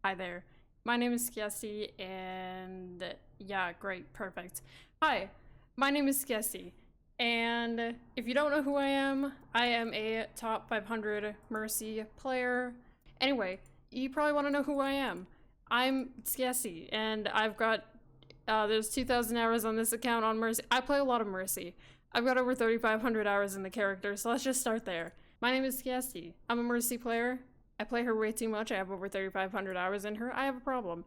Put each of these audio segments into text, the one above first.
Hi there. My name is Skiesti, and yeah, great, perfect. Hi, my name is Skiesti, and if you don't know who I am a top 500 Mercy player. Anyway, you probably want to know who I am. I'm Skiesti, and I've got, there's 2,000 hours on this account on Mercy. I play a lot of Mercy. I've got over 3,500 hours in the character, so let's just start there. My name is Skiesti. I'm a Mercy player. I play her way too much. I have over 3,500 hours in her. I have a problem.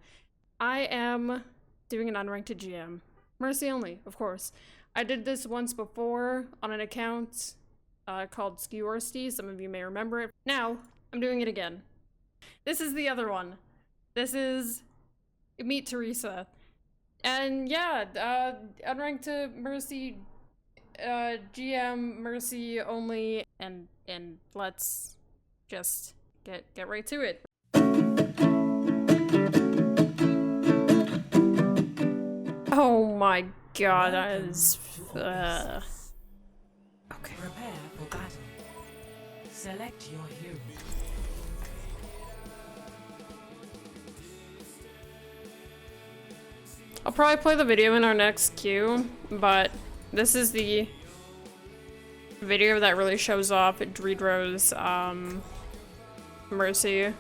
I am doing an unranked GM. Mercy only, of course. I did this once before on an account called Skiesti. Some of you may remember it. Now, I'm doing it again. This is the other one. This is Meet Teresa. And yeah, unranked Mercy, GM, Mercy only, and let's just get right to it. Oh my god, that is okay. Prepare for battle. Select your hero. I'll probably play the video in our next queue, but this is the video that really shows off Dorato's Mercy.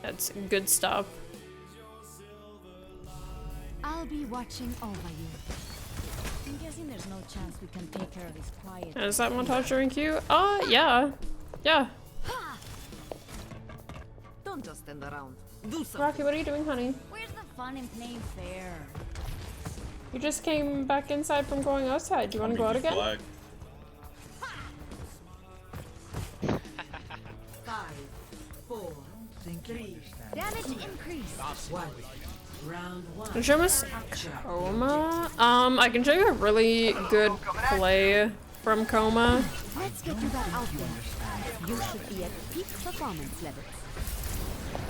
That's good stuff. I'll be watching over you. I'm guessing there's no chance we can take care of this quiet. Is that montage during queue? Yeah. Yeah. Don't just stand around. Do something. Rocky, what are you doing, honey? Where's the fun in playing fair? You just came back inside from going outside. Do you want to go out again? Flag. 5, 4, 3, Damage increase. 1. Round 1. Can you show us Coma? I can show you a really good play from Coma. Let's get you back out there. You should be at peak performance level.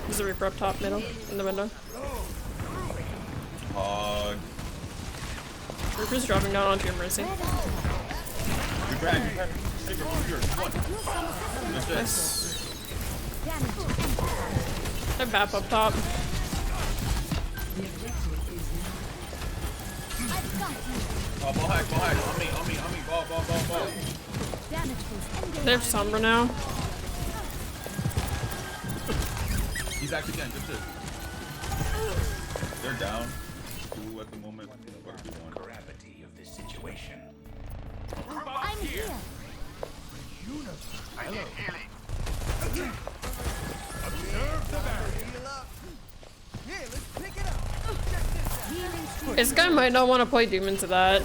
There's a Reaper up top, middle, in the window. Hog. Reaper's dropping down onto your Mercy. Nice. I bap up top. Oh, ball hack, on me, ball. They have Sombra now. He's actually getting good shit. They're down. Two at the moment. Gravity of this situation. I'm here. I need healing. Observe the barrier. Here, let's pick it up. This guy might not want to play Doom into that.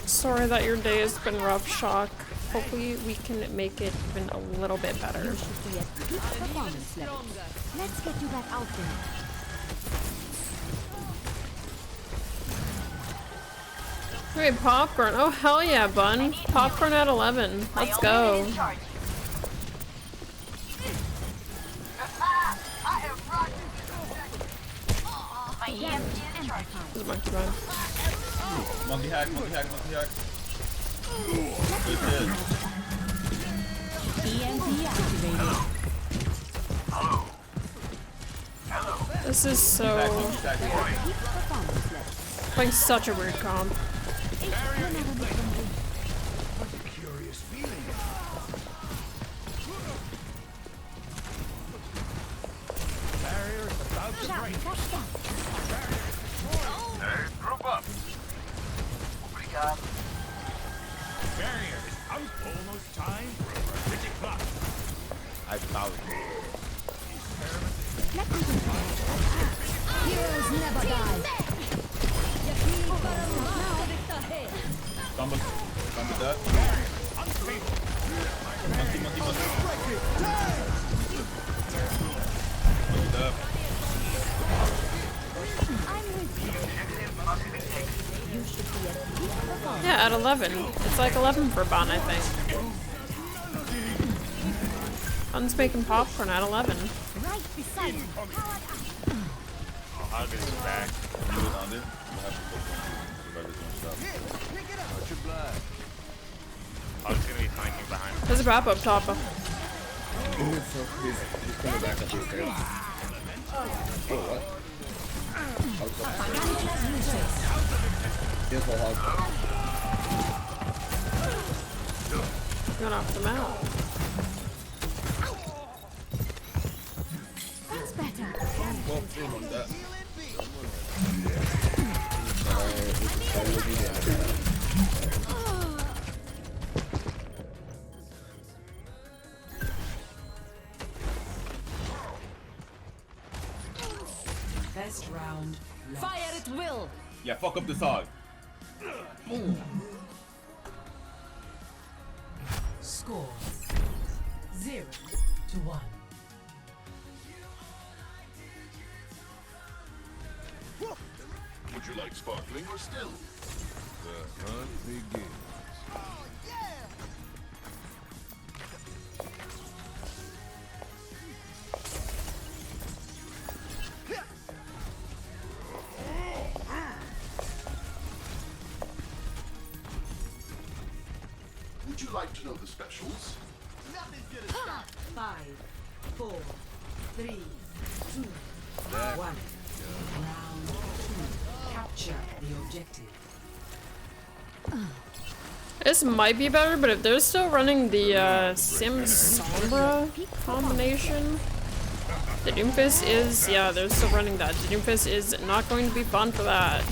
Sorry that your day has been rough, Shock. Hopefully we can make it even a little bit better. You should be at peak performance level. Let's get you back out there. Wait, popcorn. Oh, hell yeah, bun. Popcorn at 11. Let's go. There's a monkey bun. Monkey hack. Good shit. EMP activated. This is so... like such a weird comp. Curious feeling. Barrier is about to break. Hey, group up. Obrigado. Barrier is out. Almost time for a magic clock. I found it. Heroes never die. Samba that. Monkey. Monkey that. Yeah, at 11. It's like 11 for Bon, I think. Bun's making popcorn at 11. Right beside you. Hug is back. You was on it. We'll have to go. Pick it up. Much obliged. Oh, it's gonna be fine. There's a trap up top. He's coming back up these stairs. Oh, what? He has full hog. Gonna knock them out. That's better. Well, boom on that. Best round. Fire at will. Yeah, fuck up this hog. Score 0-1. Would you like sparkling or still? The hunt begins. Would you like to know the specials? 5, 4, 3, 2, 1. Round 2. Capture the objective. This might be better, but if they're still running the Sim Sombra combination, the Doomfist is, yeah, they're still running that. The Doomfist is not going to be fun for that.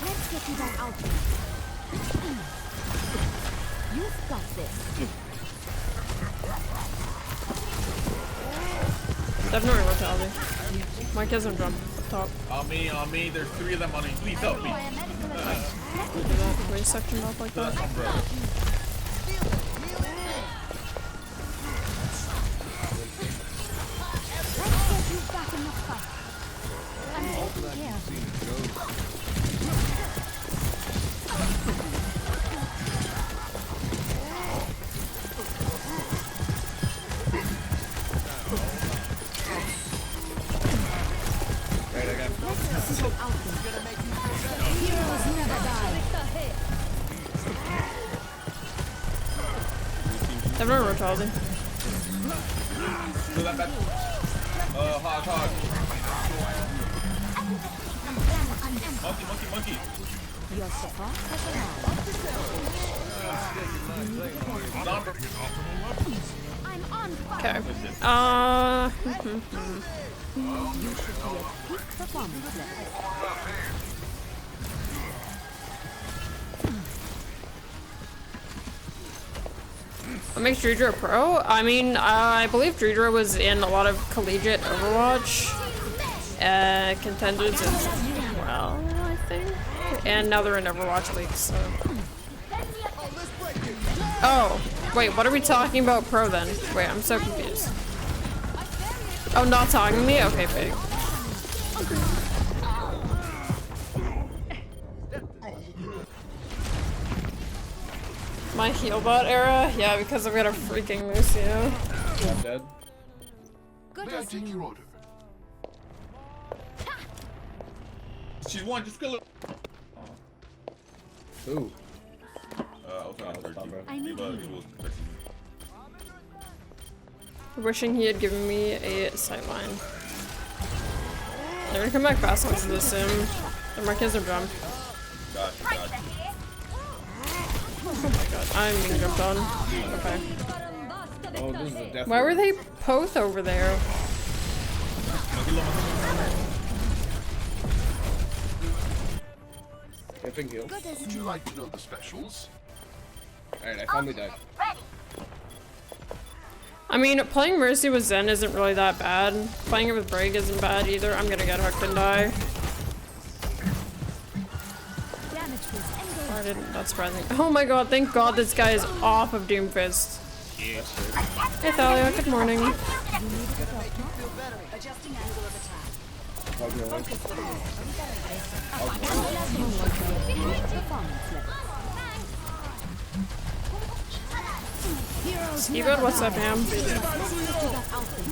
Let's get you back out there. You've got this. Definitely mortality. My kids on jump up top. On me, there's 3 of them on me. Please help me. Do that waist section off like that. That's bro. Let's get you back in the fight. I'm taking care of you. Right, I got him. Let's go out there. Heroes never die. Definitely mortality. So that hog. Monkey. Your support has arrived. Number. I'm on fire. Okay. You should be at peak performance level. What makes Dreidra a pro? I mean, I believe Dreidra was in a lot of collegiate Overwatch contenders as well, I think. And now they're in Overwatch League, so. Oh, wait, what are we talking about pro then? Wait, I'm so confused. Oh, not talking to me? Okay, big. My healbot era? Yeah, because I've got a freaking Lucio. I'm dead. Good May I as take your new. order? She's one, just kill her. Ooh. I was trying to stop her. I need He was you. protecting me. Wishing he had given me a sightline. They're gonna come back fast onto the sim. The Marquez are jump. Gotcha. Oh my god, I'm being jumped on. Okay. Oh, this is a death. Why were they both over there? Ripping heal. Good as Would you new. like to know the specials? Alright, I finally died. I mean, playing Mercy with Zen isn't really that bad. Playing it with Break isn't bad either. I'm gonna get hooked and die. Damage boost engaged. I didn't, that's surprising. Oh my god, thank god this guy is off of Doomfist. Hey Thalia, good morning. Hog heal one. Performance level. Heroes Steven, what's up, ma'am? Let's get you back out there.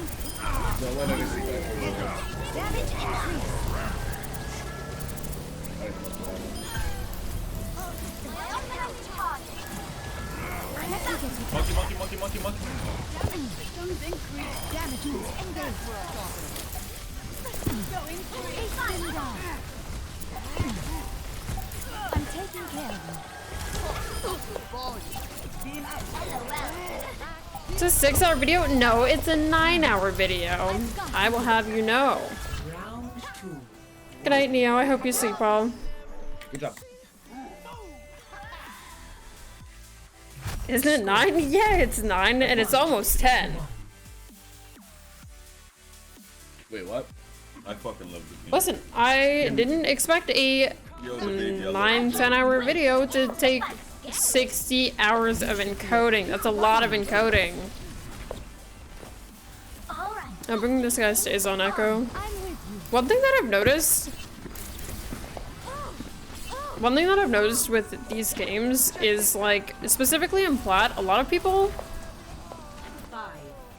Don't let anything die. Damage increase. monkey. I'm taking care of you. It's a 6-hour video? No, it's a 9-hour video. I will have you know. Round 2. Good night, Neo. I hope you sleep well. Good job. Isn't it 9? Yeah, it's 9, and it's almost 10. Wait, what? I fucking love this game. Listen, I didn't expect a 9-10-hour video to take 60 hours of encoding. That's a lot of encoding. I'm bringing this guy stays on echo. One thing that I've noticed with these games is, like, specifically in Plat, a lot of people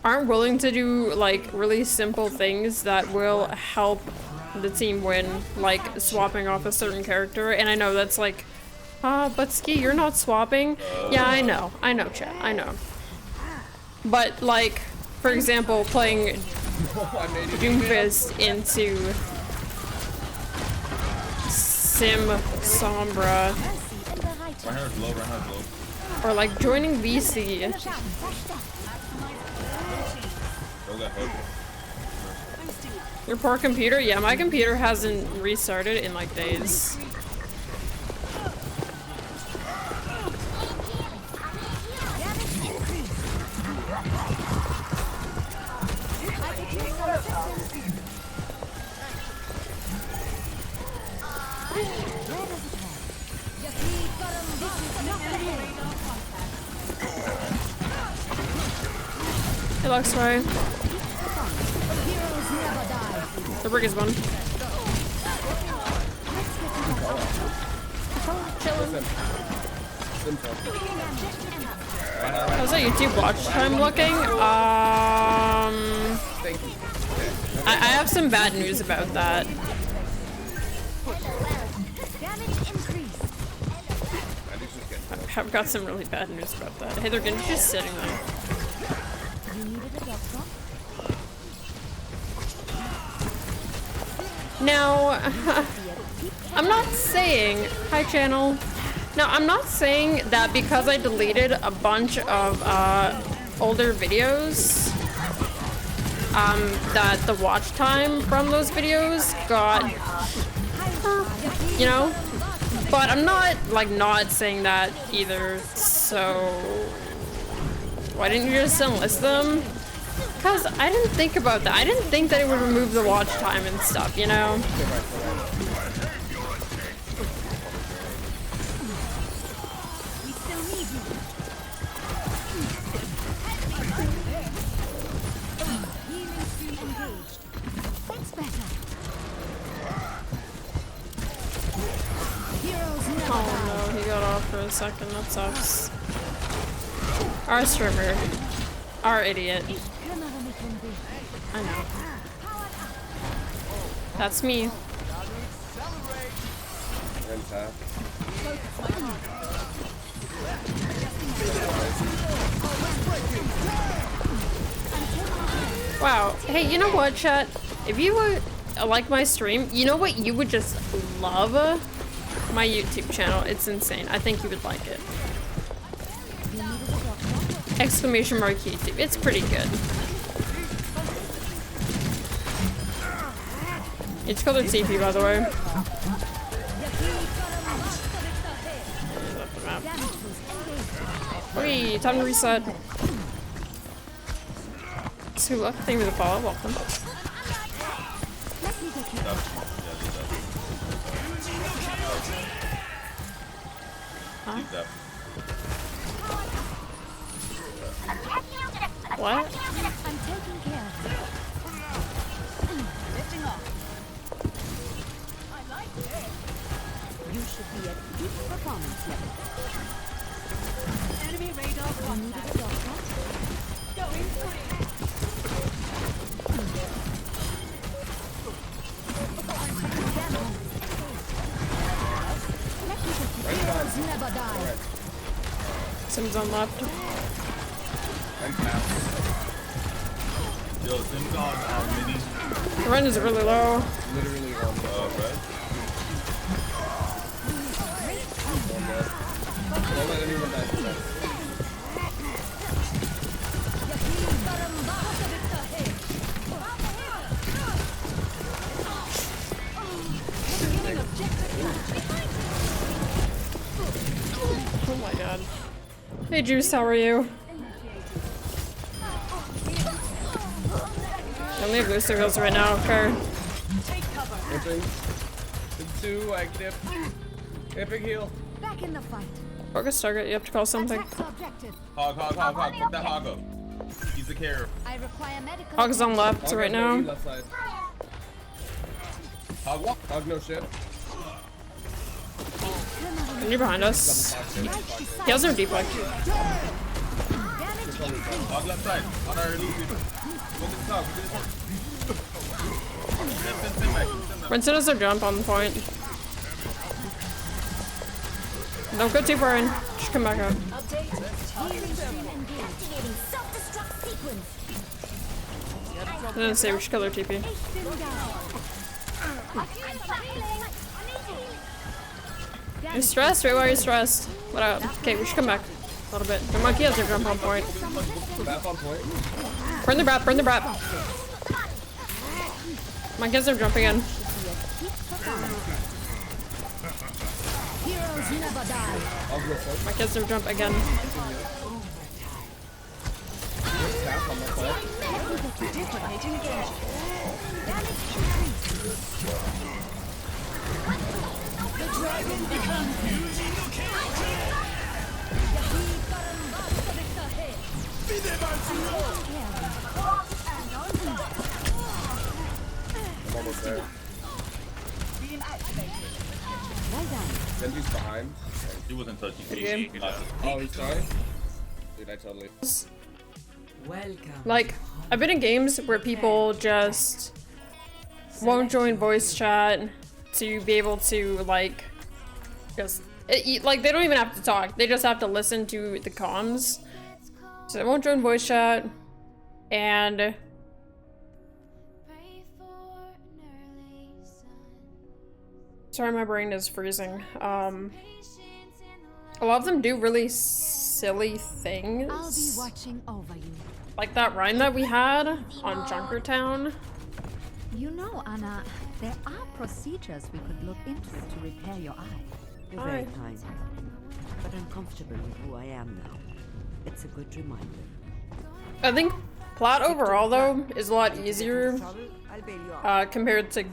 aren't willing to do, like, really simple things that will help the team win, like swapping off a certain character. And I know that's like, but Ski, you're not swapping. Yeah, I know, chat, I know. But, like, for example, playing Doomfist into Sim Sombra, Reinhardt's low. or like joining VC. Go that hook. Your poor computer? Yeah, my computer hasn't restarted in like days. It looks right. The brick is one. How's that YouTube watch time looking? I have some bad news about that. I've got some really bad news about that. Hey, they're gonna be just sitting there. Now, I'm not saying, hi channel. Now, I'm not saying that because I deleted a bunch of older videos, that the watch time from those videos got, you know, but I'm not, like, not saying that either, so why didn't you just enlist them? Because I didn't think about that. I didn't think that it would remove the watch time and stuff, you know? Oh no, he got off for a second. That sucks. Our streamer. Our idiot. I know. That's me. Wow. Hey, you know what, chat? If you would like my stream, you know what you would just love? My YouTube channel. It's insane. I think you would like it. Exclamation mark YouTube. It's pretty good. It's called a TP, by the way. Wait, time to reset. Sula, thank you for the follow. Welcome. Huh? What? I'm taking care of you. Lifting off. I like it. You should be at peak performance level. Enemy radar contact. Going free. Heroes never die. Sims on left. And now. Yo, Sim's on mini. The run is really low. Literally on red. One red. Don't let anyone die from that. Oh my god. Hey Juice, how are you? I only have booster heals right now, okay. Dipping. The 2, I dip. Epic heal. Back in the fight. Focus target, you have to call something. Attack the objective. Hog. Put that hog up. He's the carrier. I require medical. Hog's on left Hog right has no E now. left side. Hog walk. Hog no shit. And you're behind us. Double box. He has no deflect. Hog left side. On our elite people. Look at the top. Sim. Winston has a jump on the point. Don't go too far in. Just come back out. I didn't say we should kill their TP. You're stressed? Wait, why are you stressed? What up? Okay, we should come back a little bit. The monkey has their jump on point. Back on point. Burn the brat, burn the brat. Monkey has their jump again. Heroes never die. Hog no shit. Monkey has their jump again. Tap on my side. I'm almost there. Genji's behind. He wasn't touching me. game. Oh, he's sorry? Dude, I totally. Welcome. Like, I've been in games where people just won't join voice chat to be able to, like, like, they don't even have to talk. They just have to listen to the comms. So they won't join voice chat. And sorry, my brain is freezing. A lot of them do really silly things. I'll be watching over you. Like that rhyme that we had on Junkertown. You know, Anna, there are procedures we could look into to repair your eye. You're very kind, but I'm comfortable with who I am now. It's a good reminder. I think Plat overall, though, is a lot easier I'll bail you out. compared to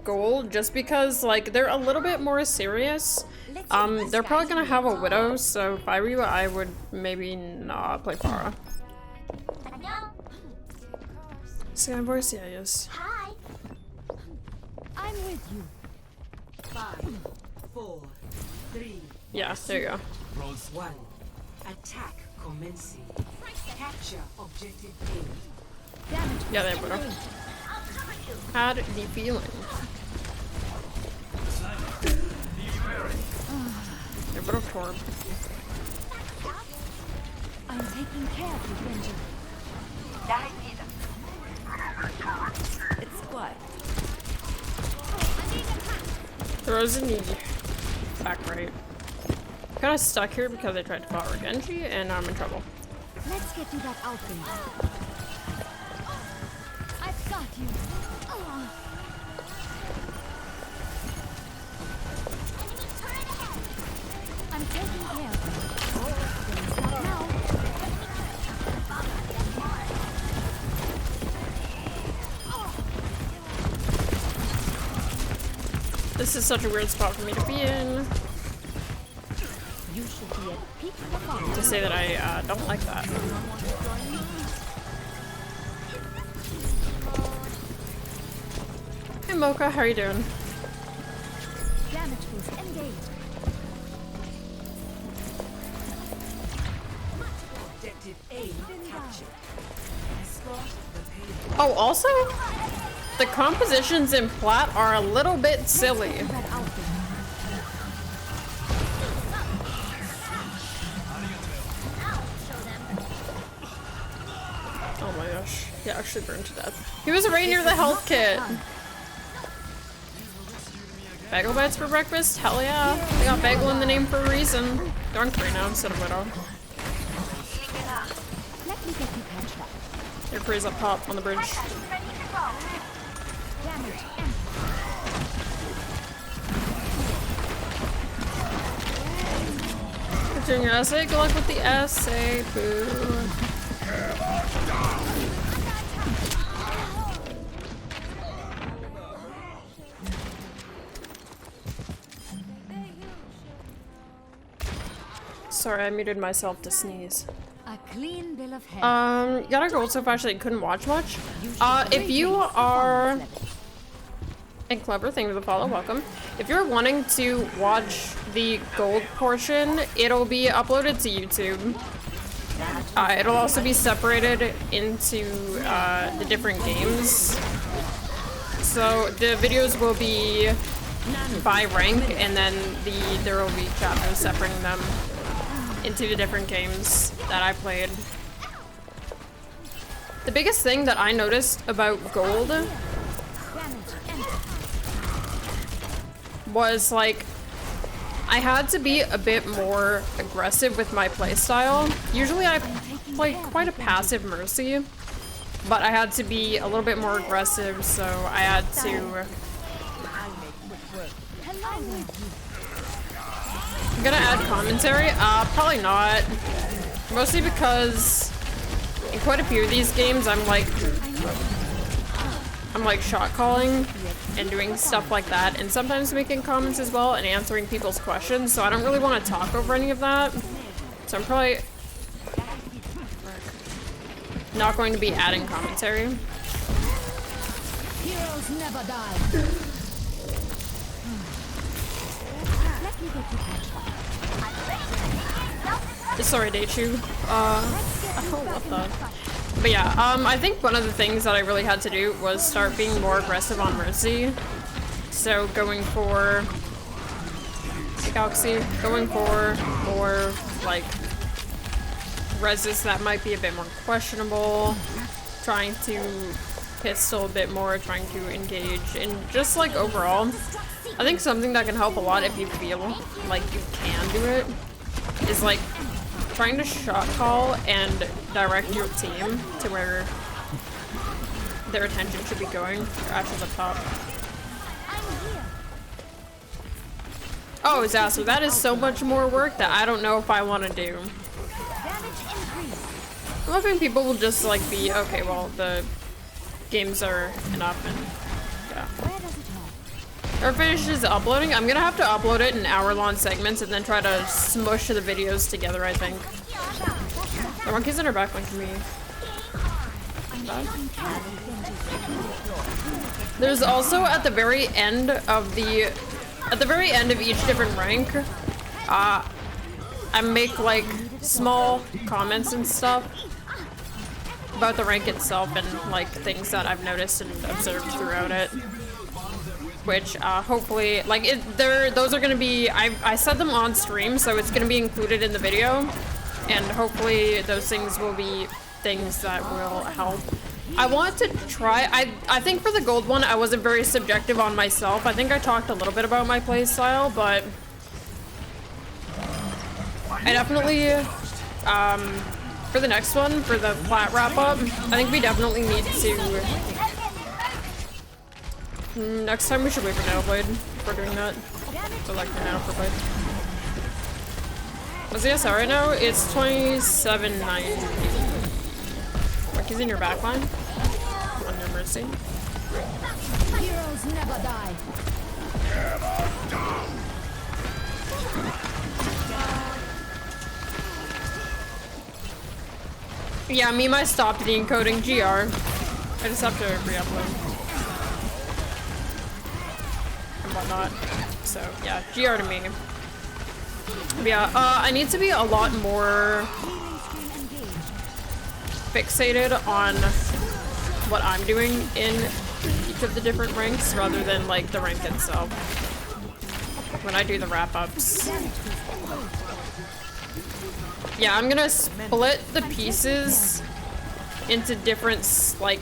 Gold, just because, like, they're a little bit more serious. They're probably gonna have a Widow, so if I were you, I would maybe not play Pharah. Sky voice, yeah, yes. I'm with you. 5, 4, 3, Yeah, there you go. 1. Attack commencing. Capture objective A. Yeah, there we go. Had the feeling. They're but a torp. I'm taking care of you, Benji. It's quiet. Throws a knee. Back right. Kinda stuck here because I tried to power Genji and now I'm in trouble. Let's get you that outfit. I've got you. I'm taking care of you. Stop now. This is such a weird spot for me to be in. You should be at peak performance. To say that I don't like that. Hey Mocha, how are you doing? Damage boost engaged. Objective A captured. Escort the payload. Oh, also, the compositions in Plat are a little bit silly. That outfit. Yeah, actually burned to death. He was right near the health kit. Bagel bites for breakfast? Hell yeah. They got bagel in the name for a reason. They're on 3 now instead of Widow. Your crew's up top on the bridge. You're doing your essay? Good luck with the essay, boo. Sorry, I muted myself to sneeze. A clean bill of health. Got a gold so far that you couldn't watch much. If you are... And Clever, thank you for the follow, welcome. If you're wanting to watch the gold portion, it'll be uploaded to YouTube. It'll also be separated into the different games. So the videos will be by rank, and then there will be chapters separating them into the different games that I played. The biggest thing that I noticed about gold was like I had to be a bit more aggressive with my playstyle. Usually I play quite a passive Mercy, but I had to be a little bit more aggressive, so I had to... I'm gonna add commentary? Probably not. Mostly because in quite a few of these games I'm like shot calling and doing stuff like that, and sometimes making comments as well and answering people's questions, so I don't really want to talk over any of that. So I'm probably not going to be adding commentary. Heroes never die. Sorry, Deichu. Oh, what the? But yeah, I think one of the things that I really had to do was start being more aggressive on Mercy. So going for Galaxy, going for more like reses that might be a bit more questionable, trying to pistol a bit more, trying to engage, and just like overall, I think something that can help a lot if you feel like you can do it is like trying to shot call and direct your team to where their attention should be going. Ashes up top. Oh, Zasu, that is so much more work that I don't know if I want to do. I'm hoping people will just like be, okay, well, the games are enough, and yeah. Or finishes uploading. I'm gonna have to upload it in hour-long segments and then try to smush the videos together, I think. The monkey's in her back linking me. There's also at the very end of each different rank, I make like small comments and stuff about the rank itself and like things that I've noticed and observed throughout it. Which hopefully, like, those are gonna be, I said them on stream, so it's gonna be included in the video, and hopefully those things will be things that will help. I want to try, I think for the gold one, I wasn't very subjective on myself. I think I talked a little bit about my playstyle, but I definitely, for the next one, for the Plat wrap-up, I think we definitely need to... Next time we should wait for Nanoblade for doing that. So like for Nano for Blade. What's the SR right now? It's 2790. He's in your backline. On your Mercy. Heroes never die. Yeah, I stopped the encoding GR. I just have to re-upload. And whatnot. So yeah, GR to me. Yeah, I need to be a lot more fixated on what I'm doing in each of the different ranks rather than like the rank itself when I do the wrap-ups. Yeah, I'm gonna split the pieces into different, like,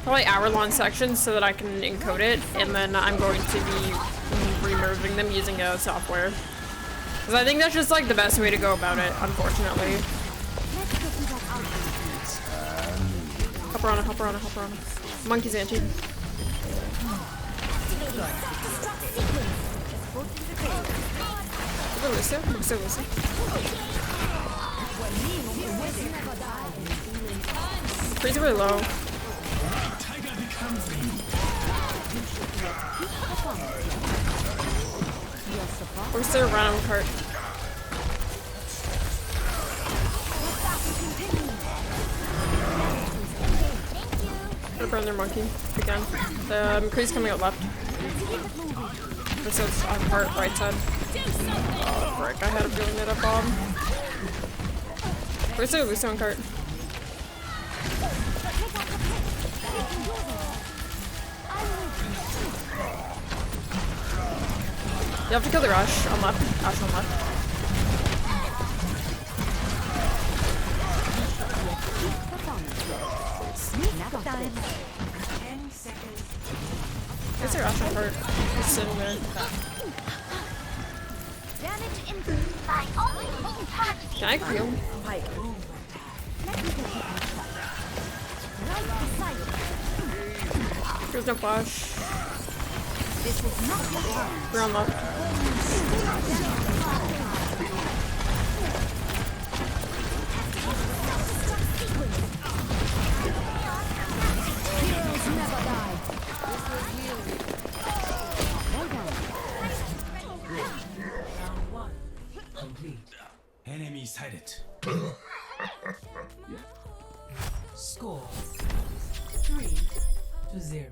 probably hour-long sections so that I can encode it, and then I'm going to be remerging them using software. Because I think that's just, like, the best way to go about it, unfortunately. Hop around, hop around, hop around. Monkey's anti. Lucio. Freeze really low. Where's their random cart? Gonna burn their monkey again. The McCree's coming out left. This is on cart right side. Oh, frick, I had a feeling that I bombed. Where's their Lucio on cart? You have to kill the Rush on left. Ash on left. Where's the Rush on cart? It's sitting there. Can I kill? There's no flash. We're on left. Enemy sighted. Score 3-0.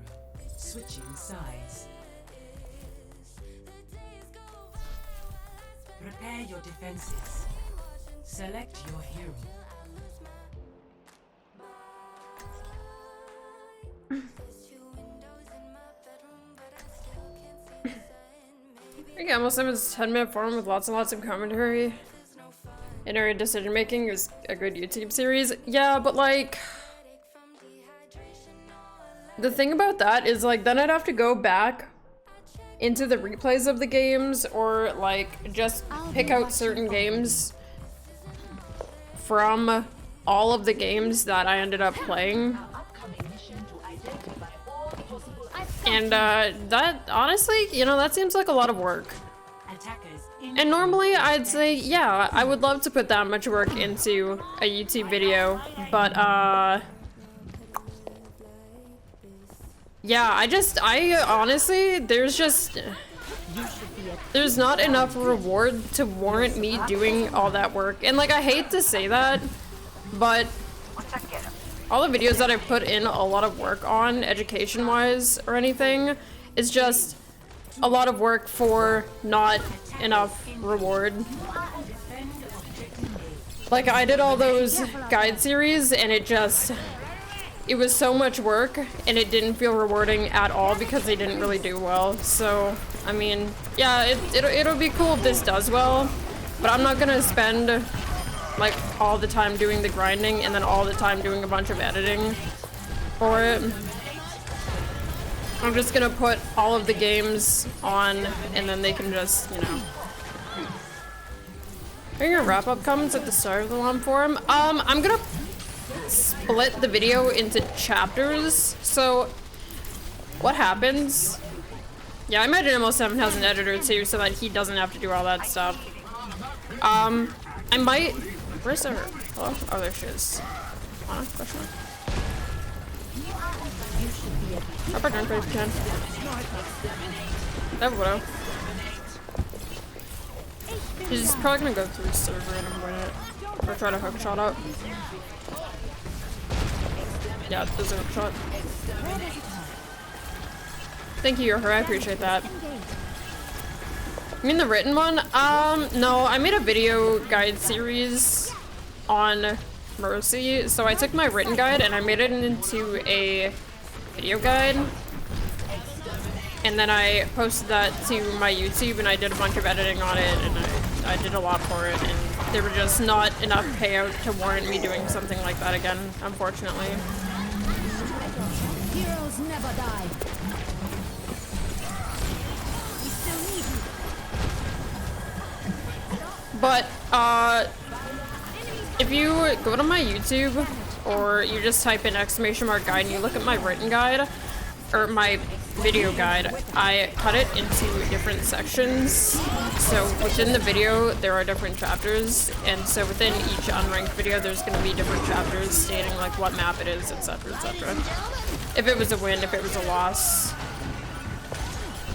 Switching sides. Prepare your defenses. Select your hero. Okay, almost done with this 10-minute form with lots and lots of commentary. Iterative decision making is a good YouTube series. Yeah, but like, the thing about that is like, then I'd have to go back into the replays of the games, or like just pick out certain games from all of the games that I ended up playing. And that honestly, you know, that seems like a lot of work. And normally I'd say, yeah, I would love to put that much work into a YouTube video, but yeah, I honestly, there's not enough reward to warrant me doing all that work. And like, I hate to say that, but all the videos that I put in a lot of work on, education-wise or anything, is just a lot of work for not enough reward. Like, I did all those guide series and it was so much work and it didn't feel rewarding at all because they didn't really do well. So, I mean, yeah, it'll be cool if this does well, but I'm not gonna spend like all the time doing the grinding and then all the time doing a bunch of editing for it. I'm just gonna put all of the games on and then they can just, you know. Are your wrap-up comments at the start of the long forum? I'm gonna split the video into chapters. So what happens? Yeah, I imagine almost 7 has an editor too, so that he doesn't have to do all that stuff. I might. Where's the? Hello? Oh, there she is. Question mark. Up our gunfight if you can. That widow. She's probably gonna go through server and win it. Or try to hook shot up. Yeah, there's a hook shot. Thank you, Yoher, I appreciate that. You mean the written one? No, I made a video guide series on Mercy. So I took my written guide and I made it into a video guide. And then I posted that to my YouTube and I did a bunch of editing on it and I did a lot for it. And there were just not enough payout to warrant me doing something like that again, unfortunately. Heroes never die. We still need you. But, if you go to my YouTube, or you just type in !guide and you look at my written guide, or my video guide, I cut it into different sections. So within the video, there are different chapters, and so within each unranked video, there's gonna be different chapters stating like what map it is, etc, etc. If it was a win, if it was a loss,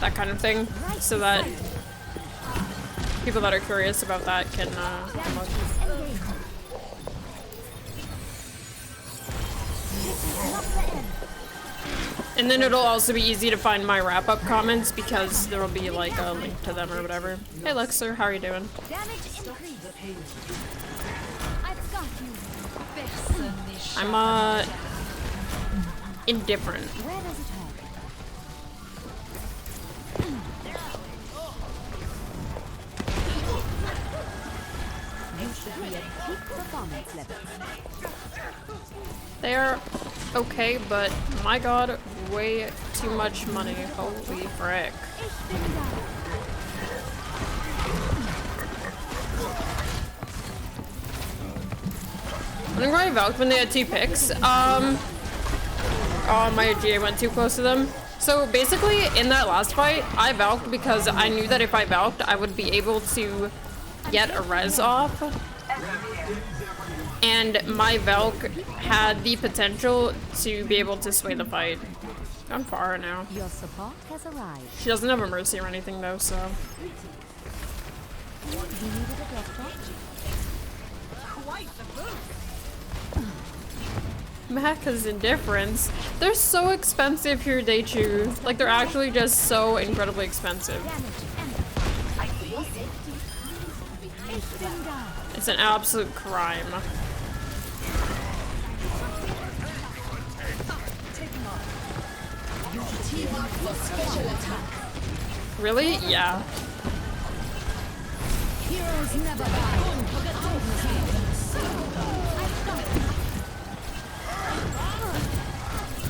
that kind of thing, so that people that are curious about that can look. And then it'll also be easy to find my wrap-up comments because there will be like a link to them or whatever. Hey Luxor, how are you doing? I'm indifferent. They're okay, but my god, way too much money. Holy frick. I think I Valked when they had 2 picks. Oh, my GA went too close to them. So basically, in that last fight, I Valked because I knew that if I Valked, I would be able to get a res off. And my Valk had the potential to be able to sway the fight. Gone far now. Your support has arrived. She doesn't have a mercy or anything though, so. You needed a doctor? Maka's indifference. They're so expensive here, Deichu. Like, they're actually just so incredibly expensive. It's an absolute crime. Really? Yeah. Heroes never die.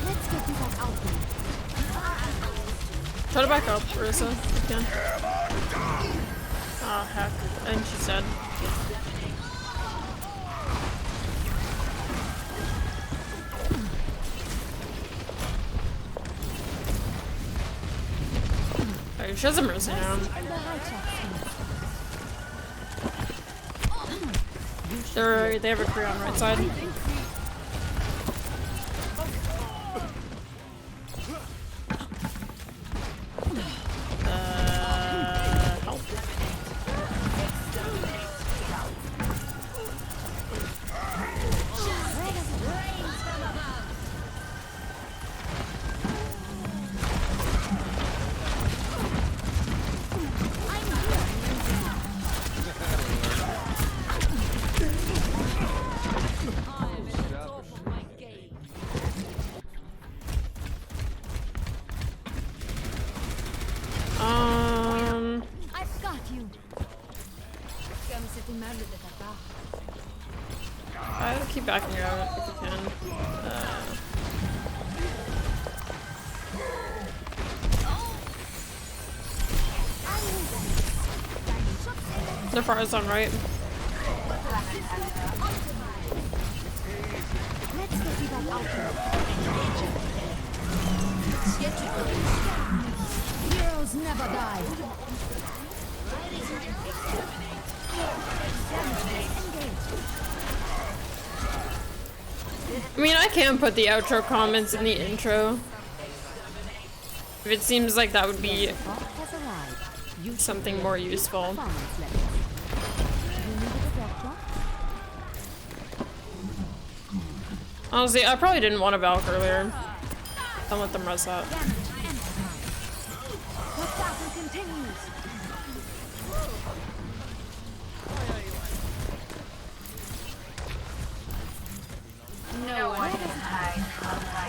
Let's get you back out there. Try to back up, Marissa, if you can. Oh, heck. And she's dead. Alright, she has a mercy now. They have a crew on the right side. Help. I've got you. I'll keep backing her out if you can. They're far as on right. Let's get you back out there. Heroes never die. I mean, I can put the outro comments in the intro. If it seems like that would be something more useful. Honestly, I probably didn't want to Valk earlier. Don't let them rush that. No one can hide from my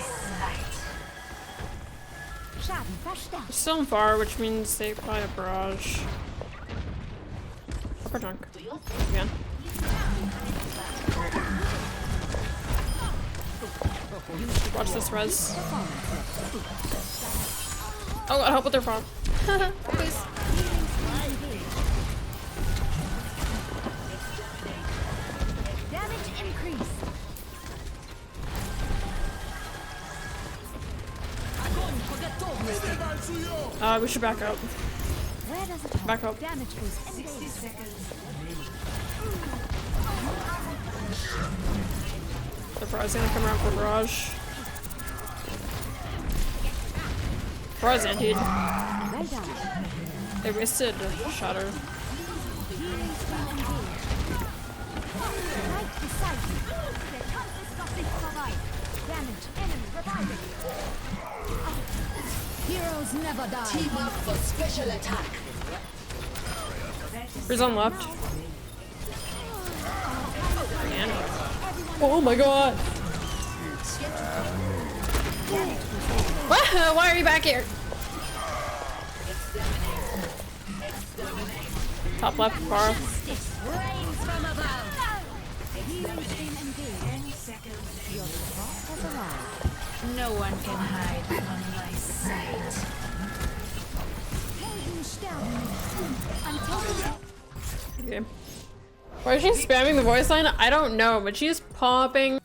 sight. Still in far, which means they apply a barrage. Upper dunk. Again. Watch this res. Oh god, help with their farm. Please. Damage increase. We should back up. Where does it Back up. damage boost? 60 seconds. The Barrage gonna come around for Barrage. Barrage indeed. Well done. They wasted Shatter. Right beside you. The catastrophic provide. Damage enemy reviving. Heroes never die. Team up for special attack. Who's on left? Man. Oh my god! Why are you back here? Top left bar. Rains from above. Healing stream engaged. 10 seconds. Your boss has arrived. No one can hide from my sight. I'm taking Okay. Why is she spamming the voice line? I don't know, but she's popping.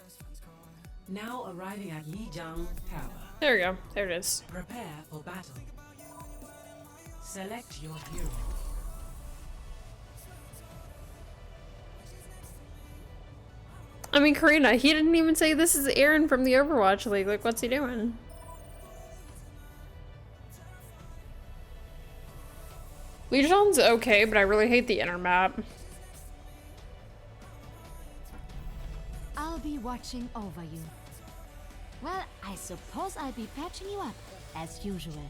Now arriving at Lijiang Tower. There we go. There it is. Prepare for battle. Select your hero. I mean, Karina, he didn't even say this is Aaron from the Overwatch League. Like, what's he doing? Legion's okay, but I really hate the inner map. I'll be watching over you. Well, I suppose I'll be patching you up, as usual.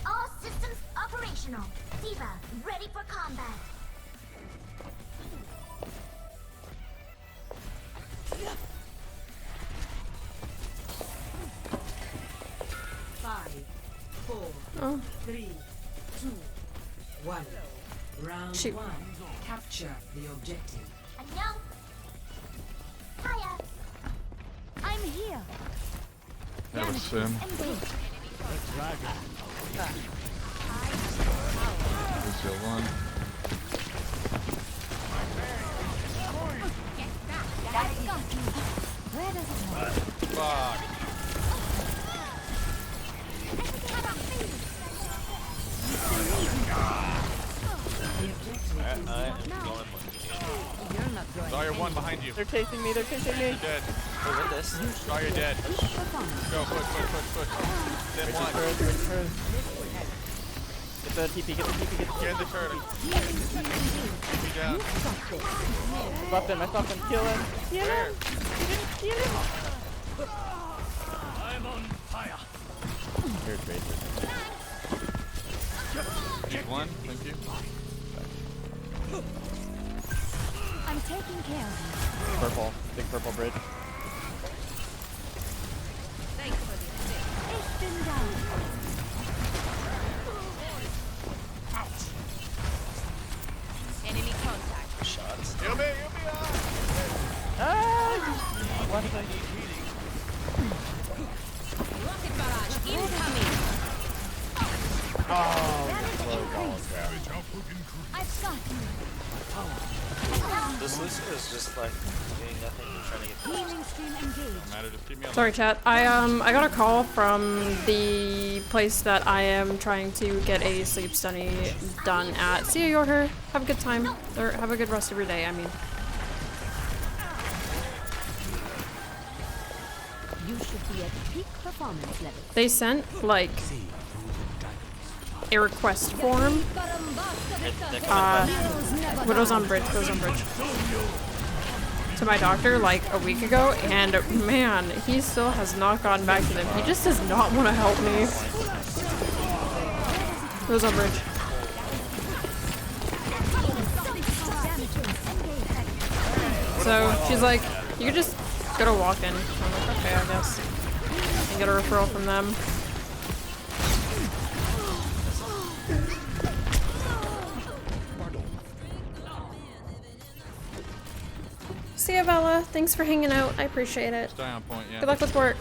All systems operational. Diva, ready for combat. Five, four, Oh. 3, 2, 1. Round Shoot. 1. Capture the objective. Annyeong. Hiya. I'm here. That was Sim. Engage. There's your one. Where does it go? Fuck. Zarya one behind you. They're chasing me, they're chasing me. You're dead. Oh, what this? Zarya dead. Go, push. Then one. Get the TP, get the TP, get the TP. Get the turret. TP down. I stopped him, kill him. Kill Where? him. Kill him. I'm on fire. Here's Tracer. Need one. Thank you. I'm taking care of you. Purple, big purple bridge. Ich bin down. Enemy contact. Shots. You'll be Ah! What is that? Rocket barrage incoming. Oh, I've got you. This Lucio is just like doing nothing and trying to get Healing stream engaged. matter. Just keep me on. Sorry, chat. I got a call from the place that I am trying to get a sleep study done at. See you, Yorker. Have a good time. Or have a good rest of your day, I mean. You should be at peak performance level. They sent, like, a request form. Widow's on bridge, to my doctor, like, a week ago, and man, he still has not gotten back to them. He just does not want to help me. Widow's on bridge. So, she's like, you could just go to walk-in. I'm like, okay, I guess. And get a referral from them. See ya, Bella. Thanks for hanging out. I appreciate it. Stay on point, yeah. Good luck with work.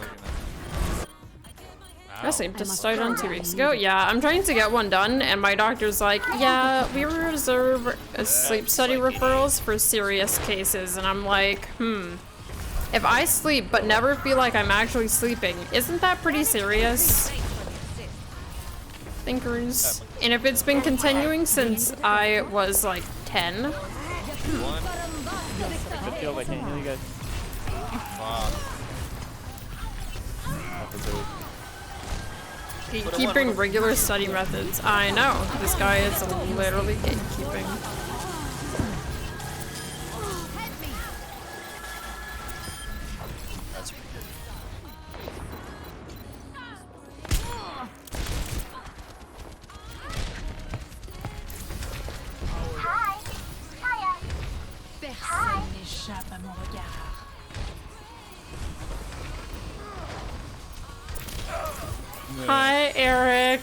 I seemed to start on 2 weeks ago. Yeah, I'm trying to get one done, and my doctor's like, yeah, we reserve sleep study referrals for serious cases. And I'm like, if I sleep but never feel like I'm actually sleeping, isn't that pretty serious? Thinkers. And if it's been continuing since I was like 10. Good kills, I can't heal you guys. Gatekeeping regular study methods. I know. This guy is literally gatekeeping. That's pretty good. Hi. Hiya. Personne n'échappe à mon regard. Hi, Eric.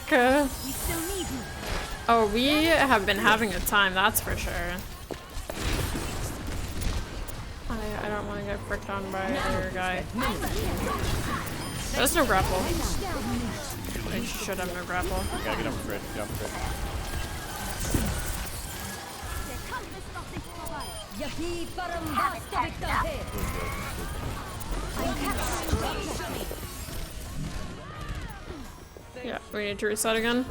Oh, we have been having a time, that's for sure. I don't want to get fricked on by your guy. There's no grapple. I should have no grapple. Gotta get up for it. Get up for Yeah, we need to reset again.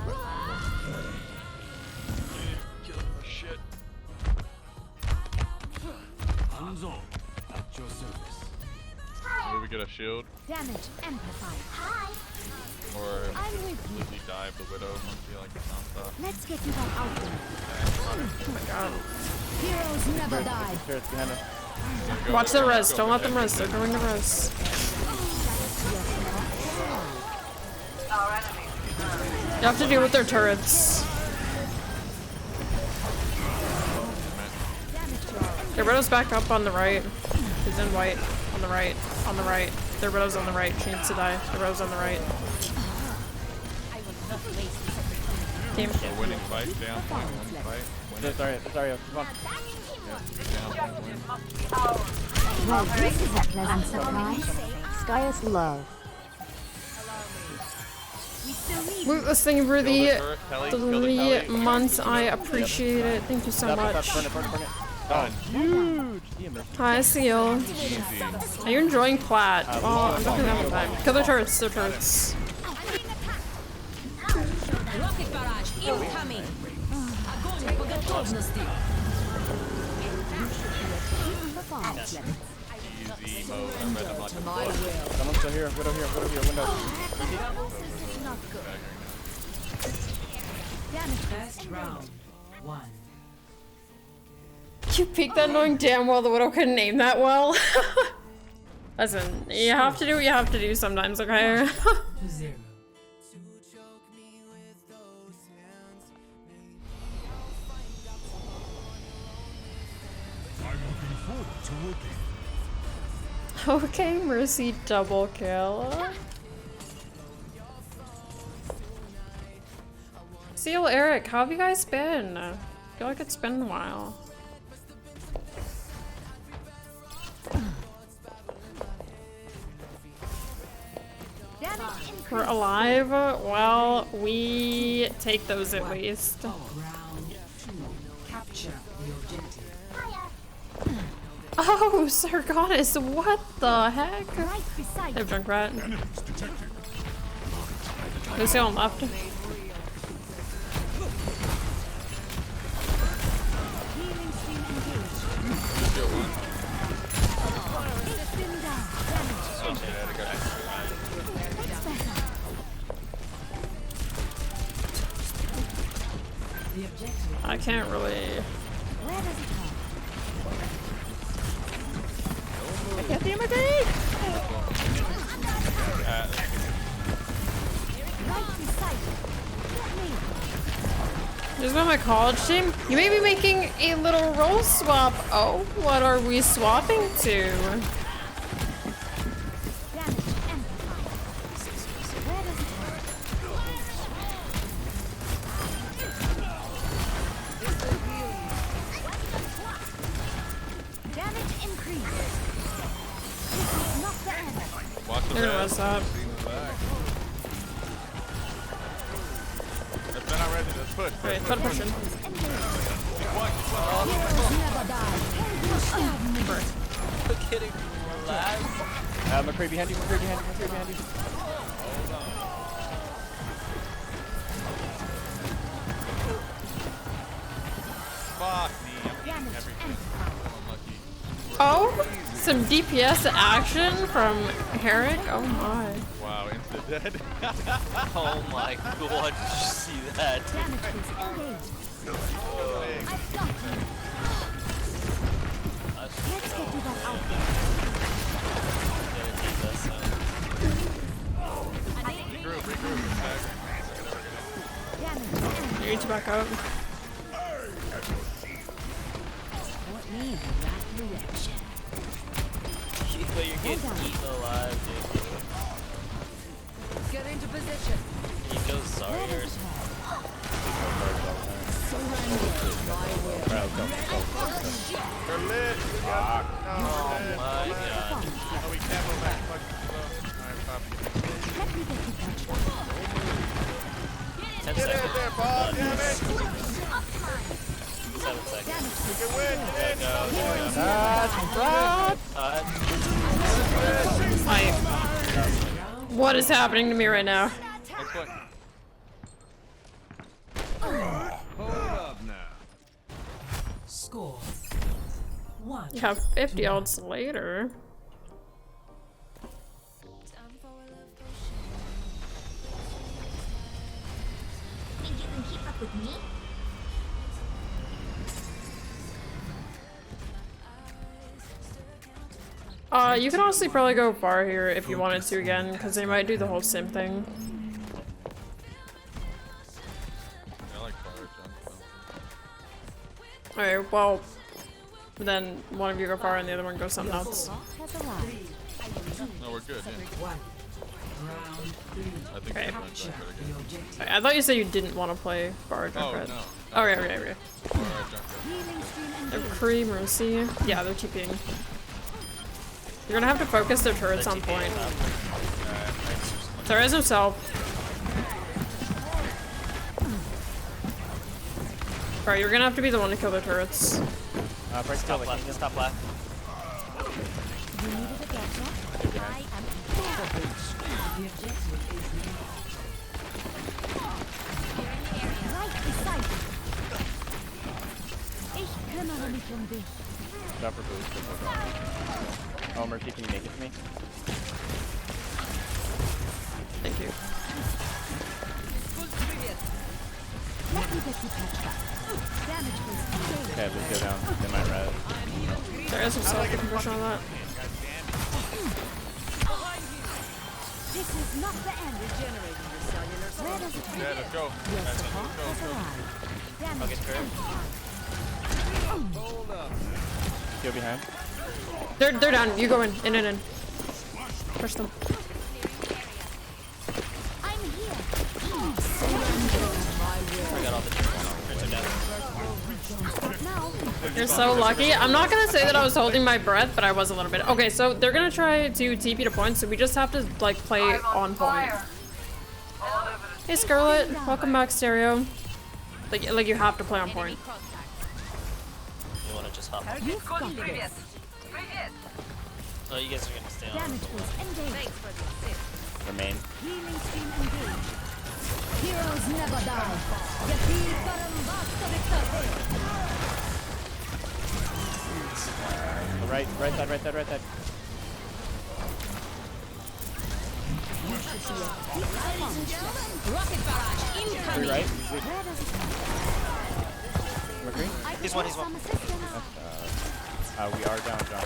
Maybe we get a shield. Damage amplified. Hi. Or completely dive the widow once you like non-stop. Let's get you back out there. Oh my god. Heroes never die. Spirits behind us. Watch the res, don't let them res, they're going to res. You have to deal with their turrets. Their widow's back up on the right. She's in white. On the right. On the right. Their widow's on the right. She needs to die. Their widow's on the right. Team. So winning fight, down point, one fight. That's Zarya, come on. Down point, win. Well, this is a pleasant surprise. Sky's love. Move this thing for the 3 months. I appreciate it. Thank you so much. Burn it. Done. Huge. Hi, Seal. Are you enjoying Plat? Oh, I'm definitely having time. Kill the turrets, the turrets. Rocket barrage incoming. Easy mode, I read them like a book. Someone's still here. Widow here. Window. First round. 1. You peeked that knowing damn well the widow couldn't name that well. Listen, you have to do what you have to do sometimes, okay? 2-0. Okay, Mercy double kill. Seal, Eric, how have you guys been? I feel like it's been a while. We're alive? Well, we take those at least. Round 2. Capture the objective. Oh, Sir Goddess, what the heck? They have Junkrat. Lucio on left. I can't really. I can't see my feet. Just about my college team. You may be making a little role swap. Oh, what are we swapping to? Watch the There back. was that. See in the back. That's been already. Let's push. Alright, put a push in. Kidding. Relax. McCree behind you, McCree behind you, McCree behind you. Fuck me. I'm eating everything. I'm unlucky. Oh, some DPS action from Herrick. Oh my. Wow, insta dead. Oh my god, did you see that? You need to back out. But you're getting eaten alive, dude. Get into position. Can you kill Zarya or We're lit. Fuck. No, Oh my god. Oh, we can't go back. Fuck. Alright, copy. 10 Get in seconds. there, Bob. Damn it. 7 seconds. We can win. There you go. What is happening to me right now? Next one. Hold up now. Score 1. Yeah, 50 odds later. Think you can keep up with me? You can honestly probably go far here if you wanted to again, because they might do the whole sim thing. I like fire jump. Alright, well, then one of you go far and the other one goes something else. No, we're good, yeah. I think Okay. we're gonna jump it again. I thought you said you didn't want to play bar Oh, Junkrat. no. Oh, right, right, right. Alright, jump They're Kree, Mercy. Yeah, they're TPing. You're gonna have to focus their turrets on point. There is himself. Alright, you're gonna have to be the one to kill their turrets. Break Stop left. Stop left. Drop for boost. Oh, Murphy, can you make it to me? Thank you. Okay, let's go down. They might res. There is himself. You can push on that. This is not the end. Regenerating your cellular Yeah, let's go. Let's go. I'll get turret. Hold up. Go behind. They're down. You go in. In. Push them. I'm here. I got all the turrets are dead. You're so lucky. I'm not gonna say that I was holding my breath, but I was a little bit. Okay, so they're gonna try to TP to points, so we just have to like play on point. Hey Scarlet, welcome back, Stereo. Like you have to play on point. You wanna just hop on? Oh, you guys are gonna stay on. Remain. Healing stream engaged. Heroes never die. Yeti Barambasta Victor. Right side. Rocket barrage incoming. Three right. McCree? He's one. We are down, John.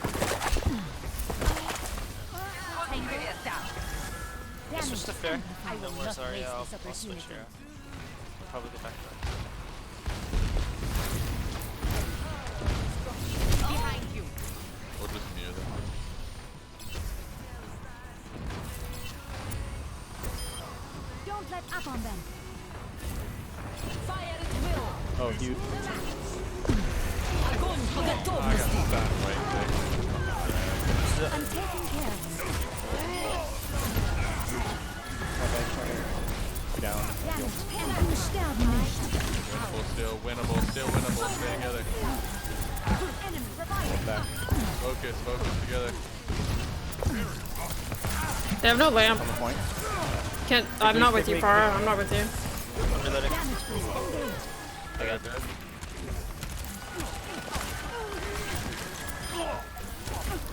Let's switch to fair. No more Zarya. I'll switch here. I'll probably go back there. Behind you. We'll just near them. Don't let up on them. Fire at will. Oh, huge. I got that right there. I'm taking care of you. Down. Du sterben nicht. Winnable, still winnable. Stay together. Back. Focus together. They have no lamp. On the point. Can't. I'm not with you, Farah. I'm not with you. I'm reloading. I got Dead.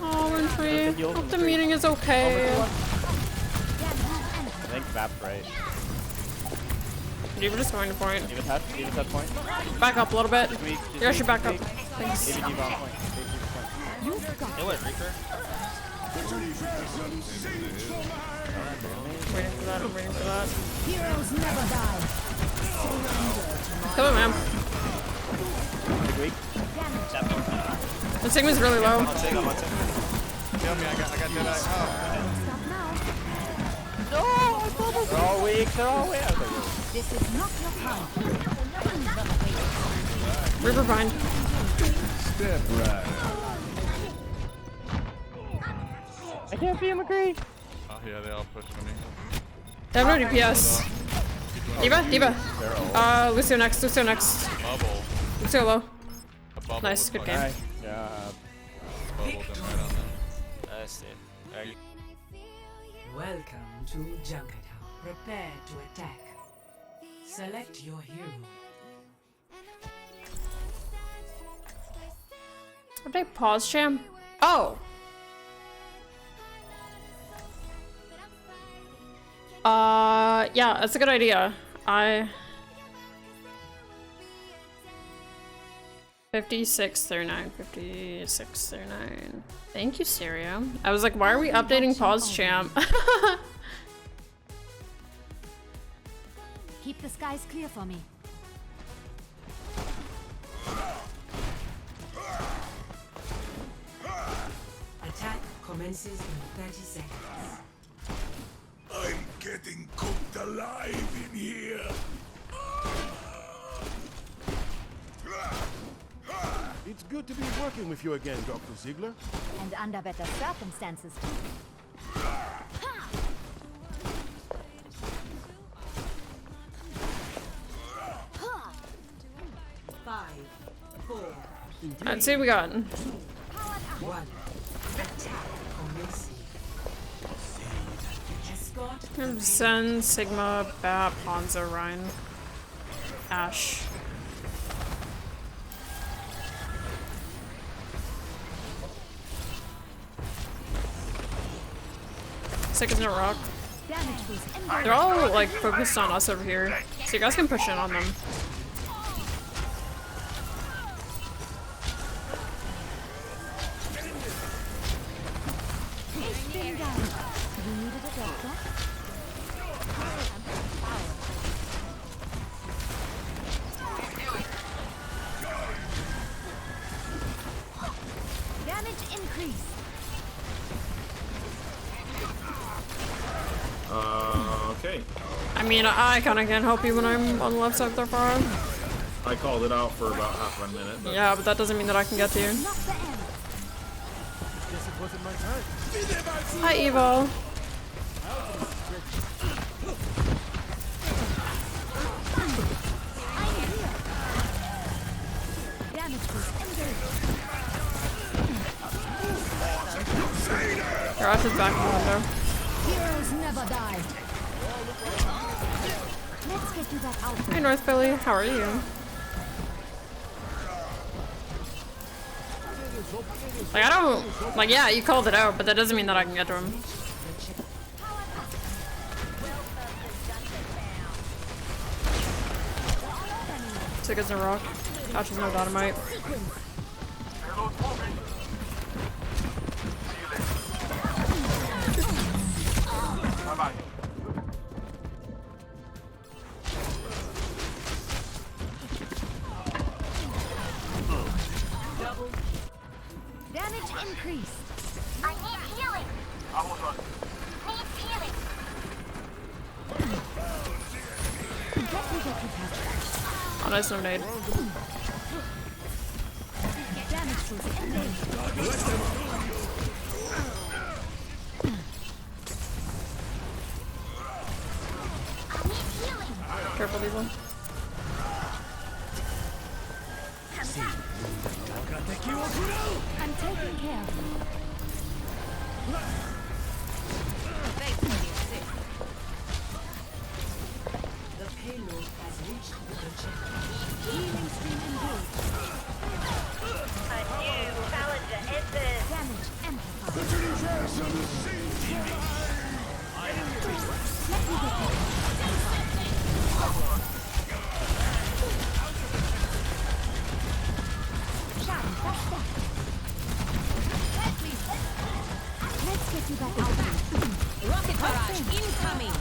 Oh, Winfrey. Hope the meeting is okay. I think Vap's right. Diva just going to point. Diva's at point. Back up a little bit. Just You guys should back up. Thanks. Diva on point. It went Reaper. Waiting for that. I'm waiting for that. Heroes never die. Kill him, man. Weak. The Sigma's really low. I'm on Sig. Kill me, I got dead eye. Stop now. They're all weak. They're all weak. This is not your time. Reaper behind. Step right. I can't see him agree. Oh yeah, they all pushed me. They have no DPS. Diva. Lucio next. Bubble. Lucio low. A bubble Nice, was good fucking- game. Nice job. Bubbled them right on them. I see. Alright. Welcome to Junkertown. Prepare to attack. Select your hero. Did I pause, Sham? Oh. Yeah, that's a good idea. 5639. Thank you, Syria. I was like, why are we updating pause, Sham? Keep the skies clear for me. Attack commences in 30 seconds. I'm getting cooked alive in here. It's good to be working with you again, Dr. Ziegler. And under better circumstances. 5, 4, Let's see what we got. 1. Attack commencing. Escort. Zen, Sigma, Bap, Hanzo, Ryan, Ash. Sick as no rock. They're all like focused on us over here, so you guys can push in on them. Okay. I mean, I kind of can't help you when I'm on the left side there, far. I called it out for about half a minute. But Yeah, but that doesn't mean that I can get to you. Guess it wasn't my time. Hi, Evo. Your Ash is back in the window. Heroes never die. Let's get you back out. Hi, North Philly. How are you? Like, I don't... Like, yeah, you called it out, but that doesn't mean that I can get to him. Sick as a rock. Couch is no dynamite. Bye-bye. Damage increased. I need healing. Almost done. Needs healing. Oh, nice, no nade. Damage boost engaged. Careful, Diesel. I'm taking care of you. The payload has reached the objective. Healing stream engaged. A new challenger enters. Damage amplified. Let me get that. Shine, that's that. Let's get you back out there. Rocket barrage incoming.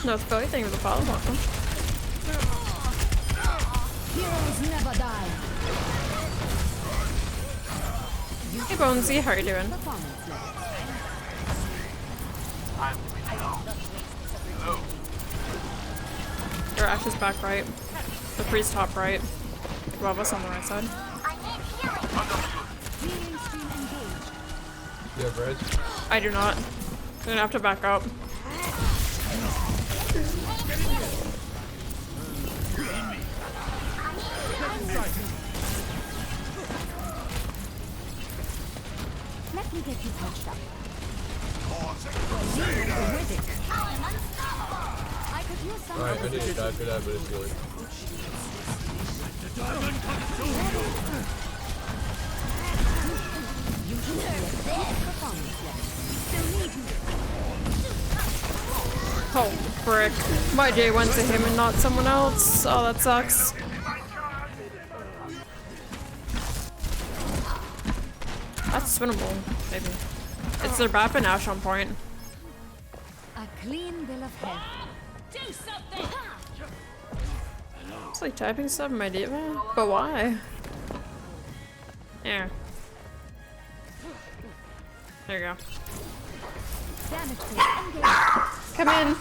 No, it's Philly. Thank you for the follow. Welcome. Heroes never die. Hey, Bonesy. How are you doing? Performance level. Your Ash is back right. The priest top right. Above us on the right side. Healing stream engaged. You have res? I do not. I'm gonna have to back up. Let me get you patched up. I could use some. Alright, I need to die for that, but it's yours. Oh, frick. My J went to him and not someone else. Oh, that sucks. That's winnable, maybe. It's their Bap and Ash on point. A clean bill of health. Do something. It's like typing stuff in my diva, but why? Yeah. There you go. Damage boost engaged. Come in.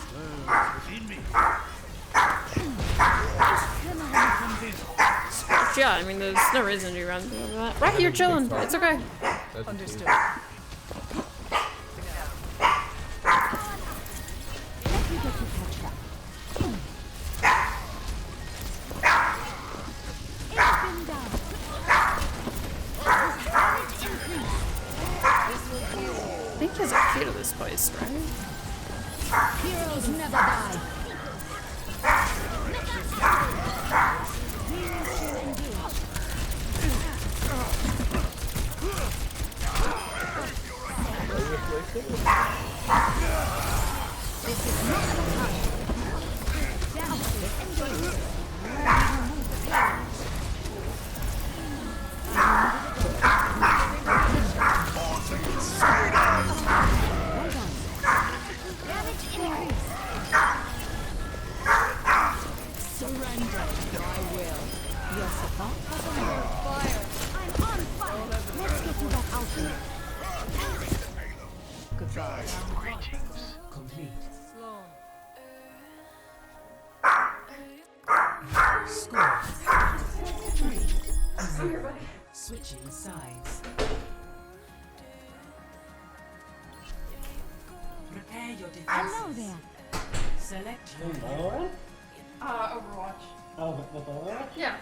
Yeah, I mean, there's no reason to run through that. Right, you're chilling. It's okay. Understood. Let me get you patched up. It's been done. Damage increase. I think he has a key to this place, right? Heroes never die. This is not the time. Damage boost engaged. Surrender. I will. Your support was on fire. I'm on fire. Let's get you back out there. Goodbye. Complete. Score 3-0. Switching sides. Prepare your defenses. Hello there. Select your Overwatch. Oh, with Overwatch? Yeah.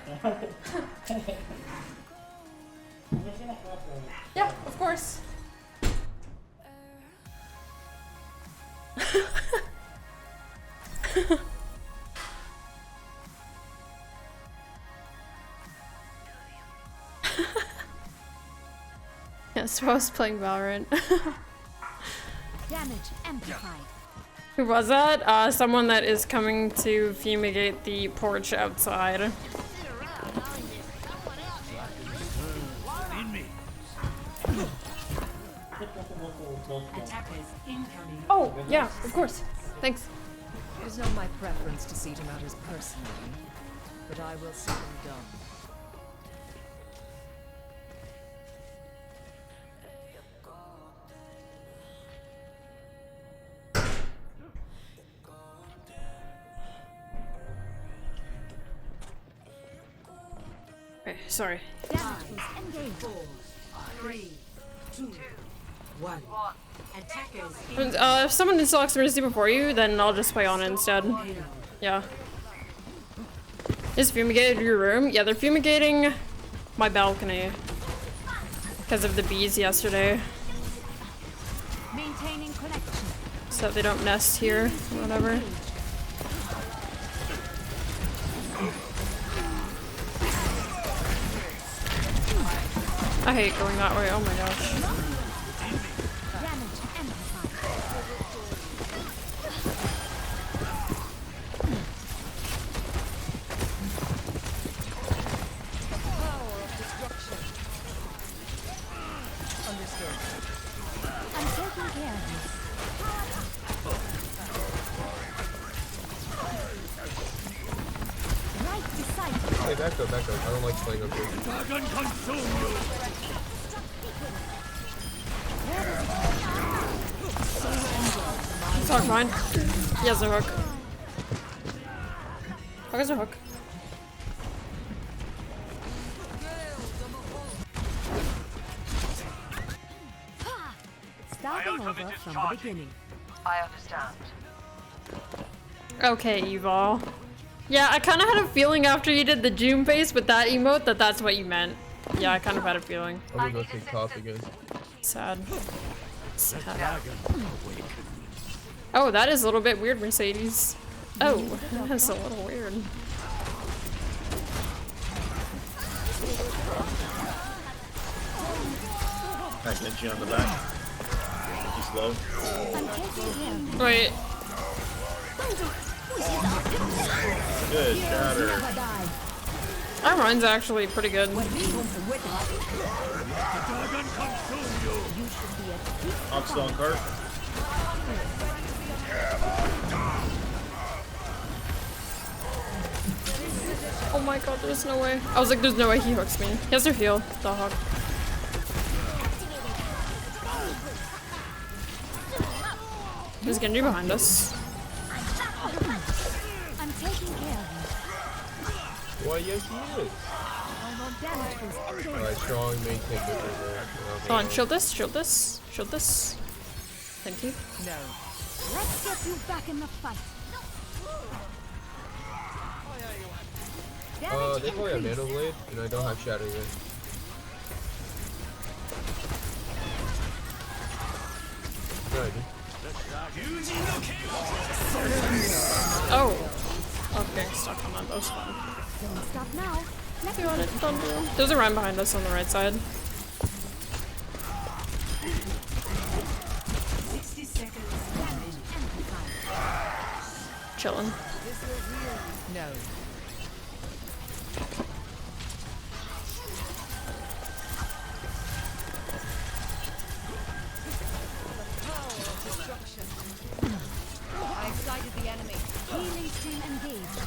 Yeah, of course. Yeah, so I was playing Valorant. Damage amplified. Who was that? Someone that is coming to fumigate the porch outside. Oh, yeah, of course. Thanks. It is not my preference to see to matters personally, but I will see them done. Okay, sorry. Damage boost engaged. 4, 3, 2, 1. Attackers. If someone installs emergency before you, then I'll just play on instead. Yeah. Is fumigated your room? Yeah, they're fumigating my balcony because of the bees yesterday. Maintaining connection. So they don't nest here or whatever. I hate going that way, oh my gosh. Hey, back up, back up. I don't like playing up here. It's hard fine. He has a hook. Hook is a hook. Starting over from the beginning. I understand. Okay, Evol. Yeah, I kind of had a feeling after you did the June face with that emote that that's what you meant. Yeah, I kind of had a feeling. I'm gonna go take coffee, guys. Sad. Sad. Oh, that is a little bit weird, Mercedes. Oh, that's a little weird. I get you on the back. You slow. Wait. Good shatter. Our run's actually pretty good. Oxstone cart. Oh my god, there's no way. I was like, there's no way he hooks me. He has to heal, the hog. He's gonna be behind us. I'm taking care of you. Why, yes, he is. Alright, strong, maintain good Hold on, shield this, shield this, shield this. Thank you. No. Let's get you back in the fight. They probably have Nano Blade, and I don't have Shatter yet. No, I do. Oh. Okay, stuck on that. That was fun. Don't stop now. You want it? Don't do it. There's a run behind us on the right side. 60 seconds. Chilling. No. I sighted the enemy. Healing stream engaged.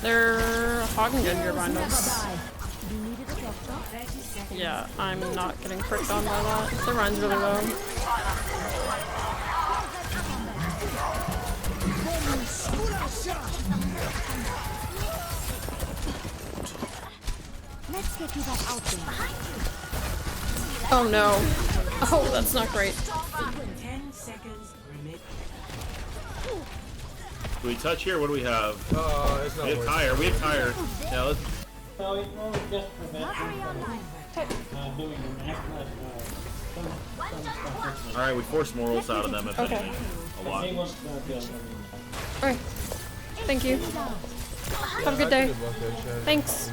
They're hogging good here behind us. Yeah, I'm not getting pricked on by that. The run's really low. Let's get you back out there. Oh no. Oh, that's not great. 10 seconds remaining. Do we touch here? What do we have? It's not we have worth tire. it. We have tire. Yeah, let's. So it will just prevent you from doing the math, Alright, we force morals out of them if anything. A lot. Alright. Thank you. Have a good day. Thanks.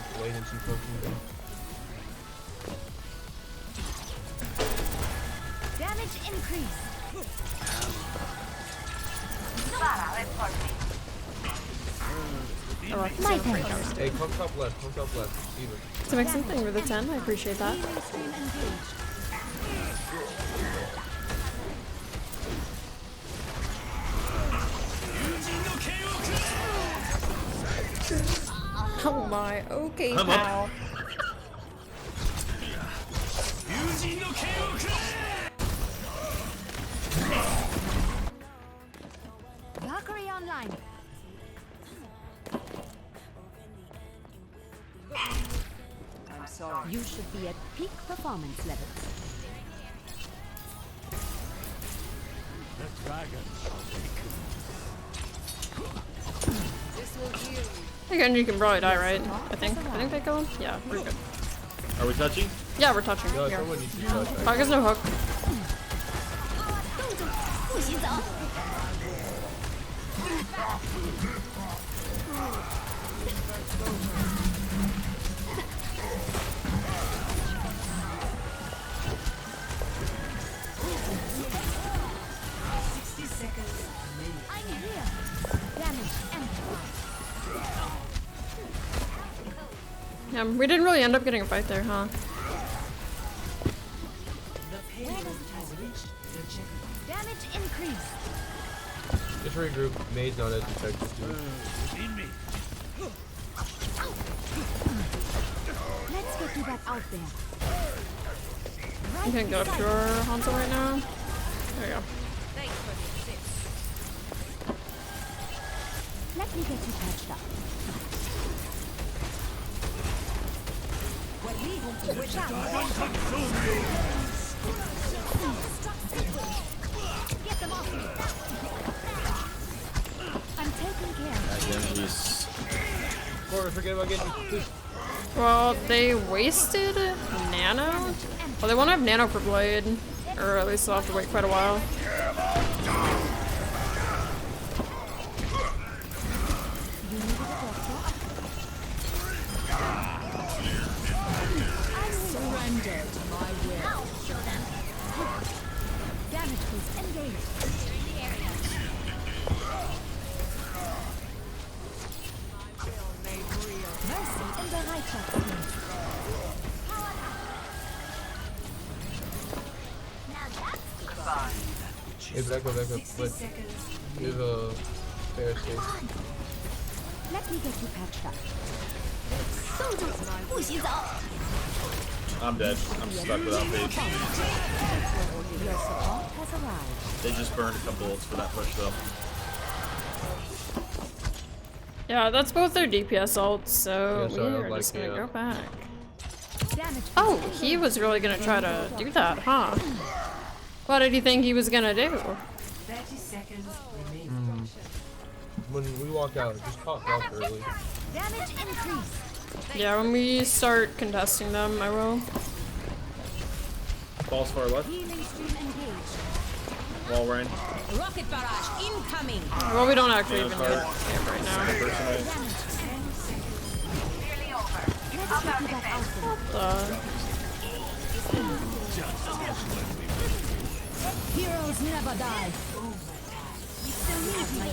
Damage increase. My turn. Hey, come top left, come top left. Even. To make something with a 10, I appreciate that. Oh my, okay, pal. Valkyrie online. I'm sorry. You should be at peak performance levels. Again, you can probably die, right? I think they kill him? Yeah, we're good. Are we touching? Yeah, we're touching. No, Here. someone needs to touch. Hog has no hook. Yeah, we didn't really end up getting a fight there, huh? Damage increase. Just regroup. Maid's not as effective, dude. Let's get you back out there. You can go up to our Hanzo right now. There you go. Let me get you patched up. Get them off me. I'm taking care of Forget about getting please. Well, they wasted Nano? Well, they won't have Nano for Blade. Or at least they'll have to wait quite a while. Hey, back up. But give a fair space. Let me get you patched up. I'm dead. I'm stuck without bait. They just burned a couple ults for that push though. Yeah, that's both their DPS ults, so Yeah, sorry, we are like, just gonna yeah. go back. Oh, he was really gonna try to do that, huh? What did he think he was gonna do? 30 seconds remaining. When we walk out, just pop off early. Damage increase. Yeah, when we start contesting them, I will. Balls far left. Healing stream engaged. Wall rain. Rocket barrage incoming. Well, we don't actually Yeah, even sorry. need it right now. Personal. Heroes never die. You still need my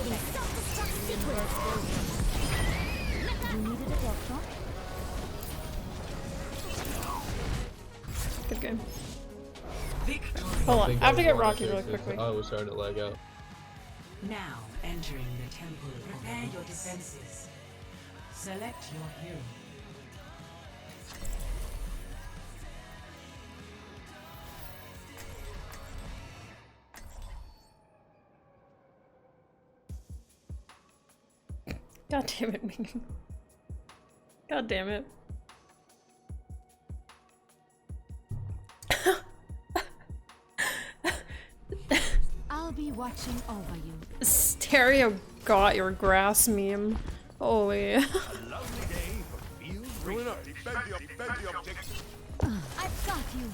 You needed a doctor? Good game. Hold on, I have to get Rocky really quickly. Oh, we're starting to lag out. Now entering the temple. Prepare your defenses. Select your hero. God damn it, Megan. God damn it. I'll be watching over you. Stereo got your grass meme. Holy. I've got you.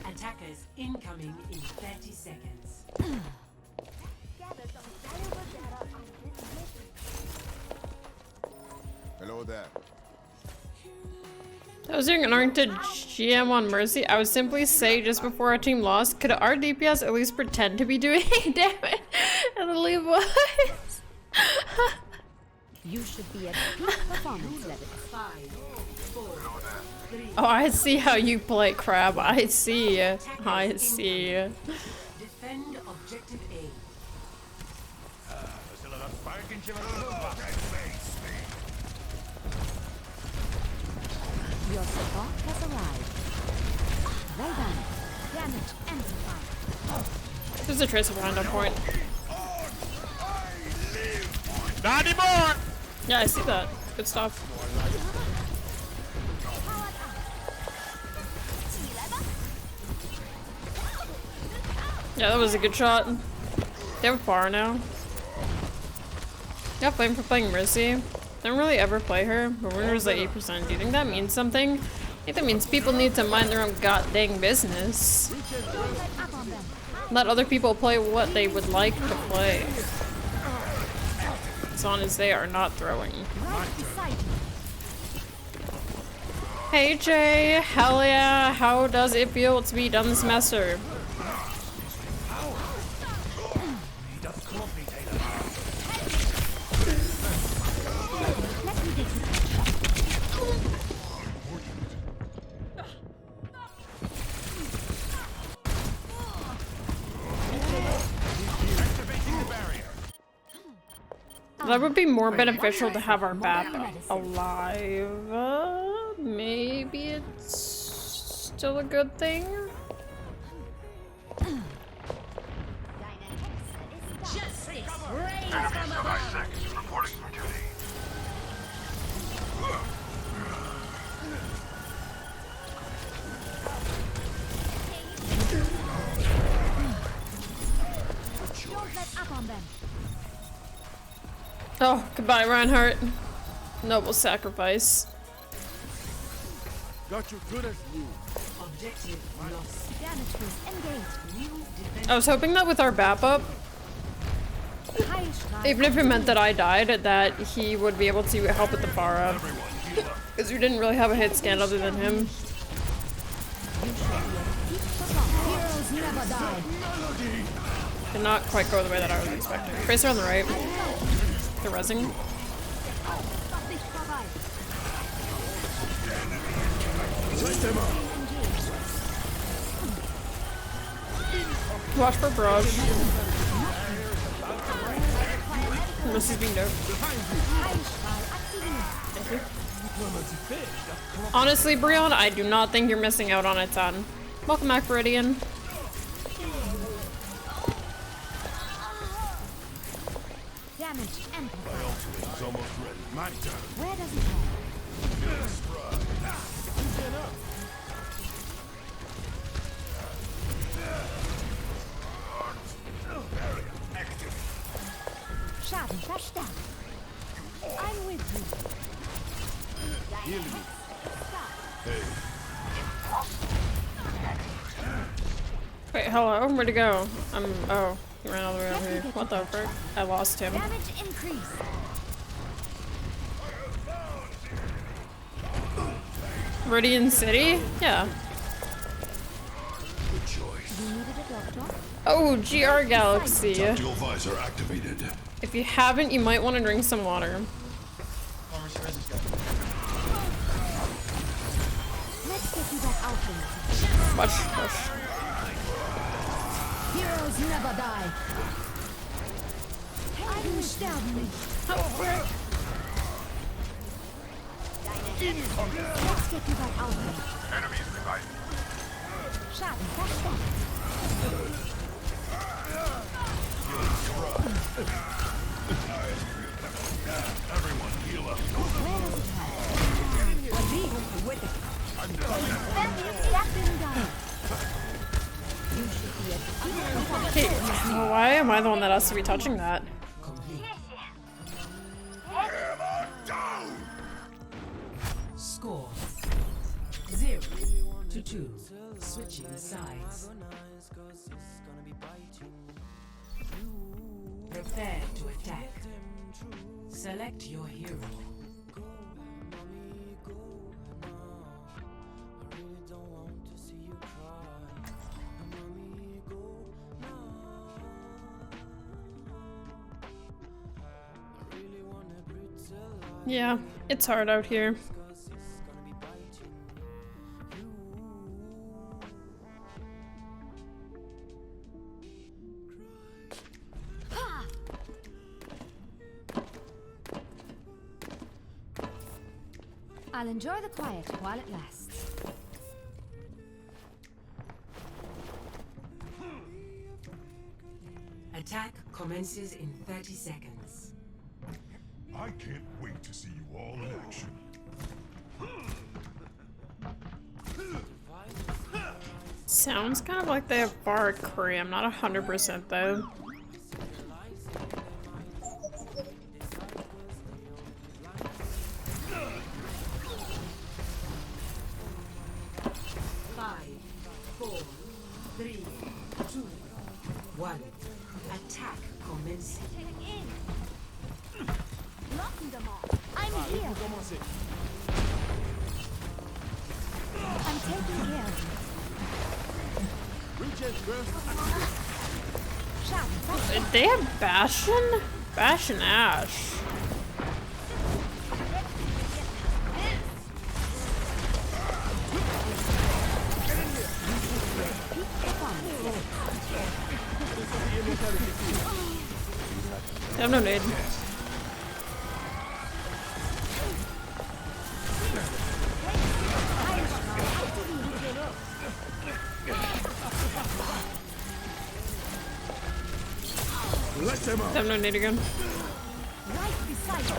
Attackers incoming in 30 seconds. Hello there. I was doing an Unranked GM on Mercy. I would simply say just before our team lost, could our DPS at least pretend to be doing damage and leave voice? You should be at peak performance level. 5, 4, 3. Oh, I see how you play, Crab. I see. I see. Defend objective A. Your support has arrived. Well done. Damage amplified. There's a trace of wind up point. Not anymore! Yeah, I see that. Good stuff. Yeah, that was a good shot. They have a bar now. Yeah, flame for playing Mercy. Don't really ever play her, but when it was like 8%, do you think that means something? I think that means people need to mind their own goddamn business. Let other people play what they would like to play. As long as they are not throwing. Hey Jay, hell yeah, how does it feel to be done this semester? That would be more beneficial to have our BAP alive. Maybe it's still a good thing. Reporting for duty. Don't let up on them. Oh, goodbye, Reinhardt. Noble sacrifice. Got you good as new. Objective lost. Damage boost engaged. I was hoping that with our BAP up, even if it meant that I died, that he would be able to help with the Pharah. Because we didn't really have a hit scan other than him. Heroes never die. Did not quite go the way that I was expecting. Tracer on the right. They're rezzing. Watch for barrage. This is being dope. Thank you. Honestly, Brion, I do not think you're missing out on a ton. Welcome back, Viridian. Damage amplified. It's almost ready. My turn. Where does it go? Schaden verstärkt. I'm with you. Wait, hello? Where'd he go? Oh, he ran all the way over here. What the frick? I lost him. Damage increase. Viridian City? Yeah. Good choice. You needed a doctor? Oh, GR Galaxy. Tactical visor activated. If you haven't, you might want to drink some water. Let's get you back out there. Watch. Heroes never die. Helden sterben nicht. Let's get you back out there. Enemies divided. Schaden verstärkt. Everyone heal up. Where does it go? I'm done. Hey, well, why am I the one that has to be touching that? Score 0-2. Switching sides. Prepare to attack. Select your hero. Yeah, it's hard out here. I'll enjoy the quiet while it lasts. Attack commences in 30 seconds. I can't wait to see you all in action. sounds kind of like they have bar curry. I'm not 100% though. Attack commencing. I'm here. I'm taking care of you. They have Bastion? Bastion Ash. I have no nade. I have no nade again. Right beside you.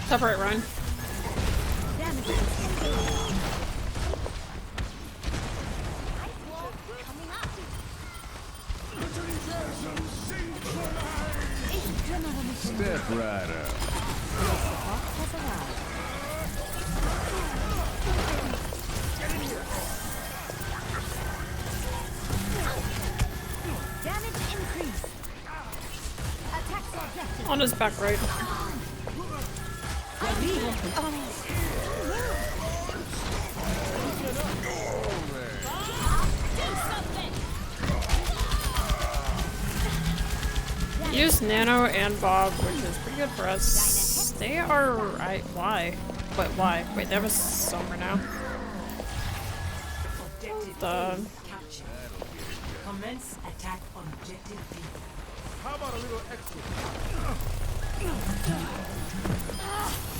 Top right, Ryan. Step right up. Damage increase. Attack objective. On his back right. Use Nano and Bob, which is pretty good for us. They are right. Why? But why? Wait, they have a summer now. The Commence attack on objective B. How about a little extra?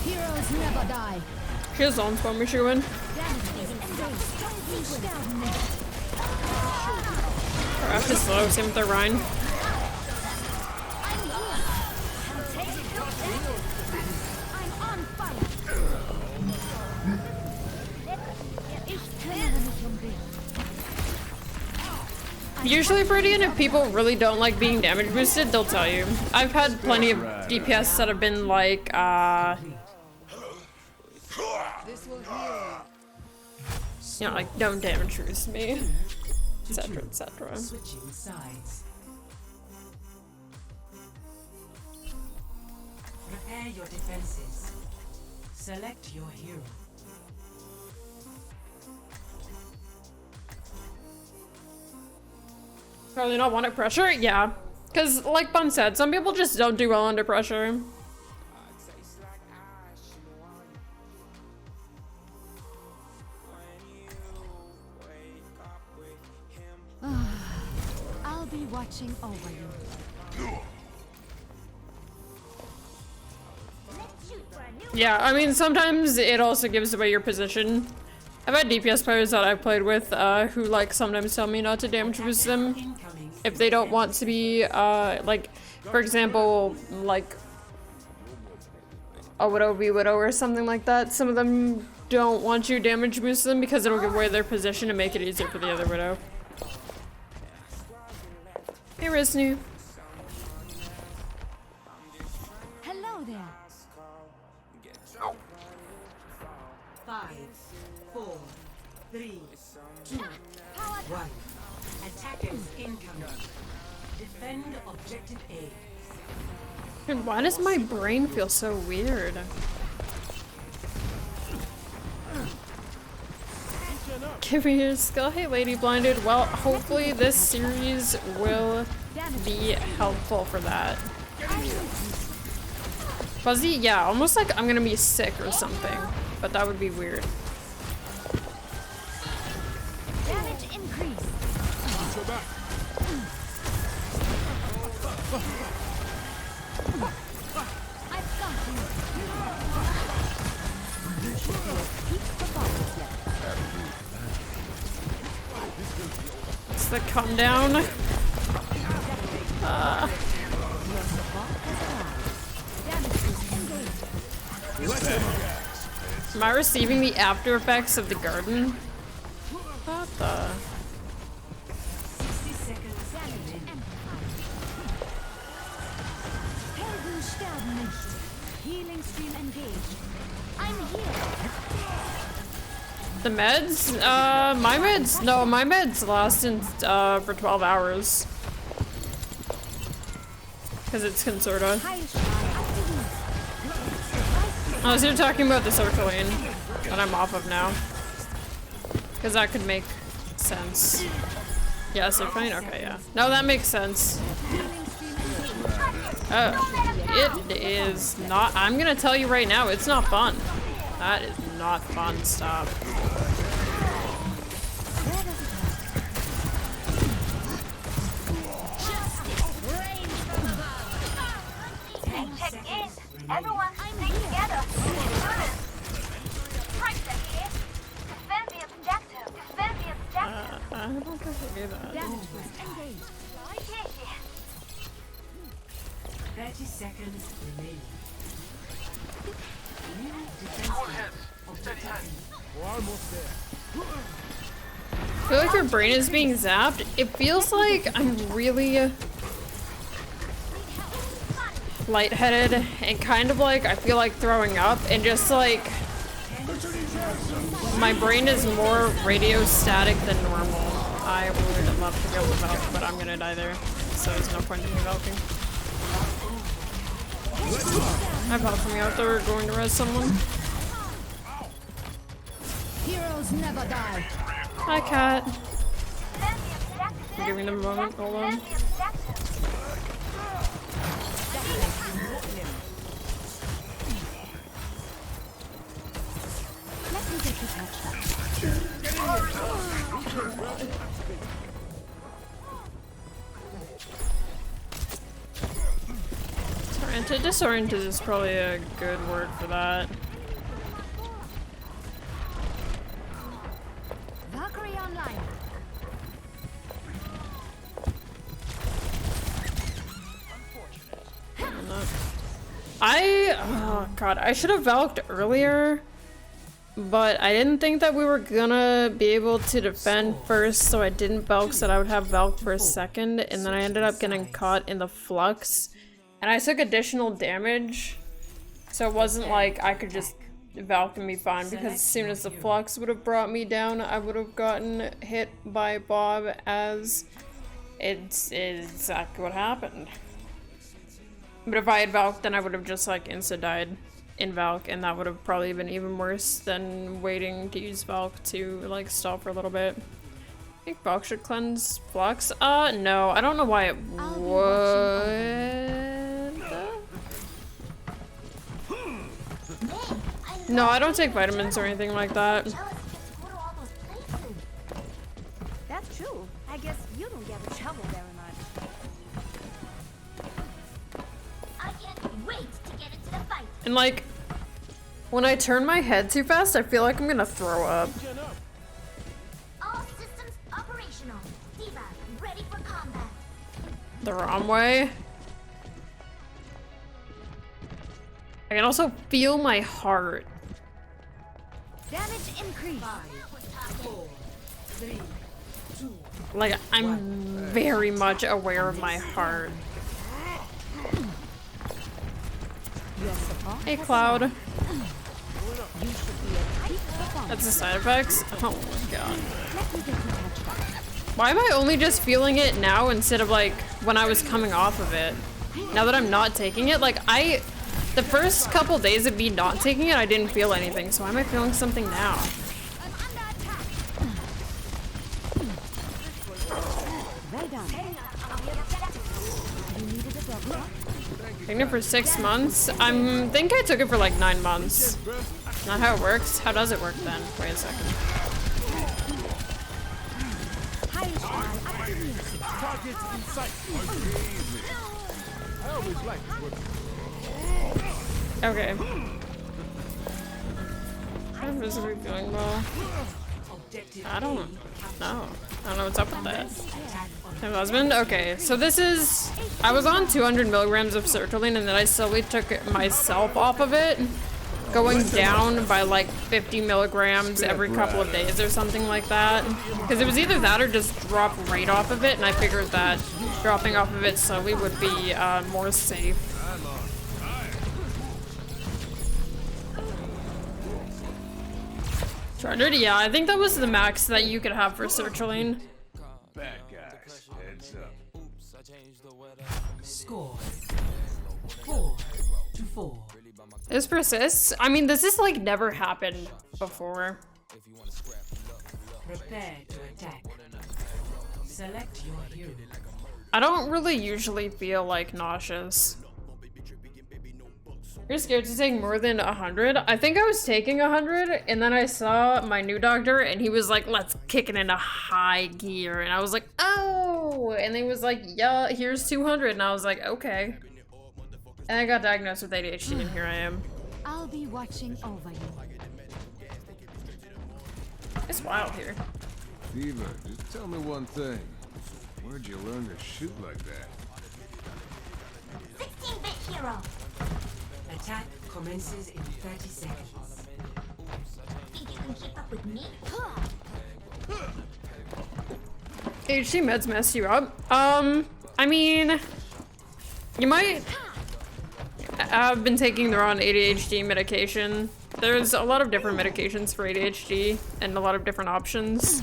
Heroes never die. she has on for me, she win. Her F is slow, same with the Rhine. Usually, Bridian, if people really don't like being damage boosted, they'll tell you. I've had plenty of DPS that have been like, you know, like, don't damage boost me, etc., etc. Switching sides. Prepare your defenses. Select your hero. Probably not want it pressure? Yeah. Because, like Bun said, some people just don't do well under pressure. I'll be watching over you. Yeah, I mean, sometimes it also gives away your position. I've had DPS players that I've played with who, like, sometimes tell me not to damage boost them if they don't want to be, like, for example, like, a Widow v Widow or something like that. Some of them don't want you to damage boost them because it'll give away their position and make it easier for the other Widow. Hey, Risnu. Hello there. 5, 4, 3, 2, 1. Attackers incoming. Defend objective A. And why does my brain feel so weird? Give me your skill. Hey, Lady Blinded. Well, hopefully this series will be helpful for that. Fuzzy? Yeah, almost like I'm gonna be sick or something. But that would be weird. Damage increase. I've got you. It's the come down. Am I receiving the after effects of the garden? What the? 60 seconds remaining. Helden sterben nicht. Healing stream engaged. I'm here. The meds? My meds? No, my meds lasted for 12 hours. Because it's Consorta. Oh, so you're talking about the Circling that I'm off of now. Because that could make sense. Yeah, Circling? Okay, yeah. No, that makes sense. It is not. I'm gonna tell you right now, it's not fun. That is not fun. Stop. Check in. Everyone, stay together. Right here. Defend the objective. Defend the objective. I don't think I do that. Damage boost engaged. 30 seconds remaining. I feel like your brain is being zapped. It feels like I'm really lightheaded and kind of like I feel like throwing up and just like my brain is more radio static than normal. I would love to be able to Valk, but I'm gonna die there, so there's no point in me Valking. I Valk from out there going to res someone. Heroes never die. Hi, Cat. Give me a moment. Hold on. Let me get you touched up. Disoriented is probably a good word for that. Valkyrie online. Oh god, I should have Valked earlier, but I didn't think that we were gonna be able to defend first, so I didn't Valk so that I would have Valk for a second, and then I ended up getting caught in the flux, and I took additional damage, so it wasn't like I could just Valk and be fine, because as soon as the flux would have brought me down, I would have gotten hit by Bob, as it's exactly what happened. But if I had Valk, then I would have just like insta-died in Valk, and that would have probably been even worse than waiting to use Valk to like stop for a little bit. I think Valk should cleanse Flux. No, I don't know why it would. No, I don't take vitamins or anything like that. That's true. I guess you don't get in trouble very much. I can't wait to get into the fight. And like, when I turn my head too fast, I feel like I'm gonna throw up. All systems operational. Diva, ready for combat. The wrong way. I can also feel my heart. Damage increase. 5, 4, 3, 2. Like, I'm very much aware of my heart. Hey, Cloud. That's the side effects? Oh my god. Why am I only just feeling it now instead of like when I was coming off of it? Now that I'm not taking it, like the first couple days of me not taking it, I didn't feel anything, so why am I feeling something now? Taking it for 6 months? I think I took it for like 9 months. Not how it works? How does it work then? Wait a second. Okay. I'm physically feeling well. I don't know. I don't know what's up with that. My husband? Okay, so this is... I was on 200 milligrams of sertraline and then I slowly took myself off of it. going down by like 50 milligrams every couple of days or something like that. Because it was either that or just drop right off of it, and I figured that dropping off of it slowly would be more safe. Chartered? Yeah, I think that was the max that you could have for sertraline. Bad guys, heads up. Score 4-4. This persists? I mean, this has like never happened before. Prepare to attack. Select your hero. I don't really usually feel like nauseous. You're scared to take more than 100? I think I was taking 100, and then I saw my new doctor, and he was like, let's kick it into high gear. And I was like, oh! And he was like, yeah, here's 200. And I was like, okay. And I got diagnosed with ADHD, and here I am. I'll be watching over you. It's wild here. Diva, just tell me one thing. Where'd you learn to shoot like that? 16-bit hero. Attack commences in 30 seconds. Think you can keep up with me? ADHD meds mess you up? I mean, you might have been taking the wrong ADHD medication. There's a lot of different medications for ADHD and a lot of different options.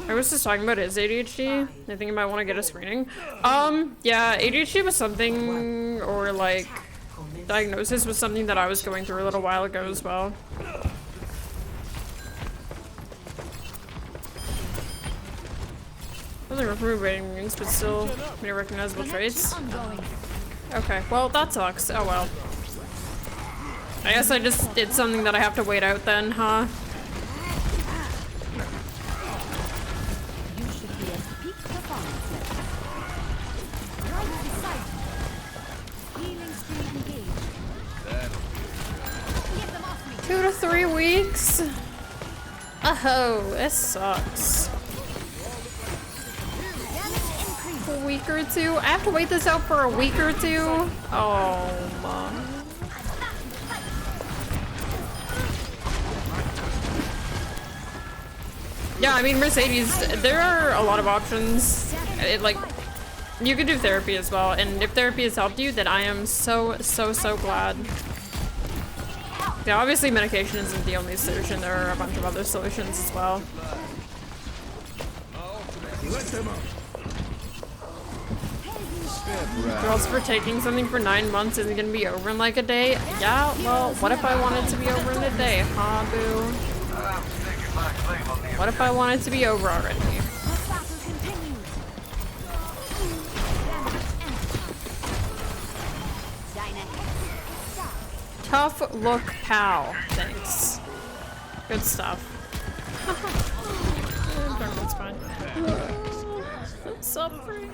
I was just talking about his ADHD. I think you might want to get a screening. Yeah, ADHD was something, or like, diagnosis was something that I was going through a little while ago as well. Wasn't removing wounds, but still many recognizable traits. Okay, well, that sucks. Oh well. I guess I just did something that I have to wait out then, huh? Two to 3 weeks? Oh, this sucks. A week or two? I have to wait this out for a week or two? Oh, man. Yeah, I mean, Mercedes, there are a lot of options. Like, you could do therapy as well, and if therapy has helped you, then I am so glad. Yeah, obviously medication isn't the only solution. There are a bunch of other solutions as well. Girls, for taking something for 9 months isn't gonna be over in like a day? Yeah, well, what if I want it to be over in a day, huh, boo? What if I want it to be over already? Tough look, pal. Thanks. Good stuff. Darkman's fine. I'm suffering.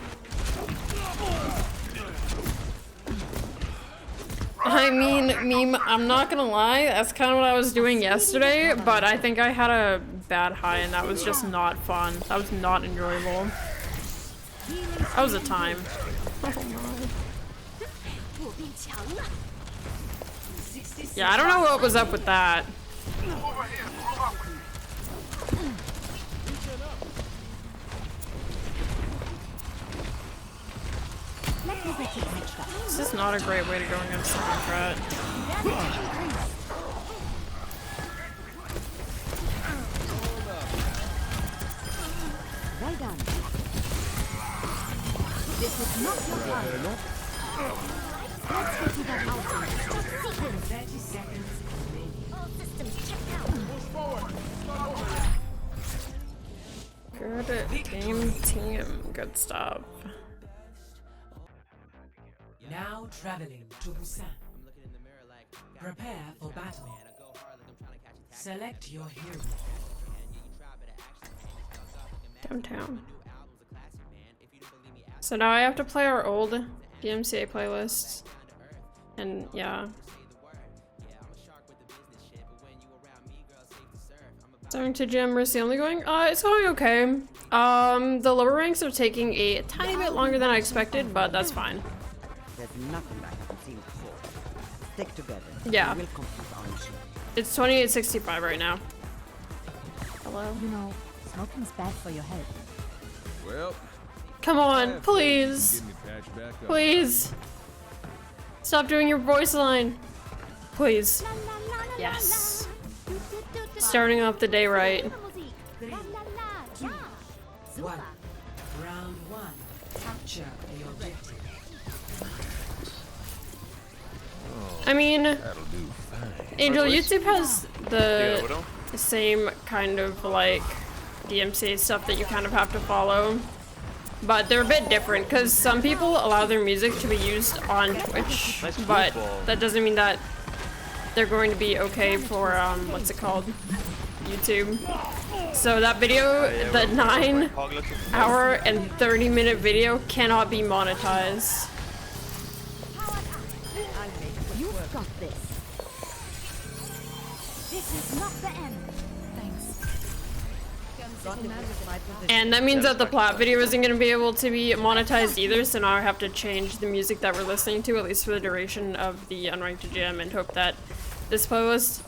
I mean, meme, I'm not gonna lie, that's kind of what I was doing yesterday, but I think I had a bad high and that was just not fun. That was not enjoyable. That was a time. Oh my. Yeah, I don't know what was up with that. This is not a great way to go against the threat. Well done. This is not your time. Let's go to that outing. 30 seconds. All systems checked out. Good game team. Good stuff. Now traveling to Busan. Prepare for battle. Select your hero. Downtown. So now I have to play our old DMCA playlist. And yeah. Starting to gym, we're only going? It's going okay. The lower ranks are taking a tiny bit longer than I expected, but that's fine. There's nothing I haven't seen before. Stick together. Yeah. We will complete our mission. It's 2865 right now. Hello? You know, smoking's bad for your health. Well, Come on, please. give me patch back up. Please. Stop doing your voice line. Please. Yes. Starting off the day right. 3, 2, 1. Round 1. Capture the objective. I mean, That'll do fine. Angel, YouTube has the Dorado? same kind of like DMC stuff that you kind of have to follow. But they're a bit different because some people allow their music to be used on Twitch, Nice but football. that doesn't mean that they're going to be okay for, what's it called? YouTube. So that video, the 9-hour and 30-minute video cannot be monetized. You've got this. This is not the end. Thanks. And that means that the Plat video isn't going to be able to be monetized either, so now I have to change the music that we're listening to, at least for the duration of the Unranked Gym, and hope that this playlist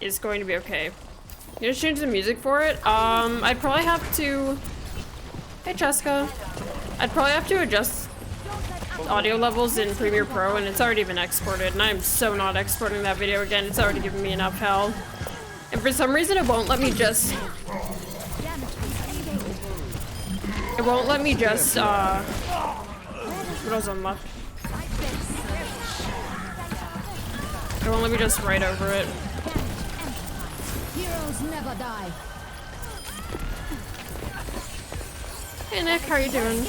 is going to be okay. You just change the music for it? I'd probably have to... Hey, Cheska. I'd probably have to adjust audio levels in Premiere Pro, and it's already been exported, and I'm so not exporting that video again. It's already given me enough hell. And for some reason, it won't let me just... It won't let me just, what else on left? It won't let me just write over it. Heroes never die. Hey Nick, how you doing?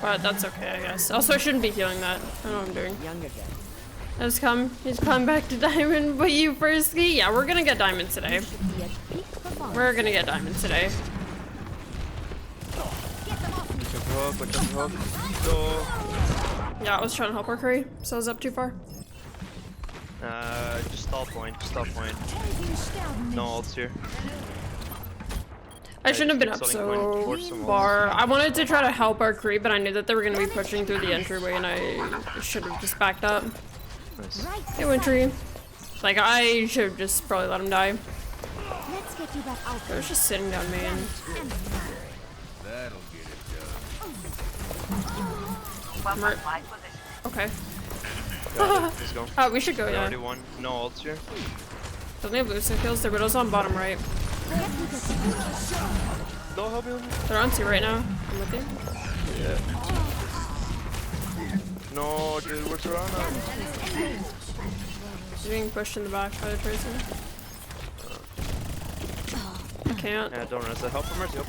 But that's okay, I guess. Also, I shouldn't be healing that. I don't know what I'm doing. He's come back to Diamond, but you first ski? Yeah, we're gonna get Diamond today. We're gonna get Diamond today. Yeah, I was trying to help our curry, so I was up too far. Just stall point, No ults here. I shouldn't have been up so far. I wanted to try to help our creep, but I knew that they were going to be pushing through the entryway, and I should have just backed up. Nice. Hey, Wintry. Like, I should have just probably let him die. Let's get you back out. I was just sitting down, man. That'll get it done. Okay. Let's go. Oh, we should go, yeah. Already won. No ults here. Doesn't he have Lucian kills? The Widow's on bottom right. No, help me. They're on 2 right now. I'm with you. Yeah. No, dude, what's wrong? He's being pushed in the back by the Tracer. I can't. Yeah, don't rest that. Help for mercy, No,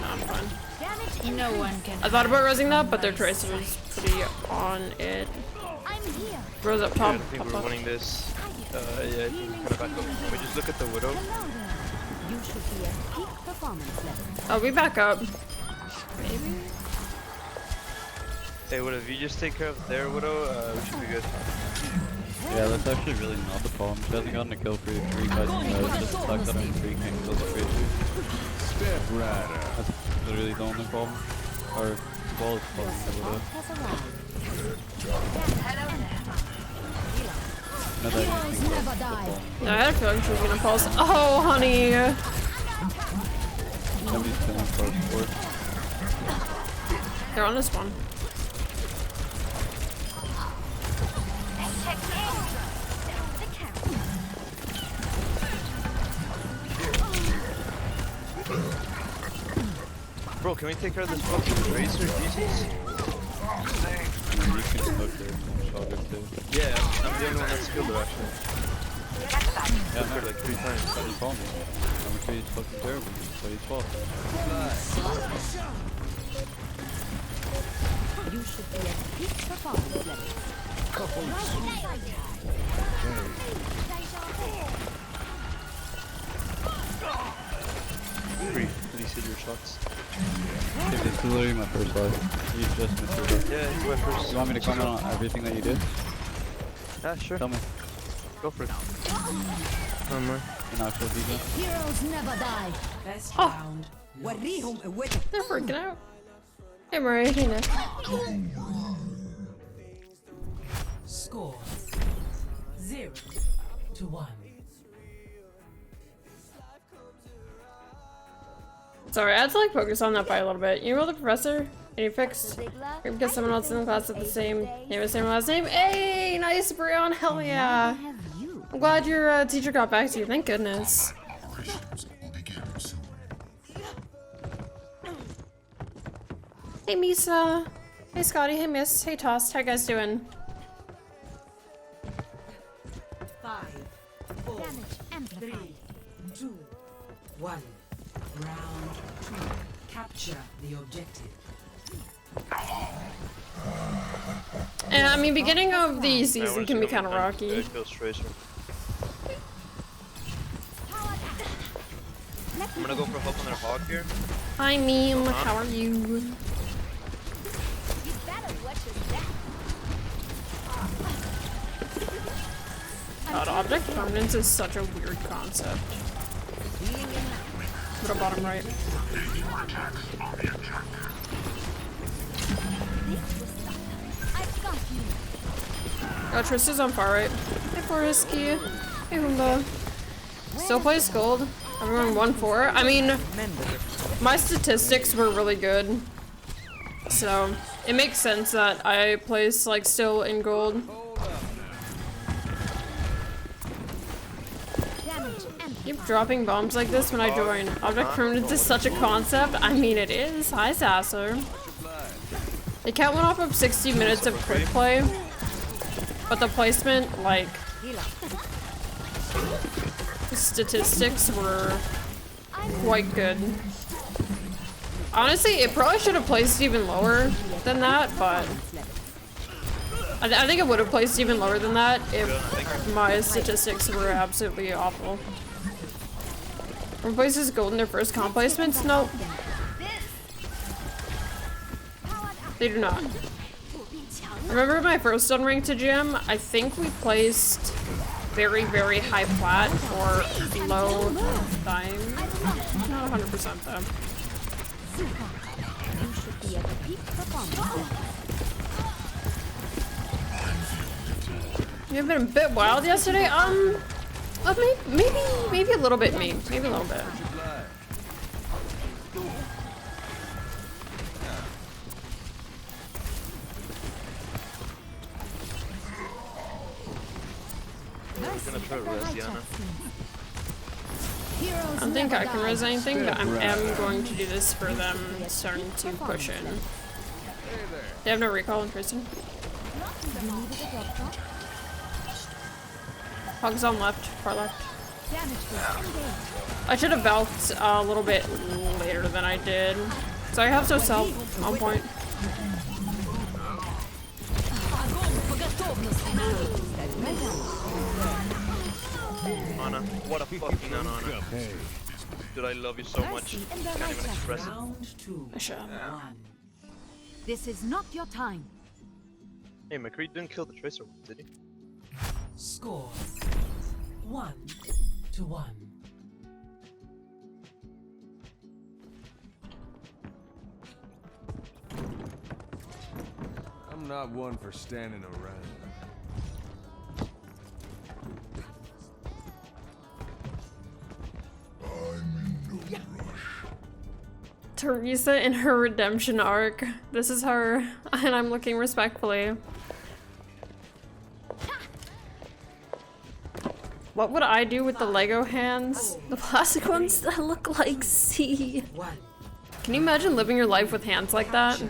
I'm fine. No one can. I thought about resing that, but their Tracer was pretty on it. Rose up top. Yeah, I think we're winning this. Yeah, I think we kind of back up. We just look at the Widow. You should be at peak performance level. Oh, we back up. Maybe? Hey, what if you just take care of their Widow? We should be good. Yeah, that's actually really not the problem. She hasn't gotten a kill for 3 fights in a row. It's just the fact that I'm 3 kings of the crazy. Step right up. That's literally the only problem. Or, well, it's problem the Widow. No, that Heroes never die. No, I had a feeling she was gonna pulse. Oh, honey! Somebody's killing first for. They're on this one. Bro, can we take care of this fucking Tracer? Jesus. You can hook her and shot her too. Yeah, I'm the only one that's killed her actually. Yeah, Her like 3 times. That's the problem. Number 3 is fucking terrible. So he's fault. You should be at peak performance level. Please hit your shots. Dude, it's literally my first life. You just missed your life. Yeah, he's my first. You want me to comment on everything that you did? Yeah, sure. Tell me. Go for it. In actual detail. Heroes never die. Best round. They're freaking out. Hey, Maria. Hey, Nick. Score 0-1. Sorry, I had to like focus on that fight a little bit. You know the professor? And you fixed? Because someone else in the class had the same name, same last name. Hey, nice, Brian. Hell yeah. I'm glad your teacher got back to you. Thank goodness. Hey, Misa. Hey, Scotty. Hey, Miss. Hey, Tossed. How you guys doing? 5, 4, 3, 2, 1. Round 2. Capture the objective. And I mean, beginning of the season can be kind of rocky. I'm gonna go for help on their hog here. Hi, Meme. How are you? God, object permanence is such a weird concept. Go to bottom right. Oh, Trista's on far right. Hey, Foresky. Hey, Humba. Still plays gold. Everyone 1-4. I mean, my statistics were really good. So, it makes sense that I place, like, still in gold. Keep dropping bombs like this when I join. Object permanence is such a concept. I mean, it is. Hi, Sasser. They count one off of 60 minutes of quick play. But the placement, like, the statistics were quite good. Honestly, it probably should have placed even lower than that, but I think it would have placed even lower than that if my statistics were absolutely awful. Replaces gold in their first comp placements? Nope. They do not. Remember my first unranked to gym? I think we placed very, very high plat or low time. Not 100% though. You've been a bit wild yesterday? Maybe a little bit me. Maybe a little bit. I'm gonna try to res Diana. I don't think I can res anything, but I am going to do this for them starting to push in. They have no recall in prison. Hogs on left, far left. I should have belted a little bit later than I did. So I have so self on point. Ana, what a fucking Ana. Dude, I love you so much. Can't even express it. This is not your time. Hey, McCree didn't kill the Tracer, did he? Score 1-1. I'm not one for standing around. Teresa in her redemption arc. This is her, and I'm looking respectfully. What would I do with the Lego hands? The plastic ones that look like C. Can you imagine living your life with hands like that?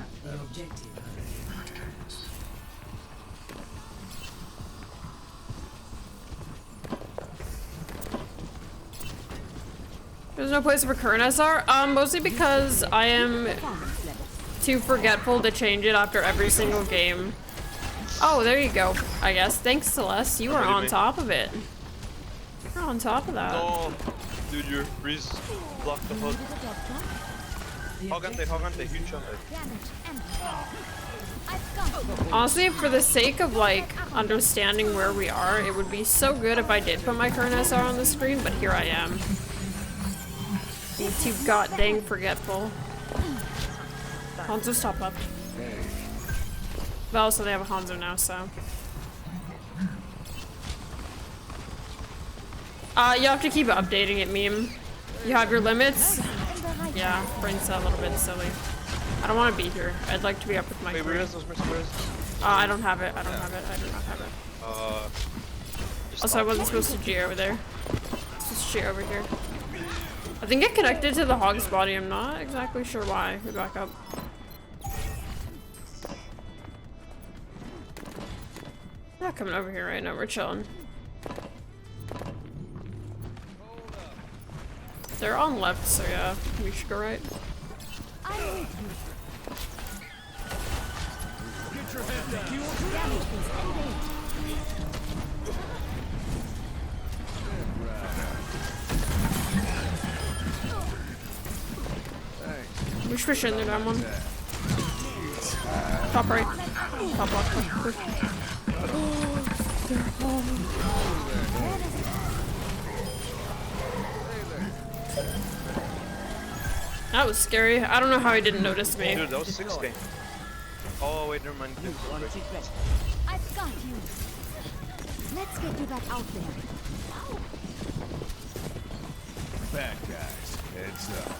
There's no place for current SR? Mostly because I am too forgetful to change it after every single game. Oh, there you go, I guess. Thanks, Celeste. You are on top of it. You're on top of that. No, dude, your breeze blocked the hook. Hogante, huge jump. Honestly, for the sake of like understanding where we are, it would be so good if I did put my current SR on the screen, but here I am. Being too god dang forgetful. Hanzo's top left. But also they have a Hanzo now, so. You have to keep updating it, meme. You have your limits. Yeah, brain's a little bit silly. I don't want to be here. I'd like to be up with my crew. I don't have it. I don't have it. I do not have it. Also, I wasn't supposed to G over there. Just G over here. I think it connected to the hog's body. I'm not exactly sure why. We back up. Not coming over here right now. We're chilling. They're on left, so yeah, we should go right. Get your head down. We should push in there, down one. Top right. Top left. That was scary. I don't know how he didn't notice me. Dude, that was 6K. Oh, wait, never mind. I've got you. Let's get you back out there. Bad guys, heads up.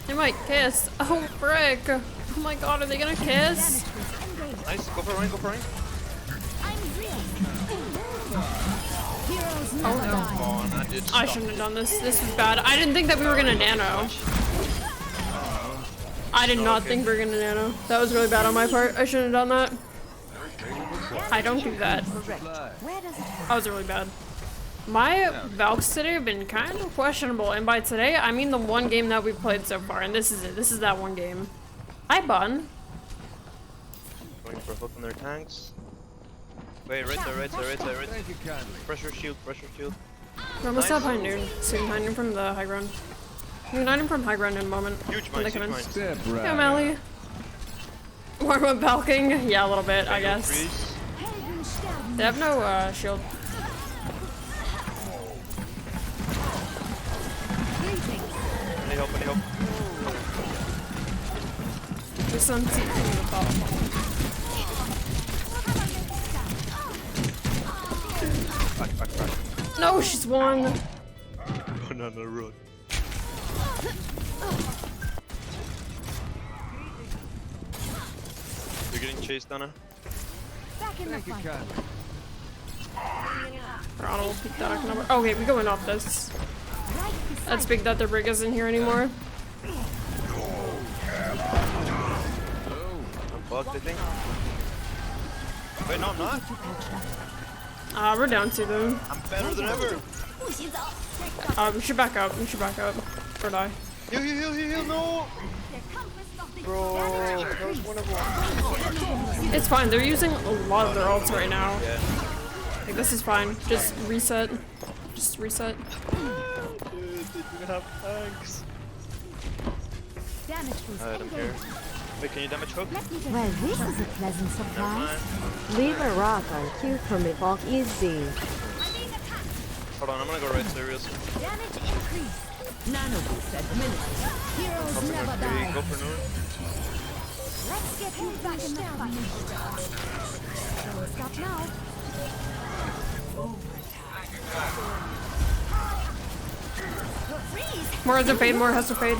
They might kiss. Oh, frick. Oh my god, are they gonna kiss? Nice, go for Ryan, go for Ryan. Oh no. I shouldn't have done this. This was bad. I didn't think that we were gonna nano. I did not think we were gonna nano. That was really bad on my part. I shouldn't have done that. I don't do that. That was really bad. My Valks today have been kind of questionable, and by today, I mean the one game that we've played so far, and this is it. This is that one game. Hi, Bun. Going for a hook on their tanks. Wait, right there, right there, right there, right there. Pressure shield, pressure shield. We're almost up behind noon. So behind him from the high ground. We can him from high ground in a moment. Huge mines, huge mines. Yeah, Mally. Warm up Valking? Yeah, a little bit, I guess. They have no shield. Any help, any help? There's some teeth in the bottom. Back. No, she's won. Banana run. You're getting chased, Anna. Dorado will pick that number. Oh, okay, we going off this. That's big that their brig isn't here anymore. I'm bugged, I think. Wait, no, I'm not. We're down to them. I'm better than ever. We should back up. We should back up. Or die. Heal, no! Bro, that was one of them. It's fine. They're using a lot of their ults right now. Yeah. Like, this is fine. Just reset. Just reset. Thanks. Alright, I'm here. Wait, can you damage hook? Well, this is a pleasant surprise. Leave a rock on cue for me, Bulk easy. Hold on, I'm gonna go right serious. Damage increase. Nanoboost administered. Heroes never die. Go for noon. Let's get you back in the fight. Don't stop now. More has to fade, more has to fade.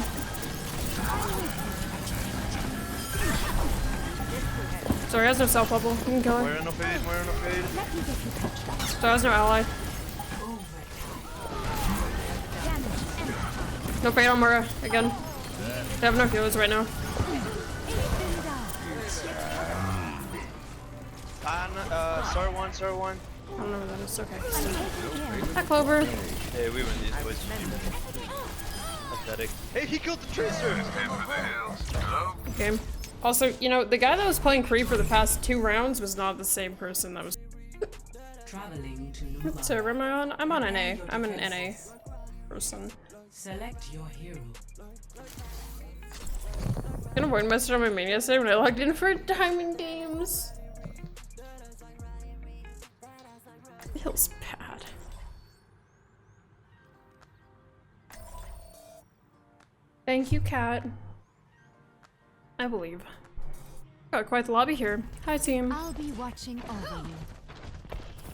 Sorry, has no self bubble. You can kill her. Moira no fade, Moira no fade. So has no ally. No fade on Moira again. They have no healers right now. Star one. I don't know where that is. Okay. Hi, Clover. Hey, we win these boys. Pathetic. Hey, he killed the Tracer! Okay. Also, you know, the guy that was playing Kree for the past 2 rounds was not the same person that was. What server am I on? I'm on NA. I'm an NA person. Select your hero. I'm gonna warn message on my main yesterday when I logged in for Diamond Games. Feels bad. Thank you, cat. I believe. Got quite the lobby here. Hi, team. I'll be watching over you.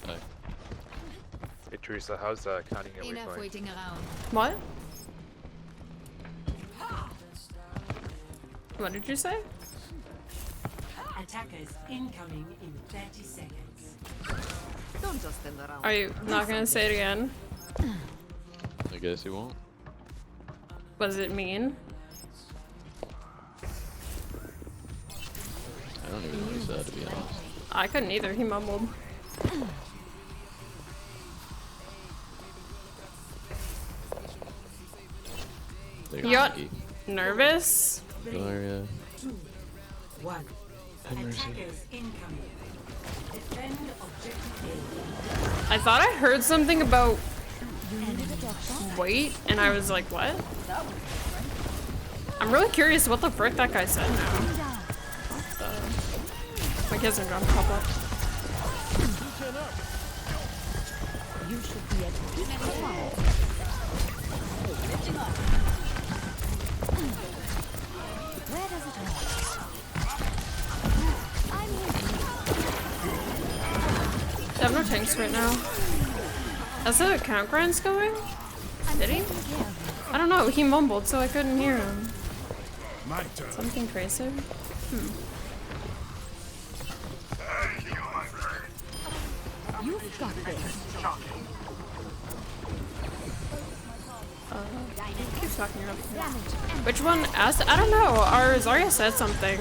Hi. Hey Teresa, how's counting your Enough going? waiting around. What? What did you say? Attackers incoming in 30 seconds. Don't just stand around. Are you not gonna say it again? I guess you won't. What does it mean? I don't even know what he said, to be honest. I couldn't either. He mumbled. You got nervous? Gloria. 2, 1. Have mercy. Attackers incoming. Defend objective I thought I heard something about wait, and I was like, what? I'm really curious what the frick that guy said now. My kids are drunk. Pop up. You should be at peak power. Where does it hurt? I'm here. They have no tanks right now. Is the account grind's going? Did he? I don't know. He mumbled, so I couldn't hear him. Something crazy? You've got this. Keep talking up. Which one asked? I don't know. Our Zarya said something.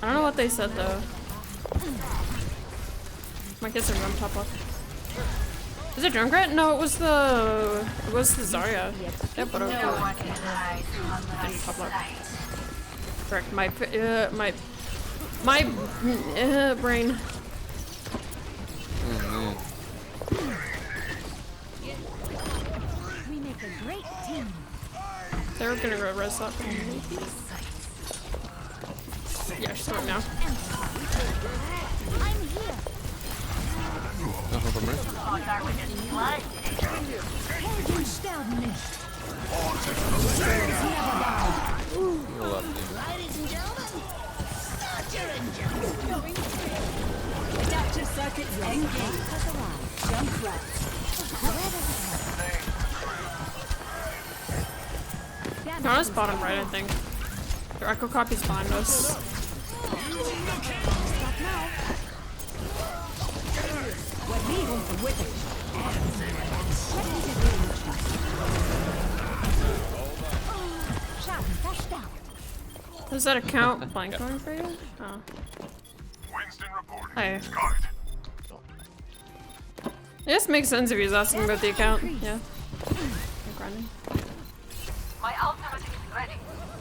I don't know what they said though. My kids are on top up. Is it Junkrat? No, it was the Zarya. Yeah, but okay. Top up. Correct. My brain. We make a great team. They're gonna go res up. Yeah, she's going now. I'm here. Ladies and gentlemen, start your engines. Adaptive circuits engaged. Junkrat. No, it's bottom right, I think. The echo copy's behind us. Does that account blank going for you? Oh. Hi. This makes sense if he's asking about the account. Yeah. My ultimate is ready.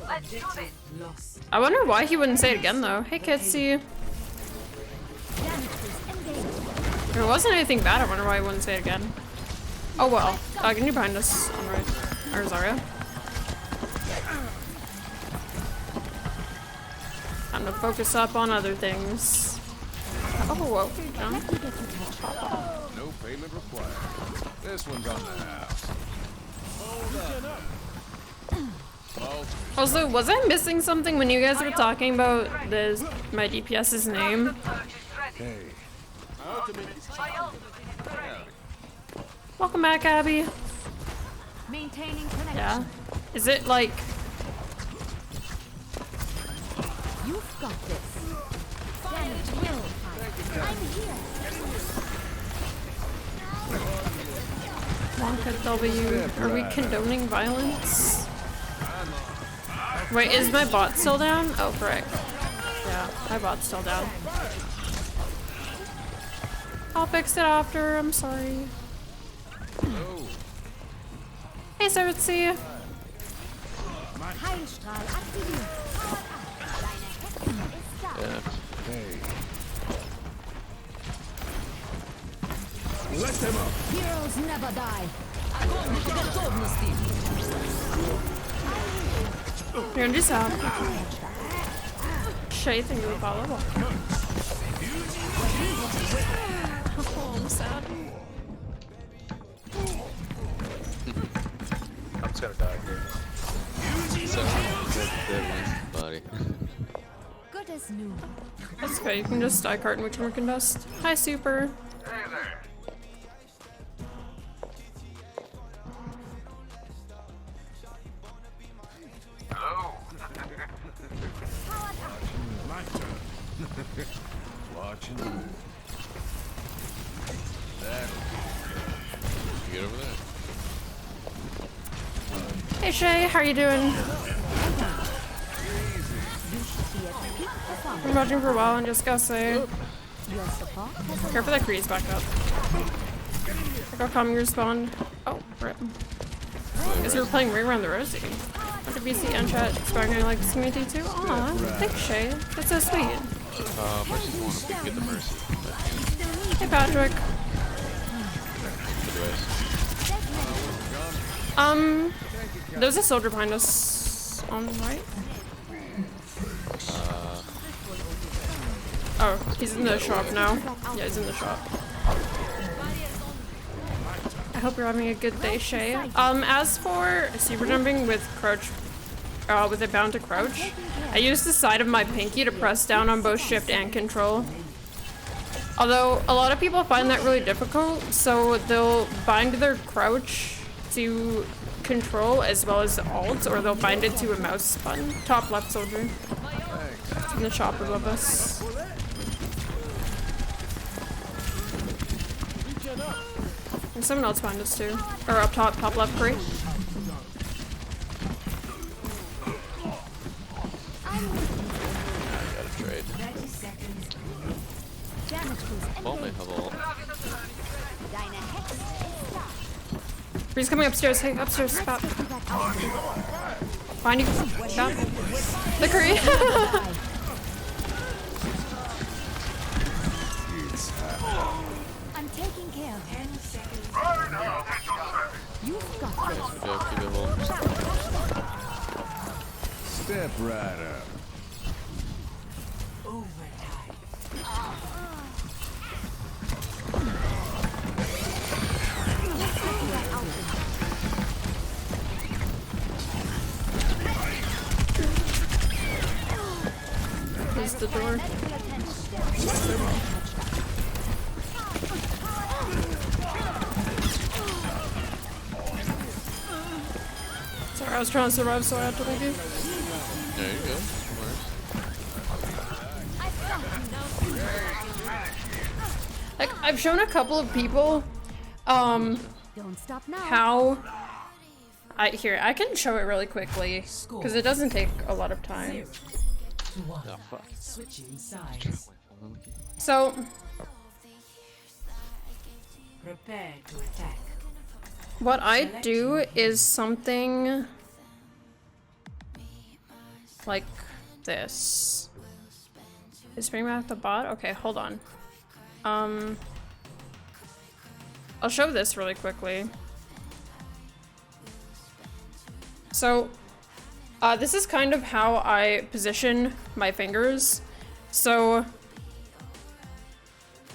Let's do this. I wonder why he wouldn't say it again though. Hey Kitsy. If it wasn't anything bad, I wonder why he wouldn't say it again. Oh well. Can you behind us on right? Or Zarya? Time to focus up on other things. Oh, whoa. No. No payment required. This one's on the house. Also, was I missing something when you guys were talking about my DPS's name? Hey. Welcome back, Abby. Maintaining connection. Yeah. Is it like... You've got this. Damage will. I'm here. Wonka W. Are we condoning violence? Wait, is my bot still down? Oh, correct. Yeah, my bot's still down. I'll fix it after. I'm sorry. Hey, Sarutsi. Heilstrahl aktiviert. Hey. Let them up. Heroes never die. You're gonna do some. Shay, think you would follow. Oh, I'm sad. I'm just gonna die here. Body. Good as new. That's okay, you can just die cart and we can recontest. Hi, Super. Hey there. Hello. My turn. Watch and move. That'll Get over there. Hey Shay, how are you doing? Been watching for a while and just gotta say, care for that crease back up. I got calming respawn. Oh, rip. Guess we were playing right around the rosy. Went to BC and chat, sparking like community too. Aw, thanks Shay. That's so sweet. Mercy's one. Get the Mercy. Hey Patrick. There's a soldier behind us on the right. Oh, he's in the shop now. Yeah, he's in the shop. I hope you're having a good day, Shay. As for super jumping with crouch, with it bound to crouch, I use the side of my pinky to press down on both shift and control. Although a lot of people find that really difficult, so they'll bind their crouch to control as well as alt, or they'll bind it to a mouse button. Top left soldier. It's in the shop above us. And someone else behind us too. Or up top, top left free. Gotta trade. Ball may have ult. Bree's coming upstairs. Hey, upstairs. Spot. Find you. Stop. The curry. I'm taking care of 10 seconds. You've got this. Keep it hold. Step right up. Close the door. Sorry, I was trying to survive, so I had to leave you. There you go. Like, I've shown a couple of people, Don't stop now. how I can show it really quickly because it doesn't take a lot of time. Switching sides. So, Prepare to attack. what I do is something like this. Is bring back the bot? Okay, hold on. I'll show this really quickly. So, this is kind of how I position my fingers. So,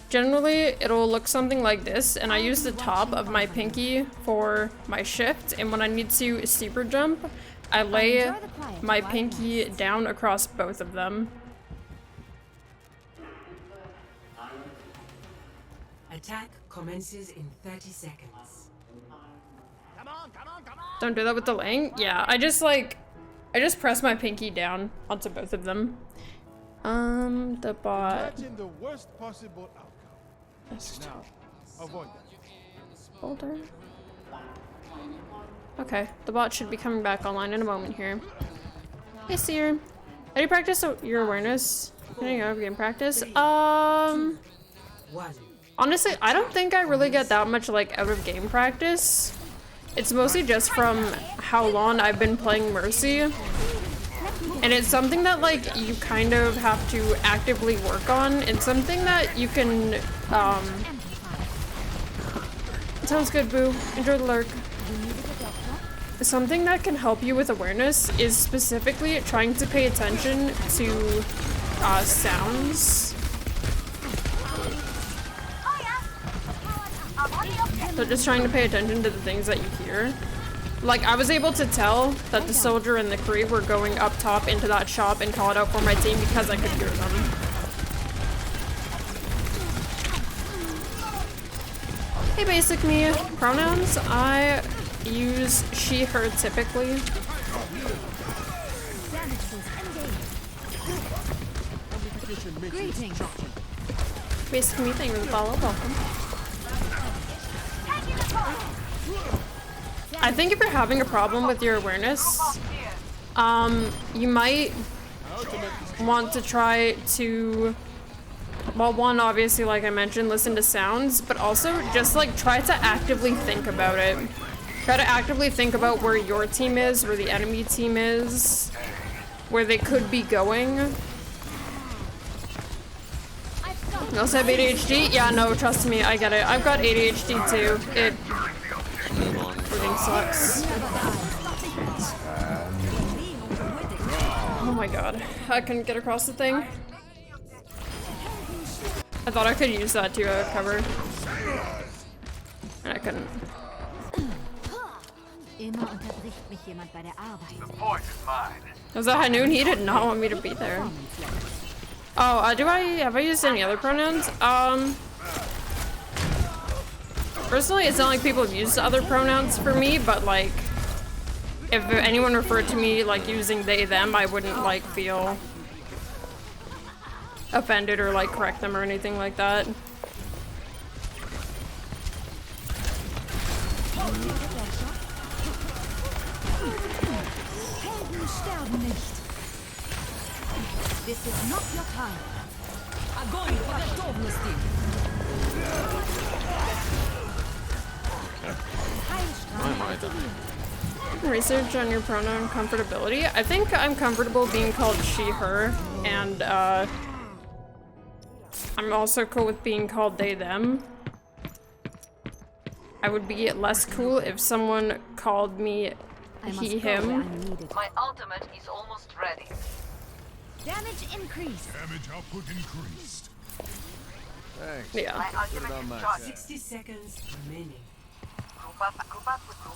generally it'll look something like this, and I use the top of my pinky for my shift, and when I need to super jump, I lay my pinky down across both of them. Attack commences in 30 seconds. Don't do that with the laying? Yeah, I just press my pinky down onto both of them. The bot. Imagine the worst possible outcome. Now, avoid that. Folder. Okay, the bot should be coming back online in a moment here. Hey, Seer. How do you practice your awareness? Getting out of game practice? Honestly, I don't think I really get that much like out of game practice. It's mostly just from how long I've been playing Mercy. And it's something that like you kind of have to actively work on, and something that you can sounds good, Boo. Enjoy the lurk. Something that can help you with awareness is specifically trying to pay attention to sounds. So just trying to pay attention to the things that you hear. Like, I was able to tell that the soldier and the Kree were going up top into that shop and call it out for my team because I could hear them. Hey, basic me. Pronouns, I use she, her typically. Greetings. Basic me, thank you for the follow. Welcome. I think if you're having a problem with your awareness, you might want to try to, well, one, obviously, like I mentioned, listen to sounds, but also just like try to actively think about it. Try to actively think about where your team is, where the enemy team is, where they could be going. You also have ADHD? Yeah, no, trust me, I get it. I've got ADHD too. It freaking sucks. Oh my god, I couldn't get across the thing. I thought I could use that to cover. And I couldn't. Was that high noon? He did not want me to be there. Oh, have I used any other pronouns? Personally, it's not like people have used other pronouns for me, but like, if anyone referred to me like using they, them, I wouldn't like feel offended or like correct them or anything like that. This is not your time. Research on your pronoun comfortability. I think I'm comfortable being called she, her, and I'm also cool with being called they, them. I would be less cool if someone called me he, him. My ultimate is almost ready. Damage increased. Damage output increased. Thanks. Yeah. My ultimate is charged. 60 seconds remaining. Group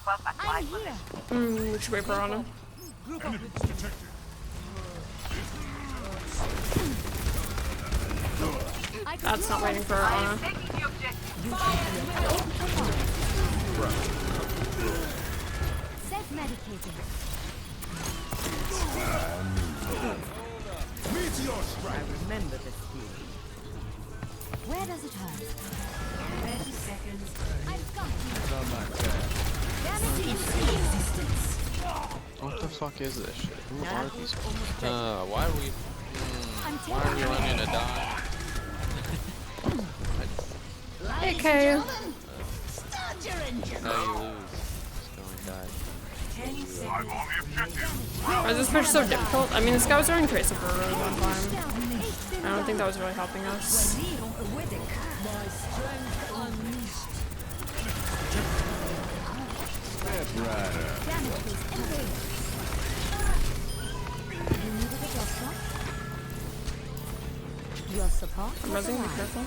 up at my position. Which way, Piranha? Enemies detected. That's not waiting for Piranha. Taking the objective. Self-medicating. Meteor strike. I remember this feeling. Where does it hurt? 30 seconds. I've got you. On my back. Damage increased. What the fuck is this shit? Who are these people? Why are we... why are we running a die? Okay. How you lose. Just go and die. 10 seconds. I'm on the objective. Why is this push so difficult? I mean, this guy was wearing Tracer for a really long time. I don't think that was really helping us. Step right up. Your support. I'm buzzing, be careful.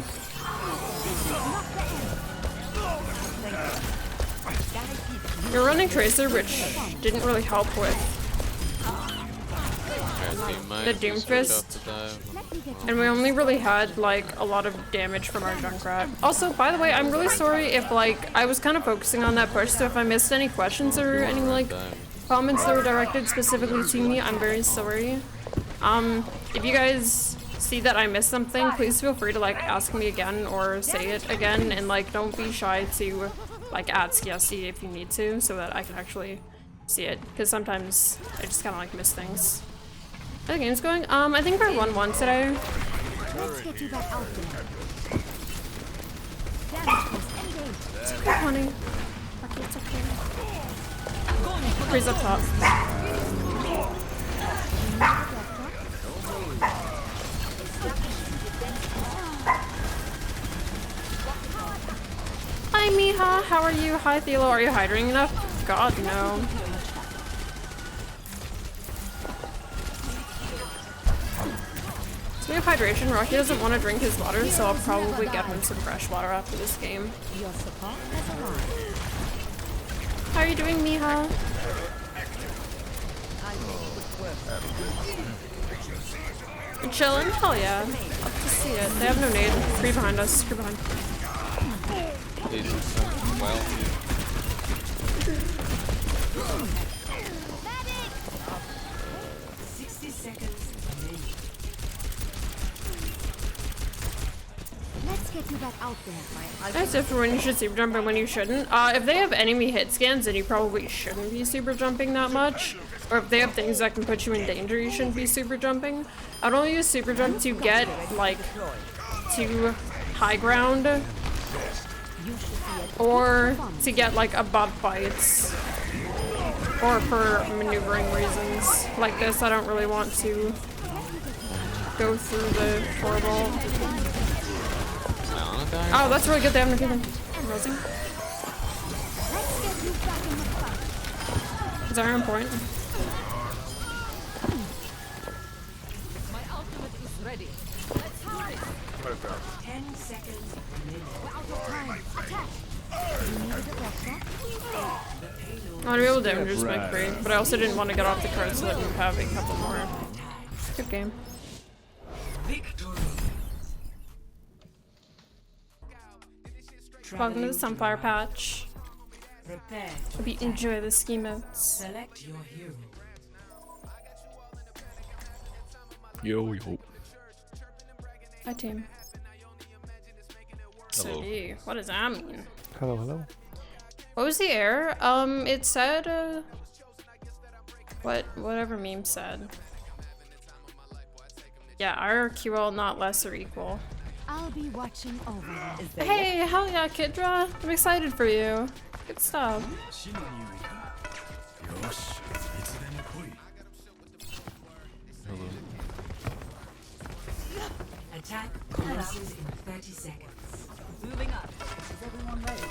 You're running Tracer, which didn't really help with the Doomfist. And we only really had like a lot of damage from our Junkrat. Also, by the way, I'm really sorry if like I was kind of focusing on that push, so if I missed any questions or any like comments that were directed specifically to me, I'm very sorry. If you guys see that I missed something, please feel free to like ask me again or say it again, and like don't be shy to like add Skiesti if you need to, so that I can actually see it, because sometimes I just kind of like miss things. How the game's going? I think we're 1-1 today. Let's get you back out there. It's okay, honey. Okay, it's okay. Freeze up top. Hi, Miha. How are you? Hi, Thelo. Are you hydrating enough? God, no. Speaking of hydration, Rocky doesn't want to drink his water, so I'll probably get him some fresh water after this game. Your support has arrived. How are you doing, Miha? You chilling? Hell yeah. Love to see it. They have no nade. 3 behind us. 3 behind. Well. 60 seconds. Let's get you back out there. That's different when you should super jump and when you shouldn't. If they have enemy hit scans, then you probably shouldn't be super jumping that much. Or if they have things that can put you in danger, you shouldn't be super jumping. I don't use super jump to get, like, to high ground. Or to get, like, above bites. Or for maneuvering reasons. Like this, I don't really want to go through the horrible. Oh, that's really good. They haven't given. Amazing. Is that on point? My ultimate is ready. Let's hurry. 10 seconds. We're out of time. Attack. I want to be able to damage my free, but I also didn't want to get off the card so that we have a couple more. Good game. Welcome to the Sunflower Patch. Hope you enjoy the ski modes. Select your hero. Yo, yo. Hi, team. Hello. So, what does that mean? Hello, hello. What was the error? It said, whatever meme said. Yeah, RQL not less or equal. I'll be watching over you. Hey, hell yeah, Kidra. I'm excited for you. Good stuff. Attack commences in 30 seconds. Moving up. Is everyone ready?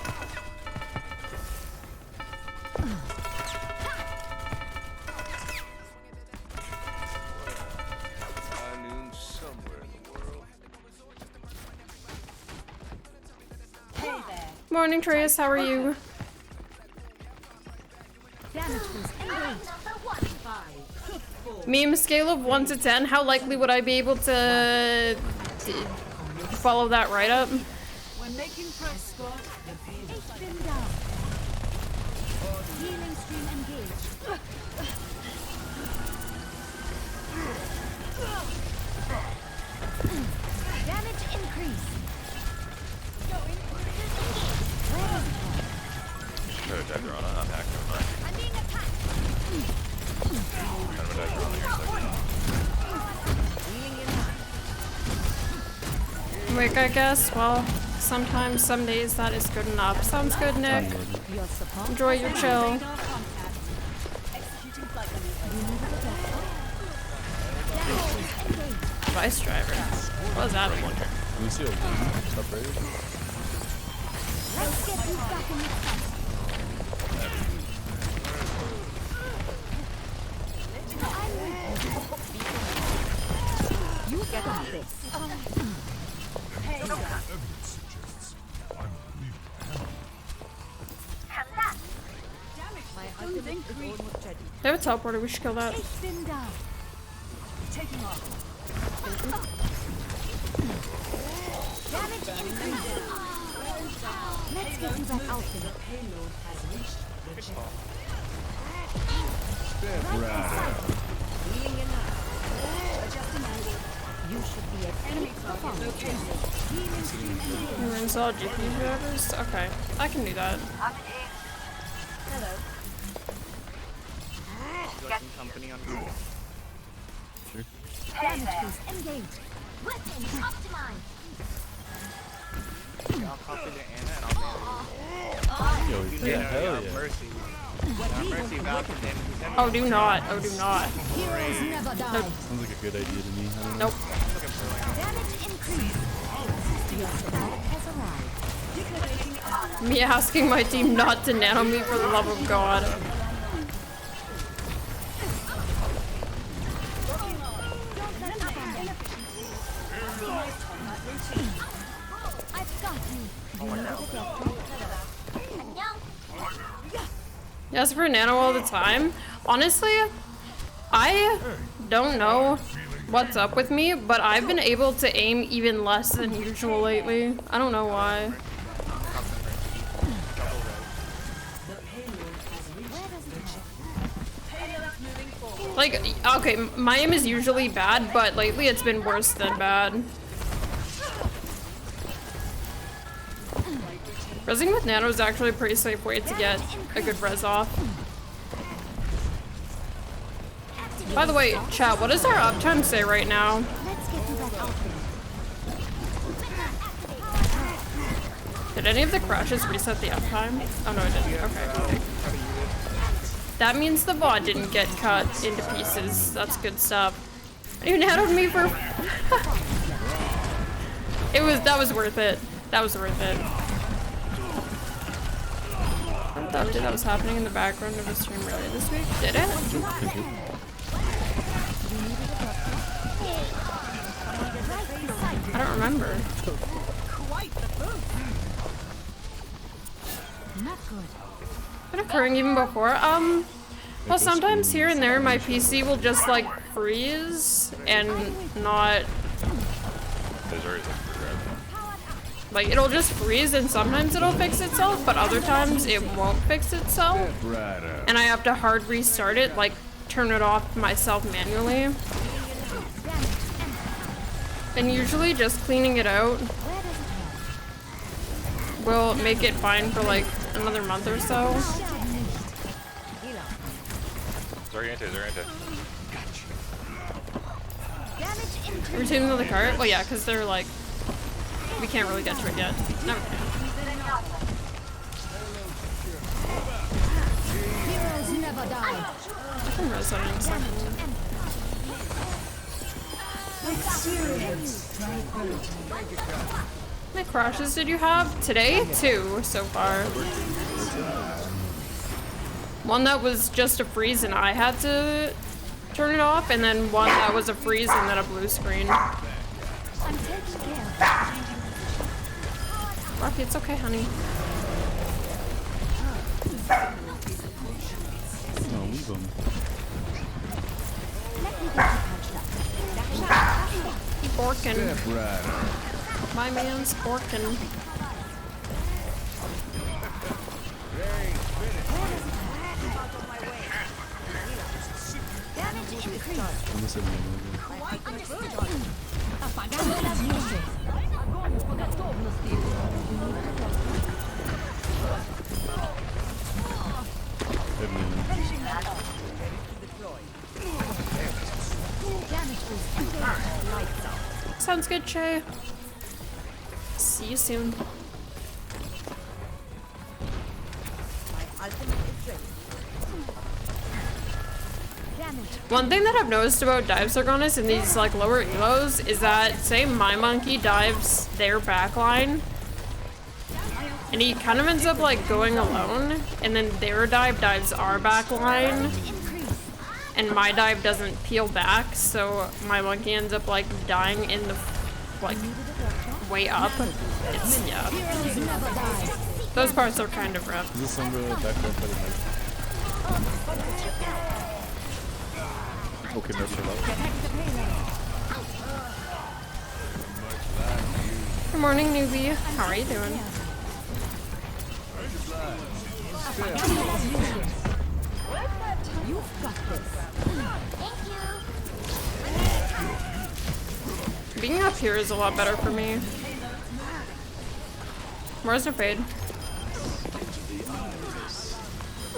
Morning, Trace. How are you? Meme scale of 1 to 10. How likely would I be able to follow that right up? When making press squad, Spin down. Healing stream engaged. Damage increase. Sure, attack Dorado, not hack, never mind. I'm being attacked. I'm gonna attack Dorado here in a second. Wait, I guess. Well, sometimes, some days that is good enough. Sounds good, Nick. Enjoy your chill. Vice driver. What was that? Can we see a separated? Let's get you back in the fight. You got this. They have a teleporter, we should kill that. taking off. Damage increase. Let's get you back out there. The payload has reached the chip. Healing enough. Adjusting angle. You should be at enemy target located. Healing stream engaged. You install GPU drivers? Okay, I can do that. Hello. Got some company on Google. Sure. Damage boost engaged. Weapon optimized. I'll copy the Anna and I'll marry you. Yo, yeah, hell yeah. Mercy. Mercy Valkyrie. Oh, do not. Oh, do not. Heroes never die. Nope. Sounds like a good idea to me. I don't know. Nope. Damage increase. Your support has arrived. Me asking my team not to nano me for the love of God. I've got you. You know the Yes, for Nano all the time. Honestly, I don't know what's up with me, but I've been able to aim even less than usual lately. I don't know why. Like, okay, my aim is usually bad, but lately it's been worse than bad. Resing with Nano is actually a pretty safe way to get a good res off. By the way, chat, what does our uptime say right now? Did any of the crashes reset the uptime? Oh no, it didn't. Okay. That means the VOD didn't get cut into pieces. That's good stuff. You nanoed me for that was worth it. That was worth it. I thought that was happening in the background of the stream earlier this week. Did it? I don't remember. Been occurring even before. Well, sometimes here and there my PC will just like freeze and not. Like, it'll just freeze and sometimes it'll fix itself, but other times it won't fix itself. And I have to hard restart it, like turn it off myself manually. And usually just cleaning it out will make it fine for like another month or so. Zoriente. We're taking another cart? Well, yeah, because they're like, we can't really get to it yet. No, we can't. Heroes never die. I can res that in a second. How many crashes did you have? Today? 2 so far. One that was just a freeze and I had to turn it off, and then one that was a freeze and then a blue screen. Rocky, it's okay, honey. No, leave him. Borkin. My man's Borkin. Sounds good, Che. See you soon. One thing that I've noticed about dive Sargonis in these like lower elos is that, say my monkey dives their backline and he kind of ends up like going alone, and then their dive dives our backline and my dive doesn't peel back, so my monkey ends up like dying in the like way up. It's, yeah. Those parts are kind of rough. Is this on the back row for the night? Okay, no, Good morning, newbie. How are you doing? Being up here is a lot better for me. Where's the fade?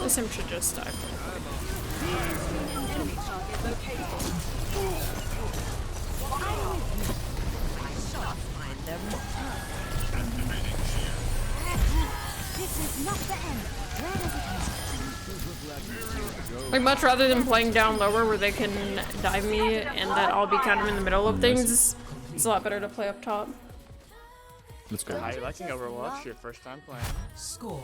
This him should just die. Like, much rather than playing down lower where they can dive me and that I'll be kind of in the middle of things, it's a lot better to play up top. Let's go. How you liking Overwatch? Your first time playing? Score.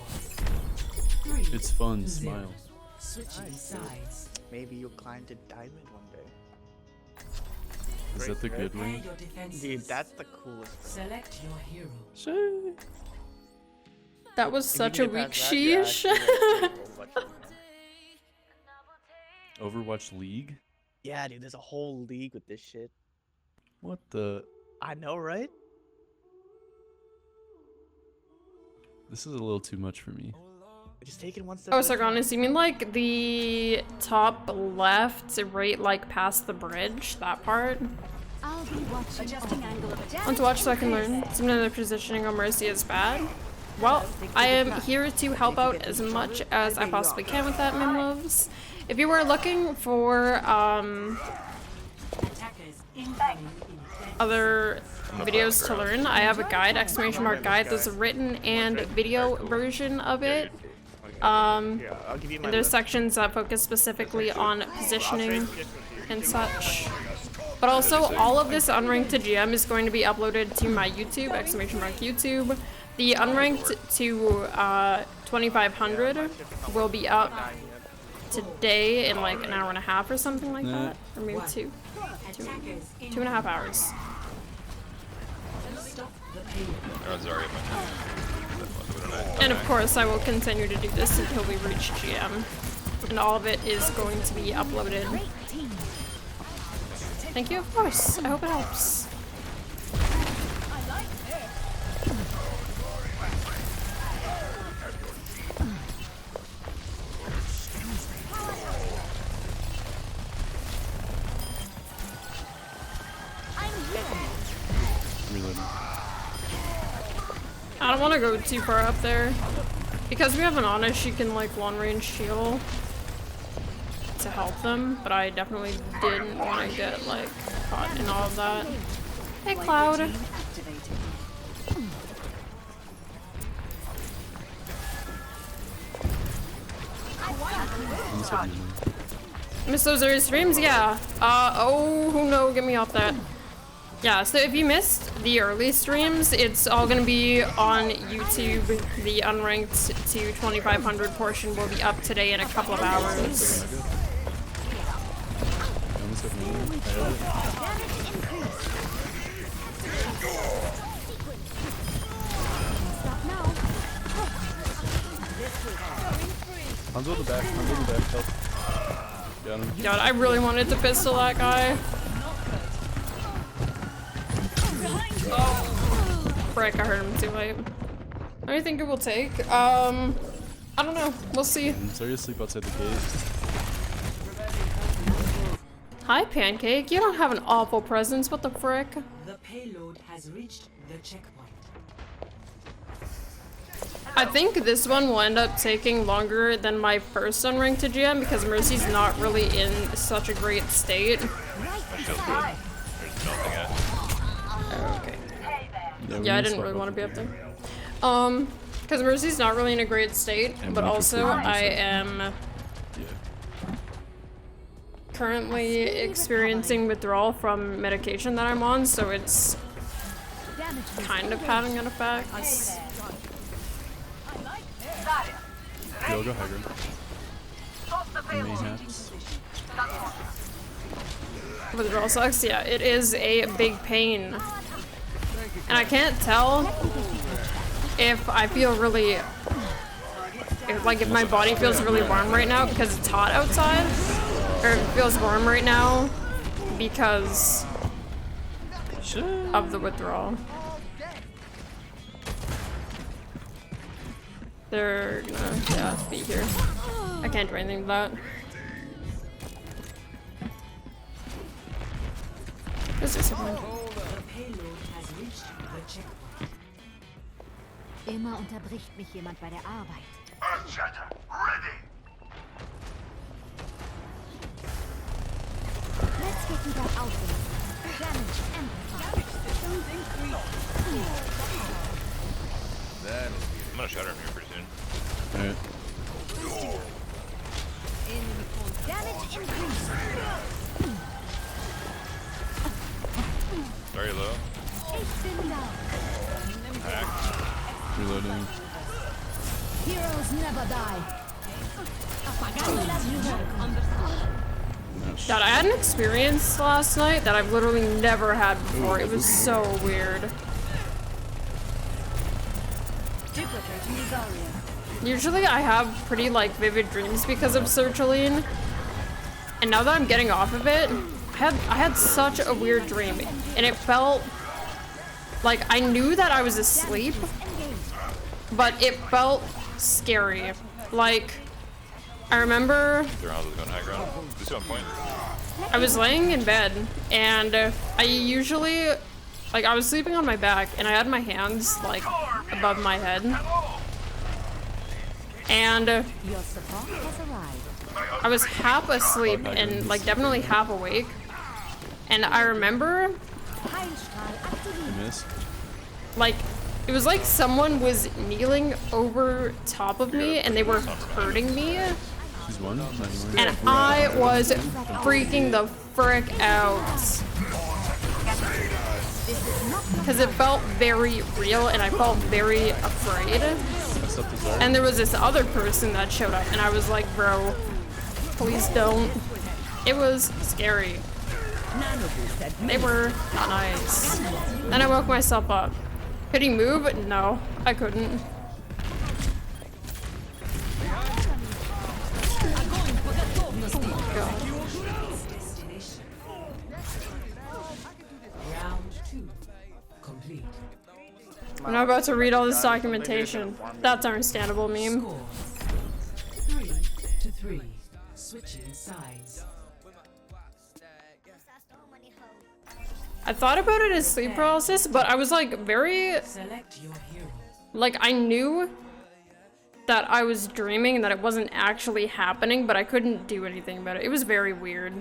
It's fun, smile. Switching sides. Maybe you'll climb to diamond one day. Is that the good one? Dude, that's the coolest. Select your hero. That was such a weak sheesh. Overwatch League? Yeah, dude, there's a whole league with this shit. What the? I know, right? This is a little too much for me. Just take it one step. Oh, Sargonis, you mean like the top left, right, like past the bridge? That part? I'll be watching. Adjusting angle of attack. Want to watch so I can learn. Sometimes the positioning on Mercy is bad. Well, I am here to help out as much as I possibly can with that, my loves. If you were looking for other videos to learn, I have a guide, ! guide. There's a written and video version of it. And there's sections that focus specifically on positioning and such. But also, all of this unranked to GM is going to be uploaded to my YouTube, ! YouTube. The unranked to 2500 will be up today in like an hour and a half or something like that. Or maybe 2.5 hours. And of course, I will continue to do this until we reach GM. And all of it is going to be uploaded. Thank you, of course. I hope it helps. I don't want to go too far up there. Because we have an Ana, she can like long range heal to help them, but I definitely didn't want to get like caught in all of that. Hey Cloud! Miss those early streams? Yeah. Oh no, get me off that. Yeah, so if you missed the early streams, it's all gonna be on YouTube. The unranked to 2500 portion will be up today in a couple of hours. Hanzo in the back, Hanzo in the back, help. Got him. God, I really wanted to pistol that guy. Oh, frick, I heard him too late. What do you think it will take? I don't know. We'll see. Sorry to sleep outside the cave. Hi, Pancake. You don't have an awful presence. What the frick? The payload has reached the checkpoint. I think this one will end up taking longer than my first unranked to GM because Mercy's not really in such a great state. Okay. Yeah, I didn't really want to be up there. Because Mercy's not really in a great state, but also I am currently experiencing withdrawal from medication that I'm on, so it's kind of having an effect. Yo, go high ground. Mayhaps. Withdrawal sucks, yeah, it is a big pain. And I can't tell if I feel really, if my body feels really warm right now because it's hot outside, or if it feels warm right now because of the withdrawal. They're gonna, yeah, be here. I can't do anything with that. This is someone. Immer unterbricht mich jemand bei der Arbeit. Earthshatter, ready! Let's get to that outfit. Damage amplified. I'm gonna shut her in here pretty soon. Alright. Damage increase. Very low. Hack. Reloading. Heroes never die. God, I had an experience last night that I've literally never had before. It was so weird. Usually I have pretty like vivid dreams because of sertraline, And now that I'm getting off of it, I had such a weird dream, and it felt like I knew that I was asleep, but it felt scary. Like, I remember I was laying in bed, and I usually, like, I was sleeping on my back, and I had my hands, like, above my head. And I was half asleep and, like, definitely half awake. And I remember, like, it was like someone was kneeling over top of me and they were hurting me. And I was freaking the frick out. Because it felt very real and I felt very afraid. And there was this other person that showed up and I was like, bro, please don't. It was scary. They were not nice. Then I woke myself up. Could he move? No, I couldn't. I'm not about to read all this documentation. That's understandable, meme. 3-3. Switching sides. I thought about it as sleep paralysis, but I was like very, like I knew that I was dreaming and that it wasn't actually happening, but I couldn't do anything about it. It was very weird.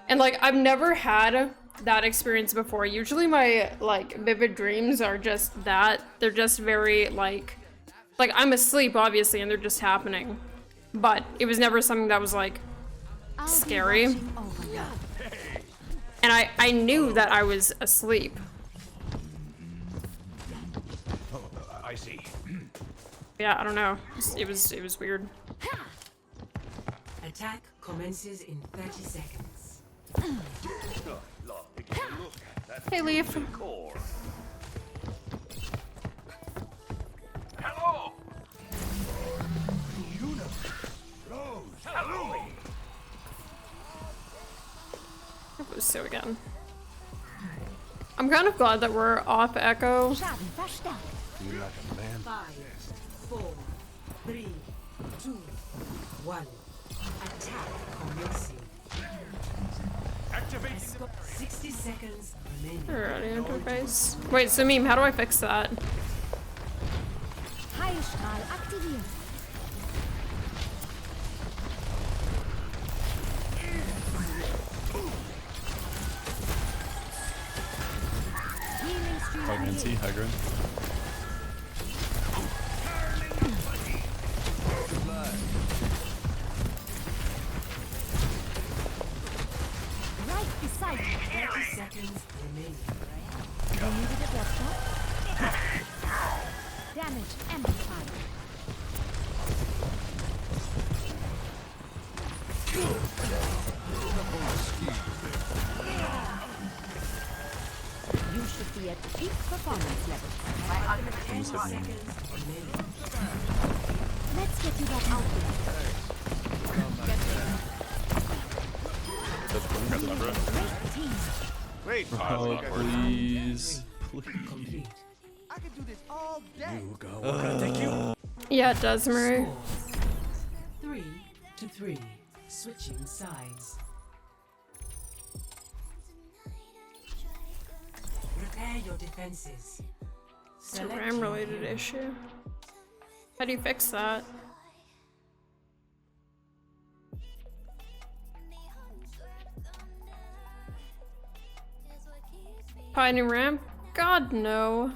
And like, I've never had that experience before. Usually my like vivid dreams are just that. They're just very like I'm asleep obviously and they're just happening. But it was never something that was like scary. And I knew that I was asleep. Oh, I see. Yeah, I don't know. It was weird. Attack commences in 30 seconds. Hey, Leaf. Hello. Hello. So again, I'm kind of glad that we're off Echo. 5, 4, 3, 2, 1. Attack commencing. Activate. 60 seconds remaining. Alrighty, interface. Wait, so meme, how do I fix that? Heilstrahl aktiviert. Pregnancy, high ground. Right beside you. 30 seconds remaining. You needed a blood shot? Damage amplified. You should be at peak performance level. 10 seconds remaining. Let's get you back out there. Wait, oh, please. Please. I can do this all day. You go. Thank you. Yeah, it does, Murray. 3-3. Switching sides. Prepare your defenses. It's a RAM-related issue. How do you fix that? Pioneer RAM? God, no.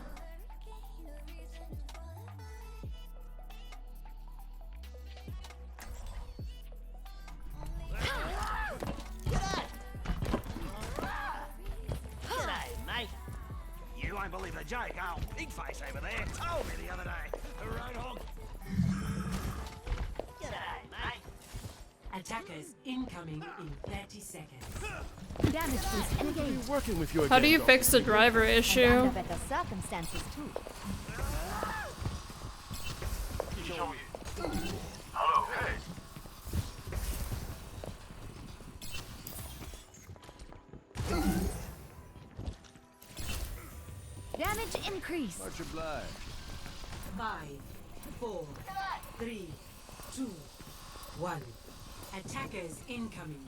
You won't believe the joke. Oh, big face over there told me the other day. Right on. G'day, mate. Attackers incoming in 30 seconds. Damage boost engaged. Working with you How do you fix the driver issue? Under better circumstances too. Hello, hey. Damage increase. Much obliged. 5, 4, 3, 2, 1. Attackers incoming.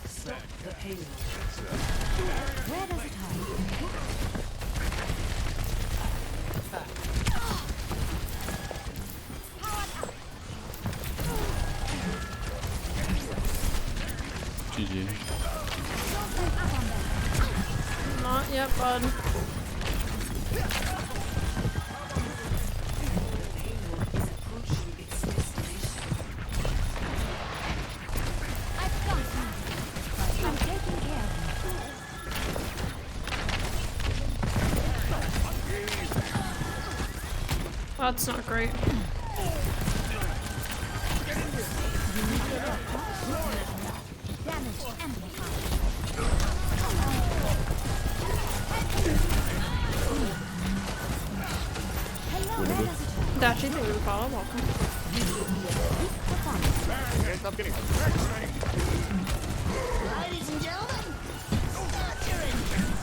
Stop the payload. Where does it hurt? GG. Not yet, bud. I'm taking care of That's not great. damage amplified. Dashi, thank you for the follow. Welcome. Stop getting Ladies and gentlemen, start your engines.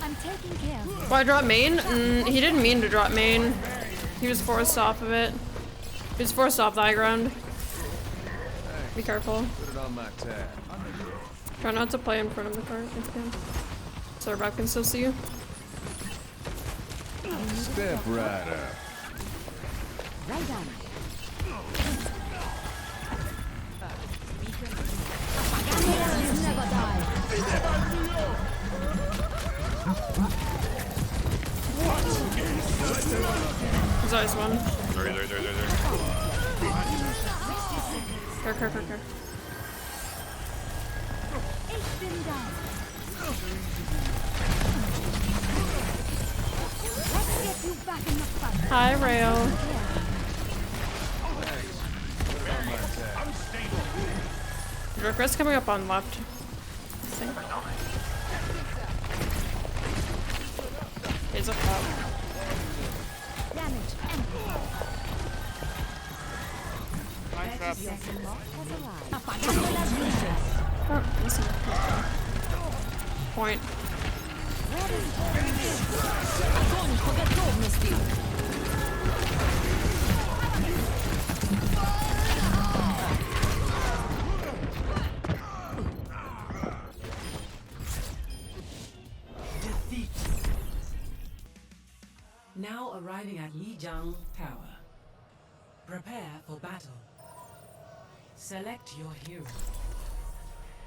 I'm taking care of Why drop main? He didn't mean to drop main. He was forced off of it. He was forced off the high ground. Be careful. Put it on my tab. Try not to play in front of the cart if you can. So our back can still see you. Step right up. right on. Heroes never die. There's always one. There. Care. Ich bin da. Let's get you back in the fight. Hi, Rail. Joker's coming up on left. I think. He's up top. Damage Oh, listen. Point. Defeat. Now arriving at Lijiang Tower. Prepare for battle. Select your hero.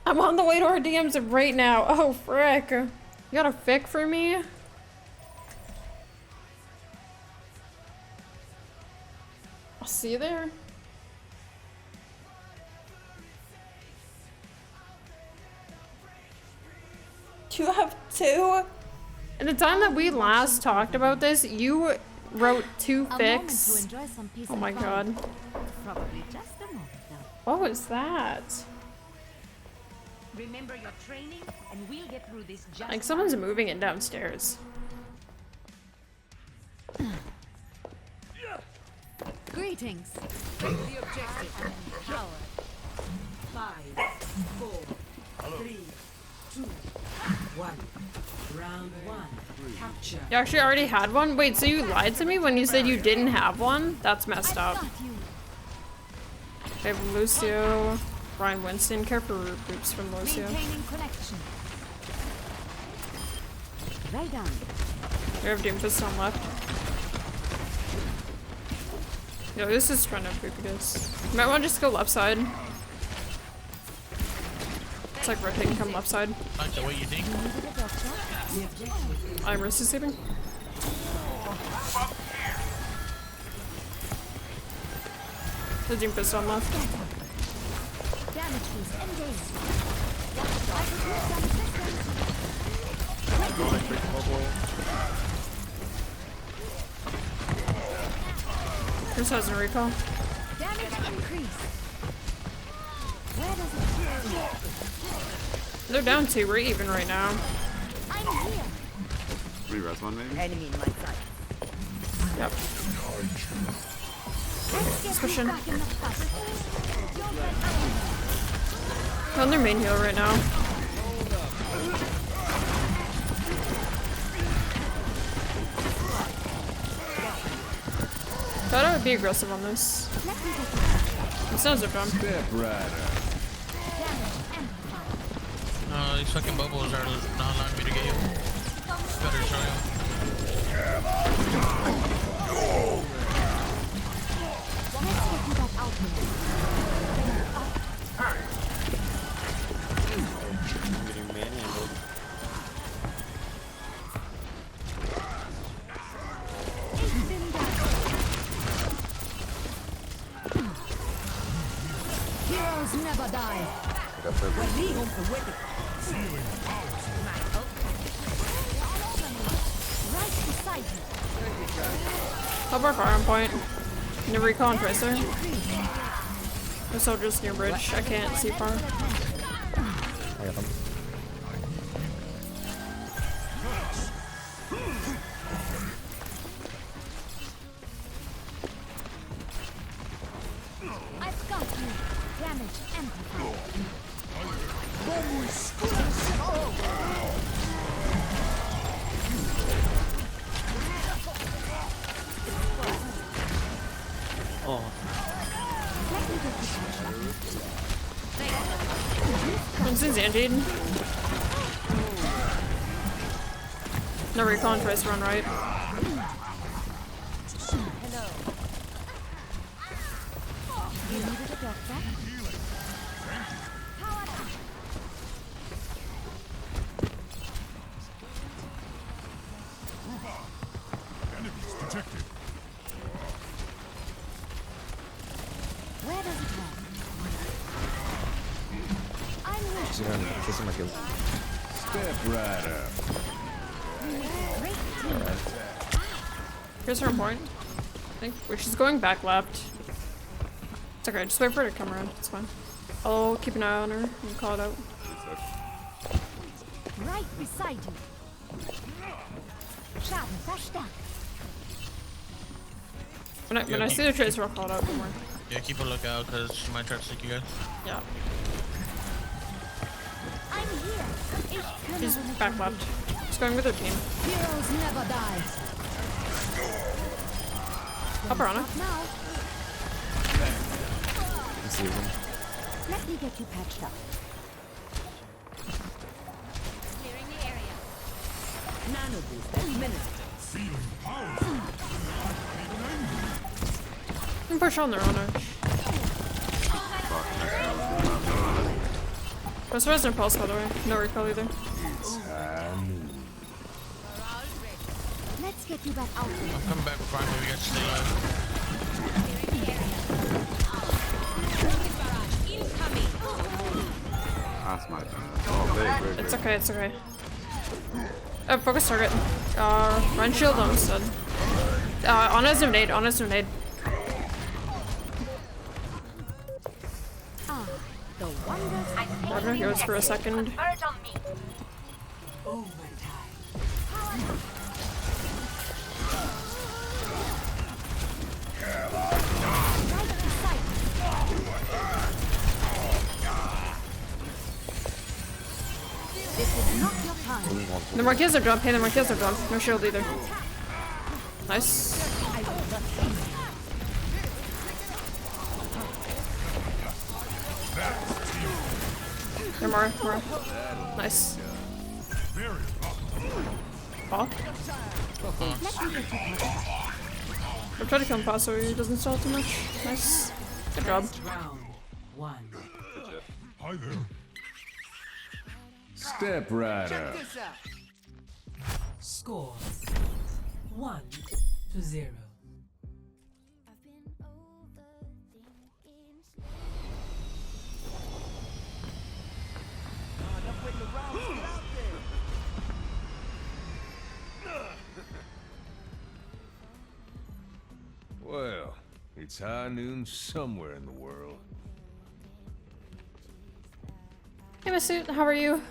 I'm on the way to our DMs right now. Oh, frick. You got a fic for me? I'll see you there. You have two? At the time that we last talked about this, you wrote two fics. Oh my god. Probably just a moment though. What was that? Remember your training and we'll get through this just Like someone's moving it downstairs. Greetings. The objective. Power. 5, 4, 3, 2, 1. Round 1. Capture. You actually already had one? Wait, so you lied to me when you said you didn't have one? That's messed up. I have Lucio, Ryan Winston. Care for groups from Lucio. Maintaining connection. Right on. We have Doomfist on left. Yo, this is trying to poop this. You might want to just go left side. It's like rotating, come left side. Like the way you think? I'm risk saving. The Doomfist on left. Damage boost engaged. Chris has no recall. Damage increase. Where does it They're down 2. We're even right now. I'm here. Re-res one maybe? Enemy in my sight. Yep. Let's get Push you in. back in the fight. On their main heal right now. Gotta be aggressive on this. It sounds like fun. These fucking bubbles are not allowing me to get you. Better show you. Heroes never die. Right beside you. Help our fire on point. The recon tracer. The soldiers near bridge. I can't see far. I got them. I've got you. Damage amplified. Oh. This is indeed. No recon tries to run right. Hello. You needed a doctor? Enemies detected. Where does it go? I'm ready. Kissing my kill. Step right up. Here's her point. I think she's going back left. It's okay, just wait for her to come around. It's fine. I'll keep an eye on her and call it out. Right beside you. Schaden verstärkt. When I see the tracer, I'll call it out. Don't worry. Yeah, keep a lookout because she might try to stick you guys. Yeah. I'm here. She's back left. She's going with her team. Heroes never die. Up her on her. Now. See them. Let me get you patched up. Clearing the area. Anubis administered. Feeling powerful. And push on their own edge. Press Resident Pulse, by the way. No recall either. Let's get you back out there. I'm coming back with fire, maybe you guys stay alive. That's my turn. Oh, very. It's okay, it's okay. Focus target. Run shield on instead. Honest and nade, honest and nade. The wonders I'm gonna go for a second. This is not your time. The Marquez are drunk. Hey, the Marquez are drunk. No shield either. Nice. There more. Nice. Ball. I'll try to kill him fast so he doesn't stall too much. Nice. Good job. Round one. Hi there. Step right up. Score 1-0. Well, it's high noon somewhere in the world. Hey, Masood, how are you?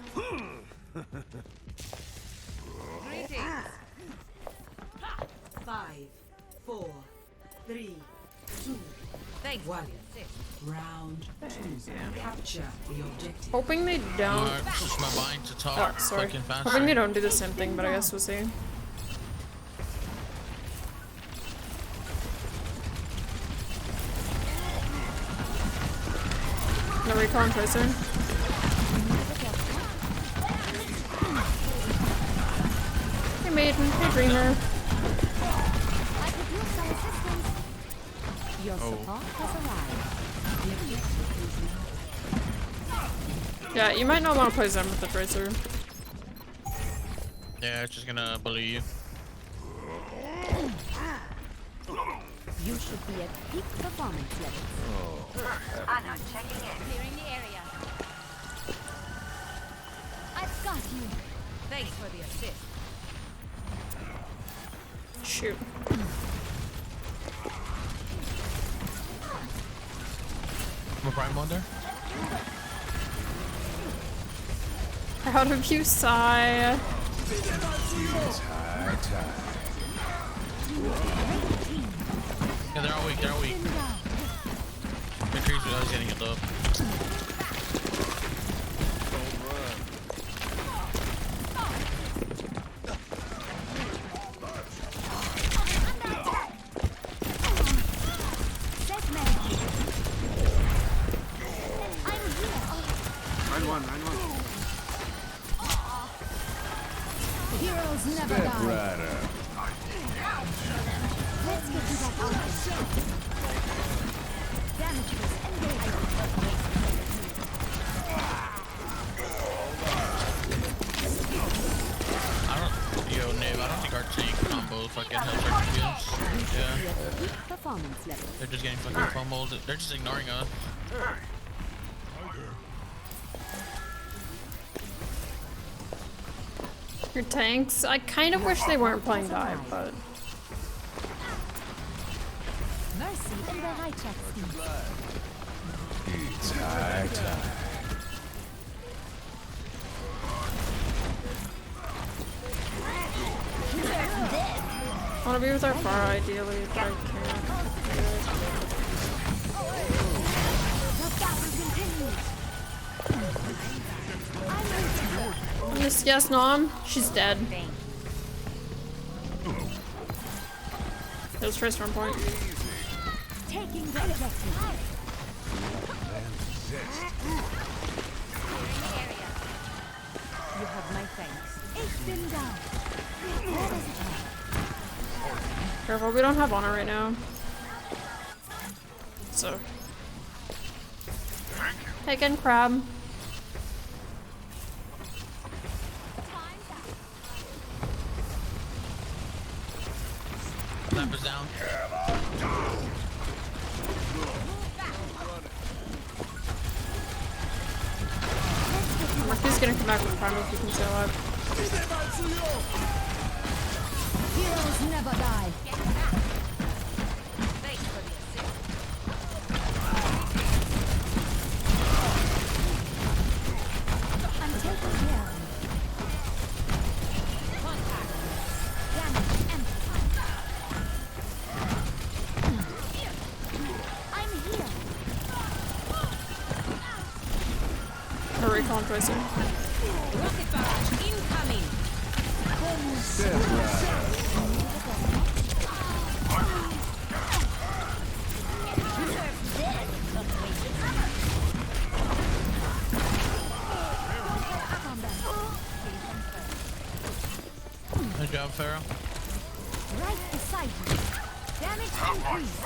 Greetings. 5, 4, 3, 2, Thanks. 1. Round 2. Capture the objective. Hoping they don't. It's just my mind to talk Oh, sorry. fucking faster. Hoping they don't do the same thing, but I guess we'll see. No recon tracer. Hey maiden, hey dreamer. Your support has arrived. Yeah, you might not want to play Zen with the tracer. Yeah, it's just gonna bully you. You should be at peak performance levels. Anna, checking in. Clearing the area. I've got you. Thanks for the assist. Shoot. I'm a prime one there. Out of you, sigh. Yeah, they're all weak, they're all weak. Make sure he's getting it up. Heroes never die. Let's get you back on. Damage was engaged. Yo, Nave, I don't think our tank combo fucking helps our champions. Yeah. Performance level. They're just getting fucking fumbled. They're just ignoring us. Your tanks. I kind of wish they weren't playing dive, but. Mercy in the high check scheme. It's high time. I want to be with our bar ideally, but I can't. Miss Yes Nom, she's dead. There's first one point. Taking the objective. You have my thanks. It's been down. Where does it help? Careful, we don't have honor right now. So. Taken crab. Lamp is down. Marky's gonna come back with prime if we can stay alive. Heroes never die. I'm taking care of you. Contact. Damage amplified. I'm here. A recon tracer. Rocket barrage incoming. Good job, Pharaoh. Right beside you. Damage increase.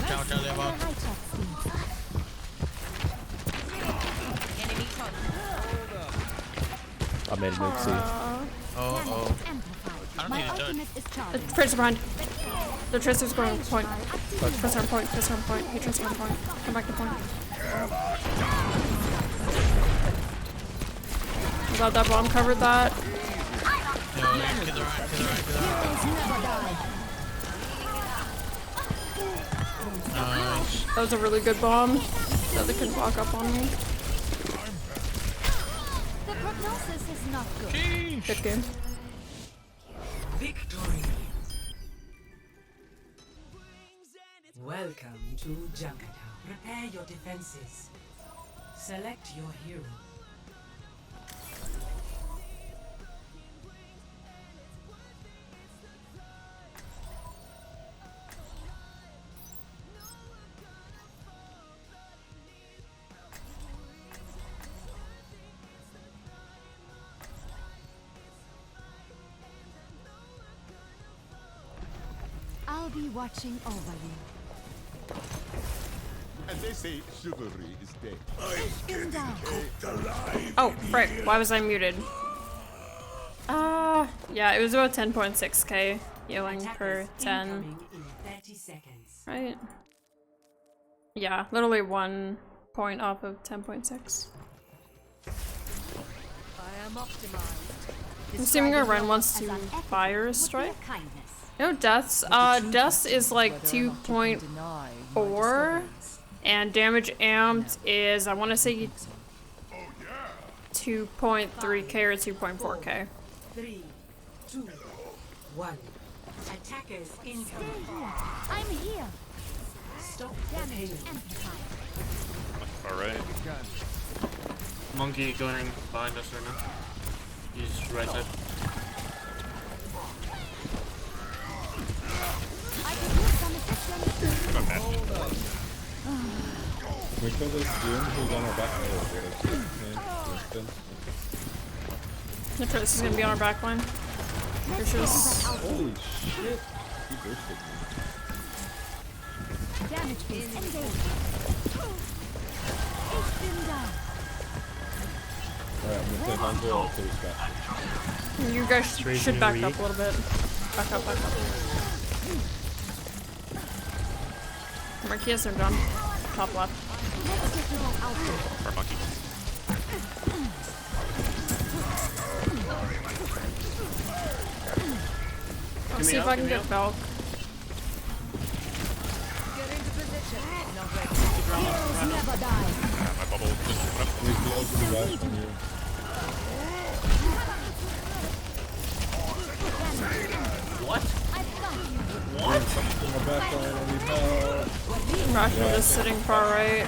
Ciao, ciao, Levo. I made a move, see. Oh. I don't think it's done. The tracer behind. The tracer's going on point. Tracer on point, tracer on point. Hey, tracer on point. Come back to point. I'm glad that bomb covered that. Yo, to the right. Nice. That was a really good bomb. The other can walk up on me. The prognosis is not good. Good game. Victory. Welcome to Junkertown. Prepare your defenses. Select your hero. be watching over you. As they say, chivalry is dead. Oh, frick. Why was I muted? Yeah, it was about 10.6k healing per 10. Right? Yeah, literally 1 point off of 10.6. I'm assuming our Ren wants to fire strike. No deaths. Deaths is like 2.4, and damage amped is, I want to say 2.3k or 2.4k. 3, 2, 1. Attackers incoming. I'm here. Stop damage amplified. Alright. Monkey going behind us right now. He's right side. We kill this Doom who's on our back middle. The Trace is gonna be on our back line. Holy shit! He bursted me. Damage base engaged. Alright, I'm gonna play Hanzo all to this guy. You guys should back up a little bit. Back up, back up. Marquez are done. Top left. Or monkey. I'll see if I can get Valk. Never die. My bubble just went up. We go to the left from you. What? What? On my back line, I need help. Rashford is sitting far right. I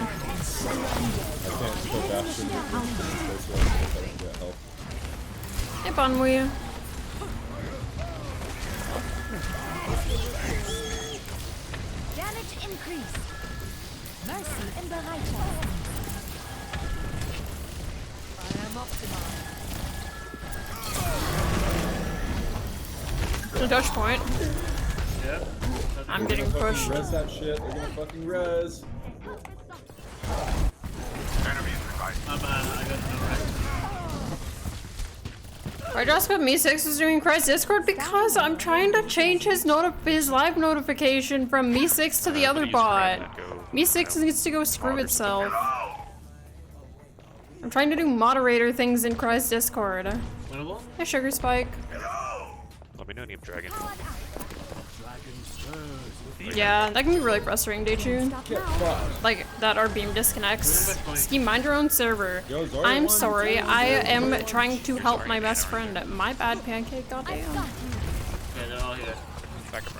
can't kill Bastion with this one if I don't get help. Hey, Banwee. Damage increased. Mercy in the right side. I am optimized. The Dutch point. Yep. I'm getting pushed. Res that shit, they're gonna fucking res. I got no right. Why just what Me6 is doing Christ Discord? Because I'm trying to change his live notification from Me6 to the other bot. Me6 needs to go screw itself. I'm trying to do moderator things in Christ Discord. Hey, Sugar Spike. Let me know, Name Dragon. Yeah, that can be really frustrating, Daytune. Like, that our beam disconnects. Ski, mind your own server. I'm sorry, I am trying to help my best friend. My bad, Pancake, goddamn. Yeah, they're all here.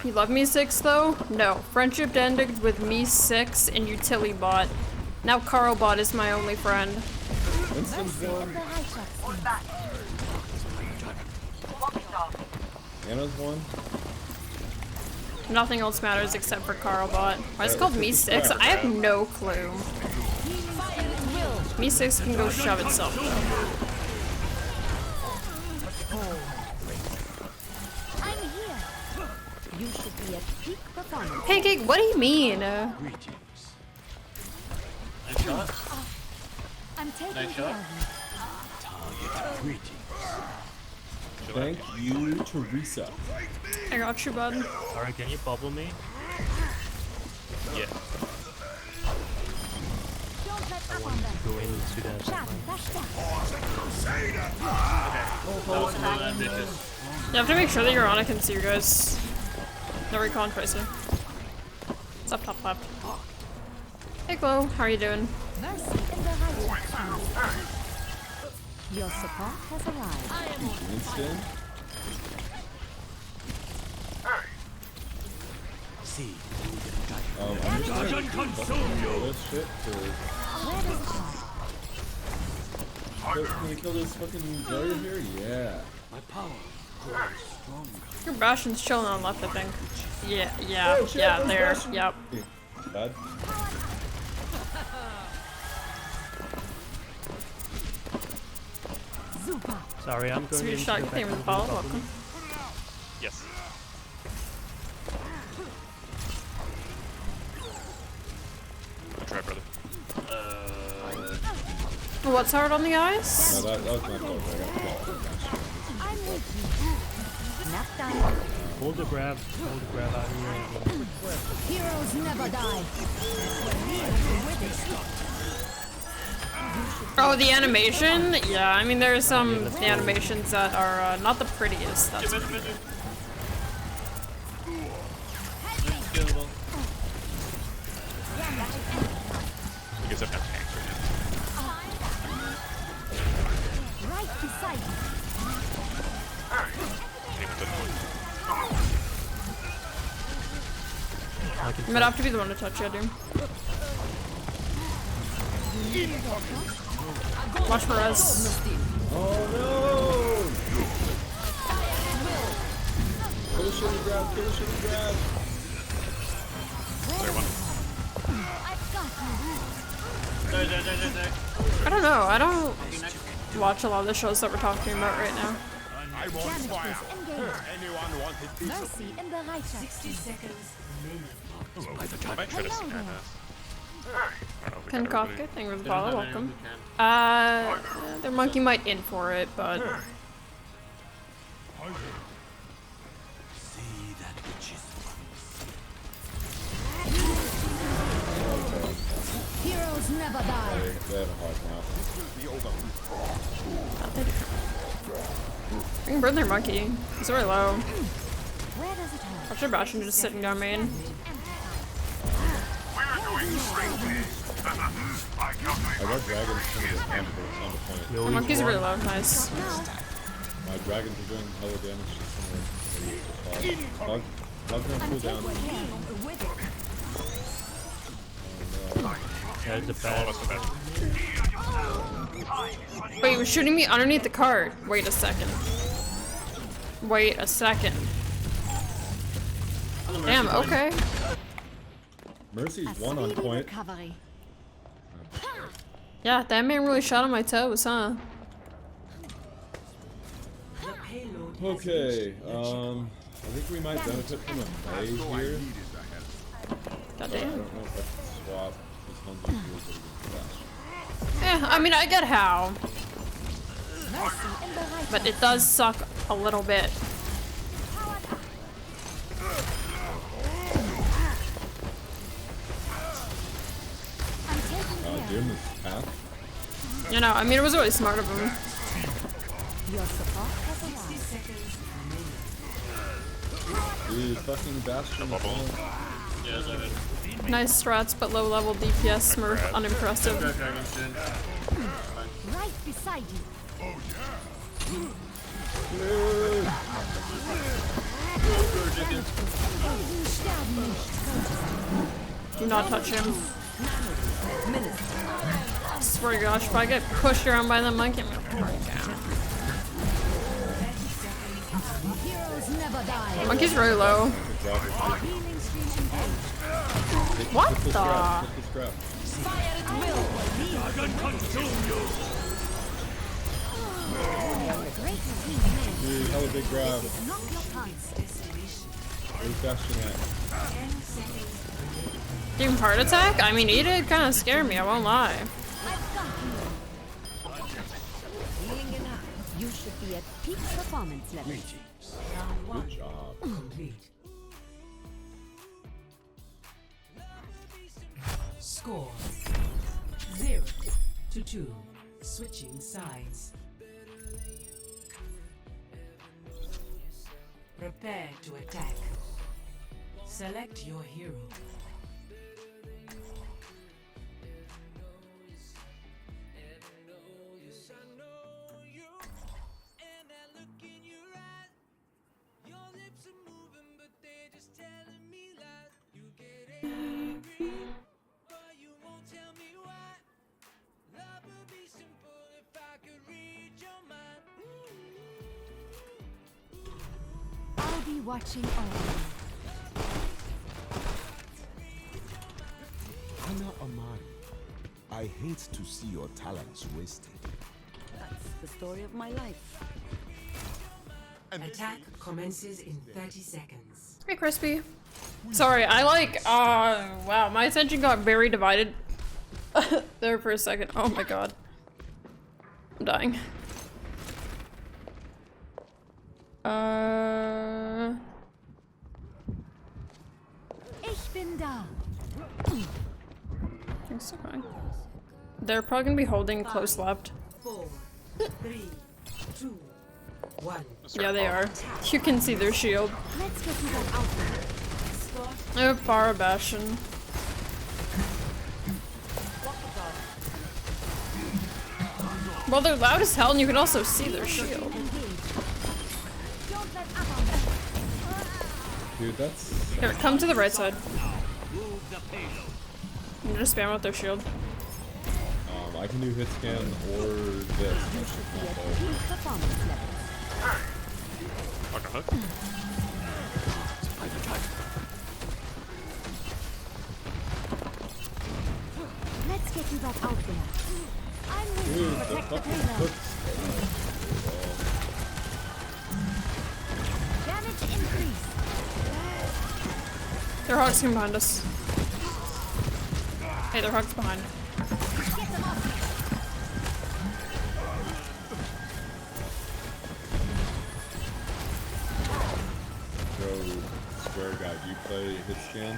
You love Me6 though? No. Friendship ended with Me6 and Utilibot. Now Carlbot is my only friend. Anna's one. Nothing else matters except for Carlbot. Why is it called Me6? I have no clue. Me6 can go shove itself though. I'm here. You should be at peak performance. Pancake, what do you mean? Nice shot. I'm taking Nice care shot. of you. Thank you, Teresa. I got you, bud. Alright, can you bubble me? Yeah. I want to go into that. You have to make sure that your Ana can see you guys. No recon Tracer. It's up top left. Hey Glow, how are you doing? Mercy in the right side. Your support has arrived. Winston? See. I'm just gonna kill this shit for... Can we kill this fucking Zarya here? Yeah. My power grows stronger. Your Bastion's chilling on left, I think. Yeah, there. Yep. Bad. Sorry, I'm going Swedish shot came with the follow. Welcome. Yes. What's hard on the ice? No, that was my fault. Hold the grab out here. Heroes never die. Oh, the animation? Yeah, I mean, there are some animations that are not the prettiest. That's for sure. He gets up that tanks right Right beside you. I'm gonna have to be the one to touch you, dude. Watch for us. Oh no! Kill shitty grab, kill shitty grab. there. One. I don't know. I don't watch a lot of the shows that we're talking about right now. I want fire. Anyone want a piece of Mercy in the right 60 seconds. I might try to see that. Ken Kafka, thank you for the follow, welcome. Their monkey might in for it, but... Heroes never die. They have a hard now. We can burn their monkey. He's really low. Where does it hurt? Watch their Bastion just sitting down main. I got dragons coming to camp for some point. The monkey's really low, nice. My dragons are doing hella damage to somewhere. Bug's gonna cool down. There's a bad. Wait, he was shooting me underneath the cart. Wait a second. Wait a second. Damn, okay. Mercy's one on point. Recovery. Yeah, that man really shot on my toes, huh? Okay, I think we might benefit from a play here. Goddamn. I don't know if I should swap. This one's a really good flash. Yeah, I mean, I get how. But it does suck a little bit. Doom is half. You know, I mean, it was really smart of him. Your support has arrived. Dude, fucking Bastion. Nice strats, but low level DPS Smurf, unimpressive. Right beside you. Do not touch him. I swear to gosh, if I get pushed around by the monkey, I'm gonna burn down. Heroes never die. The monkey's really low. What the? Dude, hella big grab. Where's Bastion at? Give him heart attack? I mean, he did kind of scare me, I won't lie. You should be at peak performance level. Good job. Score 0-2. Switching sides. Prepare to attack. Select your hero. I'll be watching over. Anna Amari, I hate to see your talents wasted. That's the story of my life. Attack commences in 30 seconds. Hey, Crispy. Sorry, I like, wow, my attention got very divided there for a second. Oh my god. I'm dying. Ich bin da. It's okay. They're probably gonna be holding close left. 4, 3, 2, 1. Yeah, they are. You can see their shield. Let's get you back out there. I have Far Bastion. Well, they're loud as hell, and you can also see their shield. Dude, that's... Here, come to the right side. I'm gonna spam with their shield. I can do hit scan or this. Fucking hook. Let's get you back out there. I'm ready Dude, to the protect the fucking payload. hooks. Damage increase. Their hawks come behind us. Hey, their hawks behind. Get them off. Bro, swear to God, you play hit scan?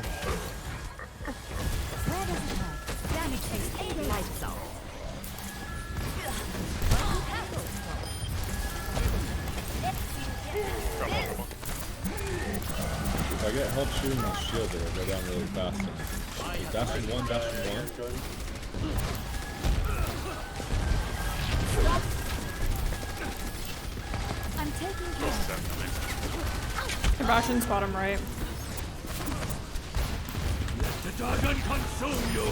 Where does it hurt? Damage takes 8 lights out. If I get help shooting my shield, it'll go down really fast. Bastion 1, Bastion 1. I'm taking care. Their Bastion's bottom right. Let the dragon consume you.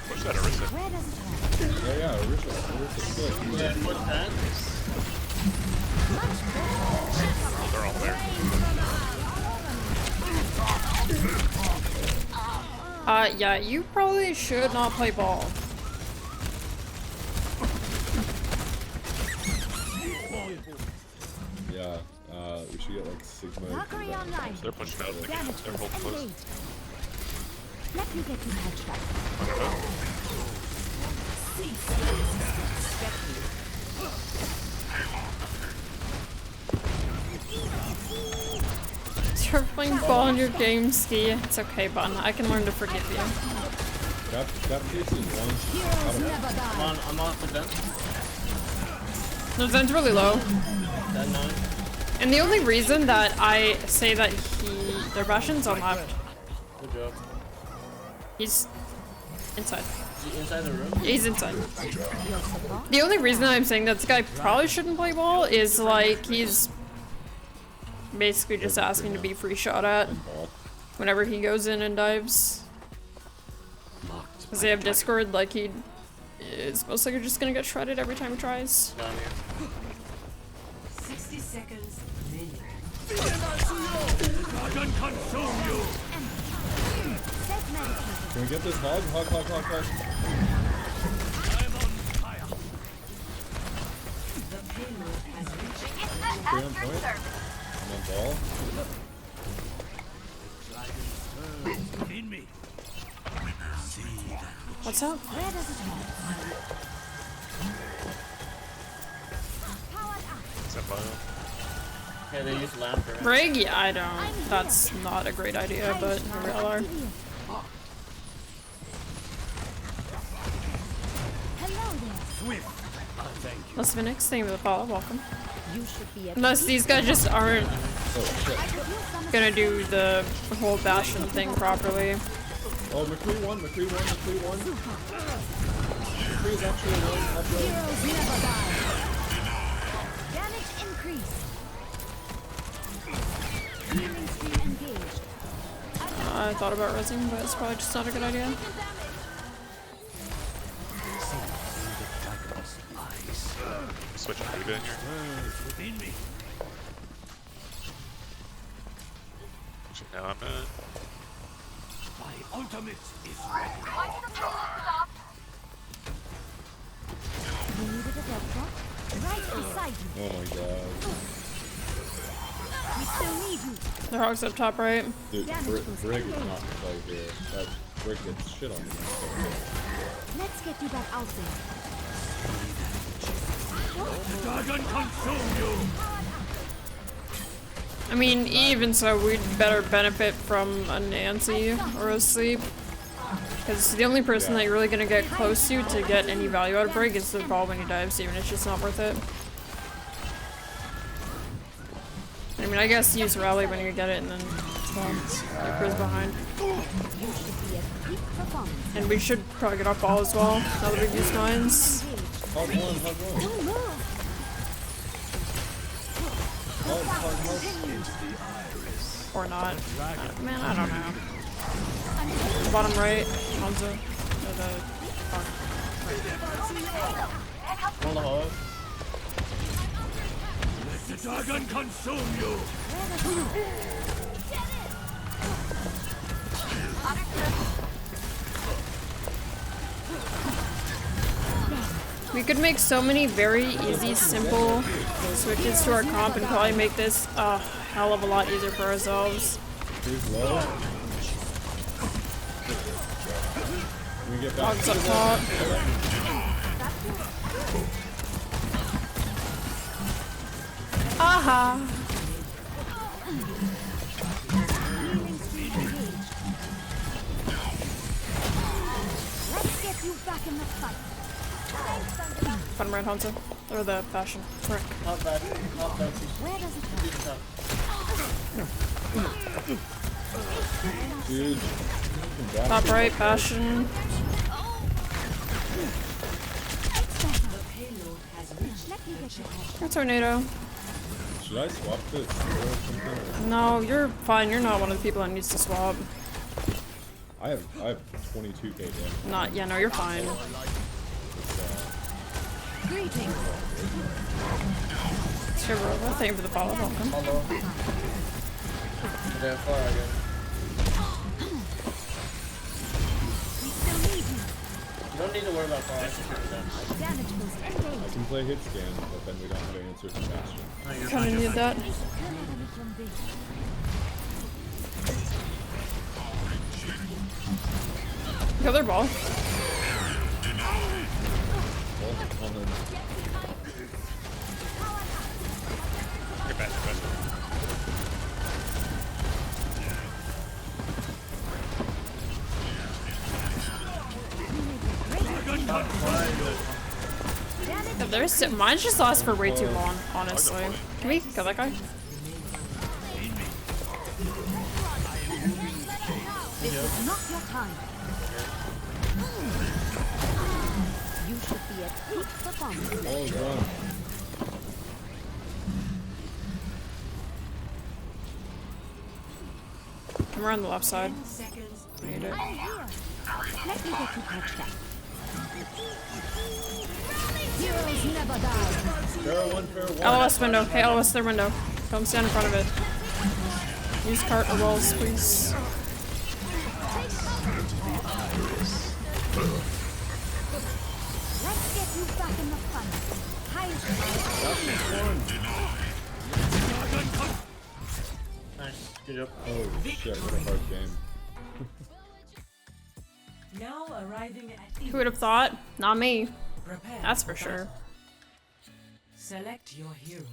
Push that Orisa. Where does it hurt? Yeah, Orisa split. Yeah, push that. Oh, they're all there. Yeah, you probably should not play ball. Yeah, we should get like Sigma. Valkyrie online. They're pushing out. Damage They're holding is close. engaged. Let me get you patched up. You're playing ball in your game, Ski. It's okay, Bun. I can learn to forgive you. That piece is one. I'm on the vent. The vent's really low. That 9. And the only reason that I say that their Bastion's on left. Good job. He's inside. Is he inside the room? He's inside. The only reason I'm saying that this guy probably shouldn't play ball is like he's basically just asking to be free shot at whenever he goes in and dives. Because they have Discord, like he is most likely just gonna get shredded every time he tries. 60 seconds. Dragon consume you. Can we get this hog? Hog. I'm on fire. The payload has reached. Stay on point. I'm on ball. In me. What's up? Where does it hurt? Is that bio? Yeah, they use laughter. Brig? Yeah, I don't. That's not a great idea, but here we all are. Hello there. Swift. Let's Phoenix, thank you for the follow. Welcome. You should be Unless these guys just aren't gonna do the whole Bastion thing properly. Oh, McCree 1. McCree's actually one. Heroes never die. Damage increase. Healing stream engaged. I thought about resing, but it's probably just not a good idea. Switch and leave it in here. Within me. Now I'm at. My ultimate is ready. You needed a death drop? Right beside you. Oh my god. We still need you. Their hog's up top right. Dude, Brig is not to play here. That Brig gets shit on me. Let's get you back out there. I mean, even so, we'd better benefit from a Nancy or a sleep. Because the only person that you're really gonna get close to get any value out of break is the ball when he dives, even it's just not worth it. I mean, I guess use rally when you get it and then Reaper's behind. And we should probably get off ball as well, now that we've used mines. Or not. Man, I don't know. Bottom right, Hanzo. On the hog. Let the dragon consume you. We could make so many very easy, simple switches to our comp and probably make this a hell of a lot easier for ourselves. Dogs up top. Aha! Let's get you back in the fight. Bottom right, Hanzo. Or the fashion. Correct. Not bad. Not bad. Where does it Dude. Top right, fashion. A tornado. Should I swap this or something? No, you're fine. You're not one of the people that needs to swap. I have 22k damage. Not, yeah, no, you're fine. Greetings. Sure, bro. Thank you for the follow. Welcome. Hello. Yeah, far again. You don't need to worry about far. I can play hit scan, but then we don't have an answer from Bastion. Kinda need that. Kill their ball. Get back, get back. Yeah, there's mine's just lasts for way too long, honestly. Can we kill that guy? This is not your time. You should be at peak performance. Oh, run. Come around the left side. Need it. Let me get you patched up. Heroes never die. Fair one. LOS window. Hey, LOS their window. Don't stand in front of it. Use cart or walls, please. Let's get you back in the fun. Nice. Good job. Oh shit, what a hard game. Now arriving at Who would have thought? Not me. Prepare That's for sure. Select your hero.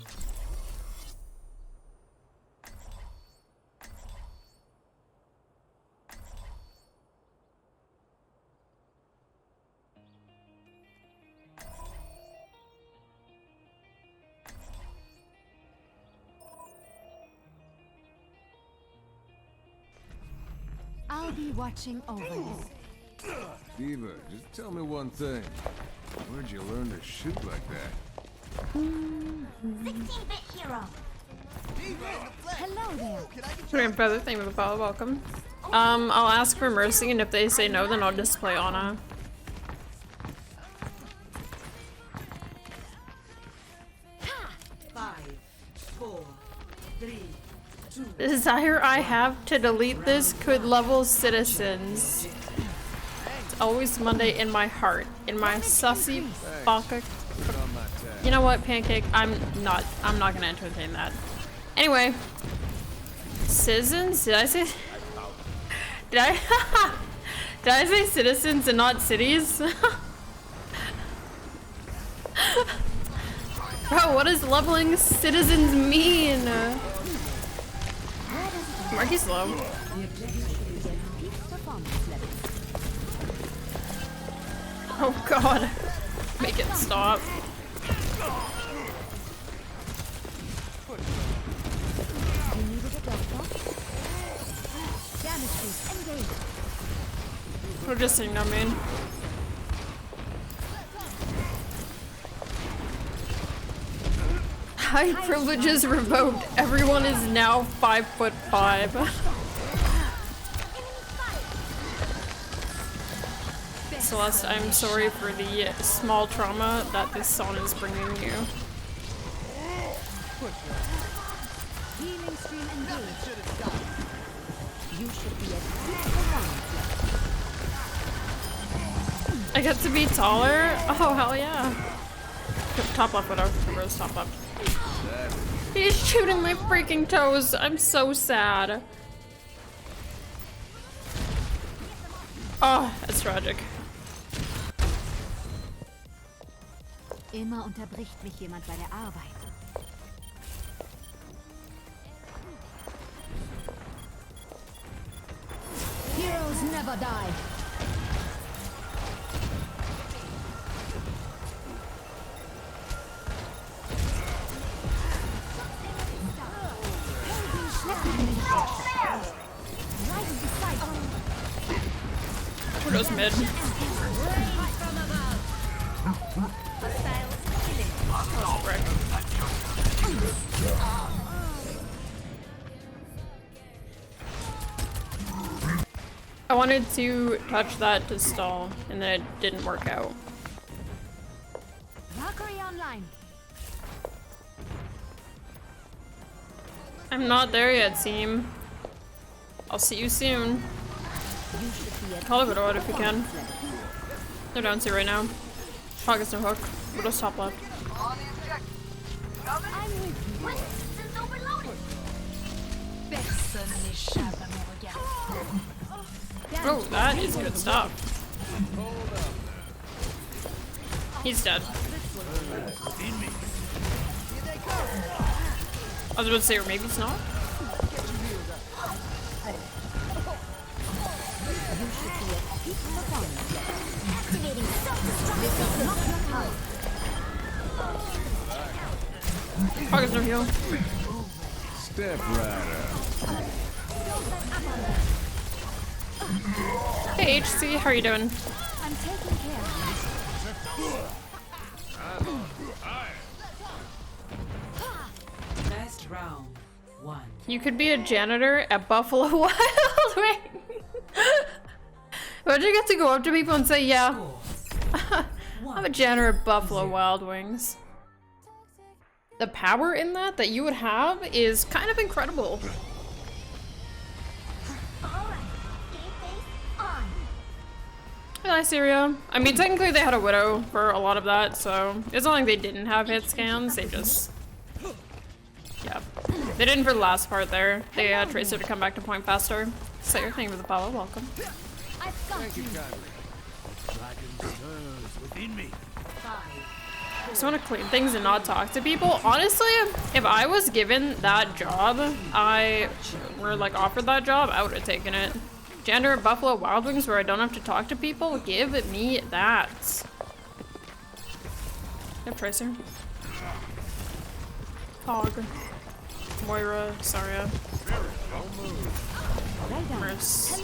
I'll be watching over you. Diva, just tell me one thing. Where'd you learn to shoot like that? 16-bit hero. Hello there. Grandfather, thank you for the follow. Welcome. I'll ask for mercy, and if they say no, then I'll just play Ana. The desire I have to delete this could level citizens. It's always Monday in my heart, in my sussy baka. You know what, Pancake? I'm not gonna entertain that. Anyway, citizens? Did I say? Did I? Did I say citizens and not cities? Bro, what does leveling citizens mean? Marky's low. Oh god. Make it stop. We're just saying, no man. High privileges revoked. Everyone is now 5'5". Celeste, I'm sorry for the small trauma that this song is bringing you. Healing stream engaged. You should be I get to be taller? Oh, hell yeah. Top left, whatever. Rose, top left. He's shooting my freaking toes. I'm so sad. Oh, that's tragic. Immer unterbricht mich jemand bei der Arbeit. Heroes never die. Widow's mid. Oh, frick. I wanted to touch that to stall, and then it didn't work out. Valkyrie online. I'm not there yet, team. I'll see you soon. Call the Widow out if you can. They're down C right now. Pockets no hook. Widow's top left. Oh, that is good stuff. He's dead. I was about to say, or maybe it's not. Pockets no heal. Step right up. Hey HC, how are you doing? I'm taking care Best round 1. You could be a janitor at Buffalo Wild Wings. Would you get to go up to people and say, yeah, I'm a janitor at Buffalo Wild Wings? The power in that you would have is kind of incredible. Hi, Syria. I mean, technically they had a Widow for a lot of that, so it's not like they didn't have hit scans, they just... Yeah. They didn't for the last part there. They had Tracer to come back to point faster. Slayer, thank you for the follow, welcome. Thank you, kindly. Within me. I just want to clean things and not talk to people. Honestly, if I was given that job, offered that job, I would have taken it. Janitor at Buffalo Wild Wings where I don't have to talk to people, give me that. Yep, Tracer. Hog. Moira, Saria. Merce.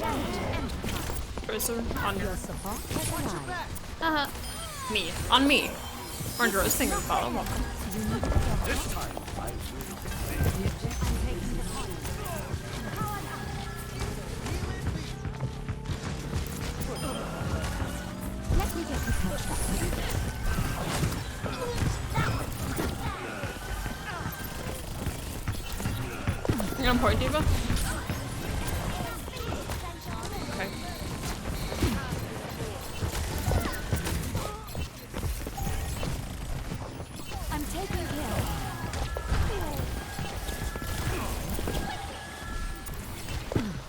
Tracer, on you. Me. On me. Orange Rose, thank you for the follow, welcome. Let me get the touch back. You're on point, Diva? Okay. I'm taking care.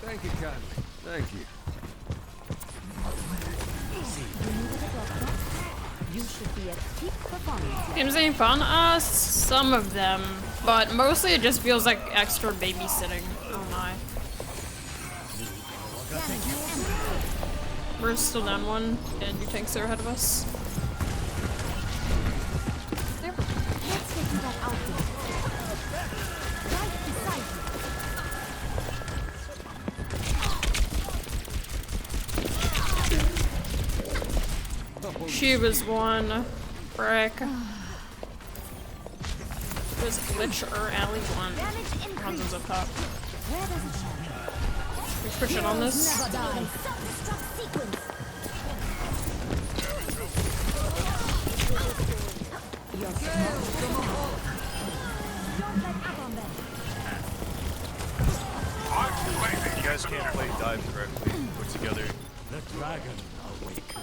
Thank you, kindly. Thank you. You needed a doctor? You should should be at peak performance. Games ain't fun? Some of them. But mostly it just feels like extra babysitting. Oh my. We're still down one, and you tanks are ahead of us. Let's get you that out there. Right beside you. She was one. Frick. Was glitch or alley one? Hanzo's up top. We push it on this. You guys can't play dive correctly. Put together. The dragon awakens.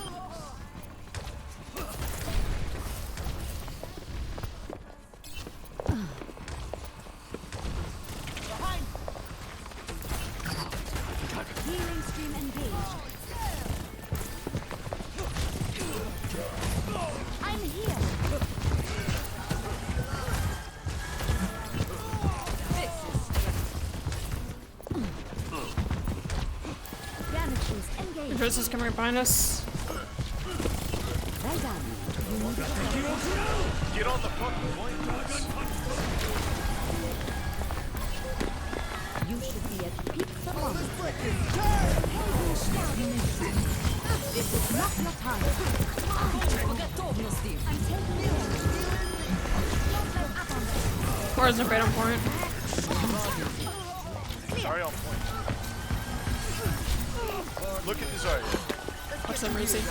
Healing stream engaged. I'm here. Damages engaged. Chris is coming behind us. Right on. Get on the fucking point, guys. You should be at peak performance. This is not your time. I'm taking it. Where's the bait on point? Sorry, on point. Look at this area. Watch them Mercy.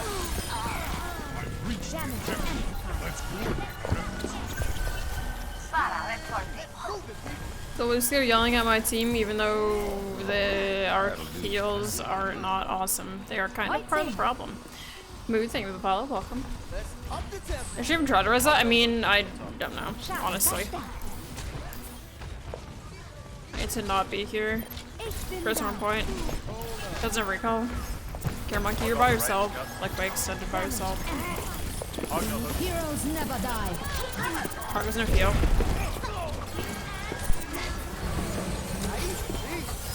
So Lucio yelling at my team even though our heals are not awesome. They are kind of part of the problem. Mood, thank you for the follow, welcome. I should even try to res that. I mean, I don't know, honestly. It to not be here. First one point. Doesn't recall. Care monkey, you're by yourself. Like by extended by yourself. Heroes never die. Cargo's no heal.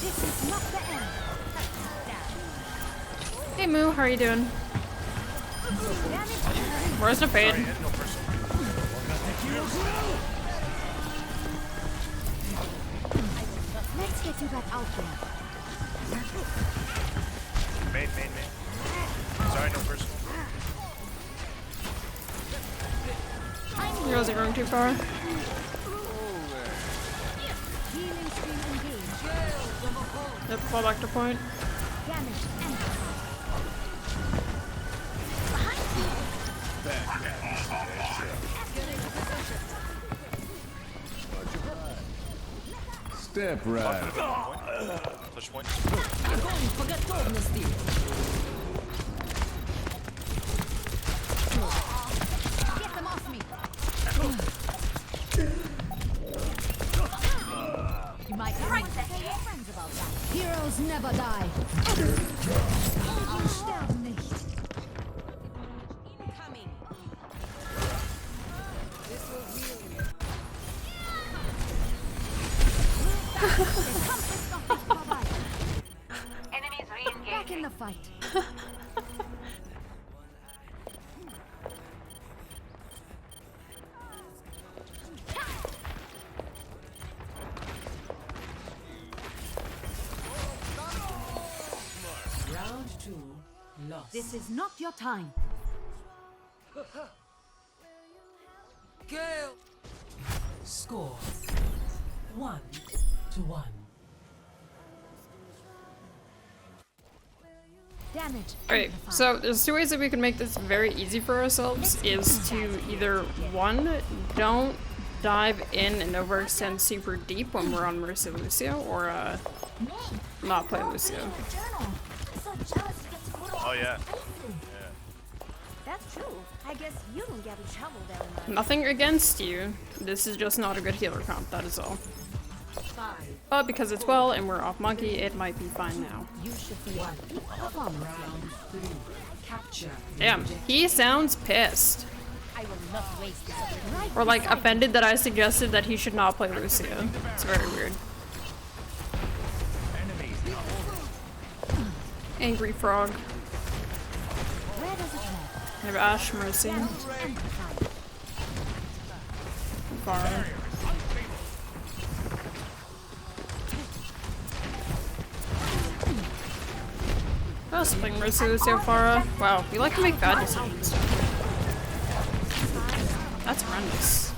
This is not the end. Hey Moo, how are you doing? Where's the fade? Let's get you back out there. Main. Sorry, no personal. You guys are going too far. Healing stream engaged. You have to fall back to point. Damage Step right. Push point. Get them off me. You might tell your friends about that. Heroes never die. Sterben nicht. Incoming. This will heal you. Enemies re-engaging. Back in the fight. Round 2 lost. This is not your time. Go. Score 1-1. Damage. Alright, so there's two ways that we can make this very easy for ourselves, is to either, one, don't dive in and overextend super deep when we're on Mercy Lucio, or not play Lucio. Oh yeah. That's true. I guess you don't get in trouble very much. Nothing against you, this is just not a good healer comp, that is all. But because it's well and we're off monkey, it might be fine now. You should be on Round 3. Capture. Damn, he sounds pissed. Or like offended that I suggested that he should not play Lucio. It's very weird. Angry frog. I have Ash Mercy. Bar. I was playing Mercy Lucio Farah. Wow, you like to make bad decisions. That's horrendous.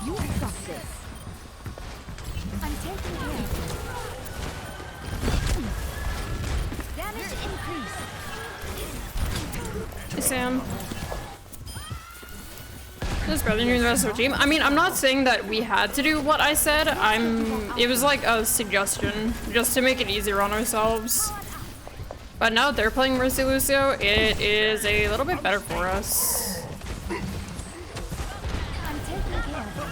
You got this. I'm taking care. Damage increase. Hey Sam. Just better than you and the rest of the team. I mean, I'm not saying that we had to do what I said. It was like a suggestion, just to make it easier on ourselves. But now that they're playing Mercy Lucio, it is a little bit better for us. I'm taking care of it.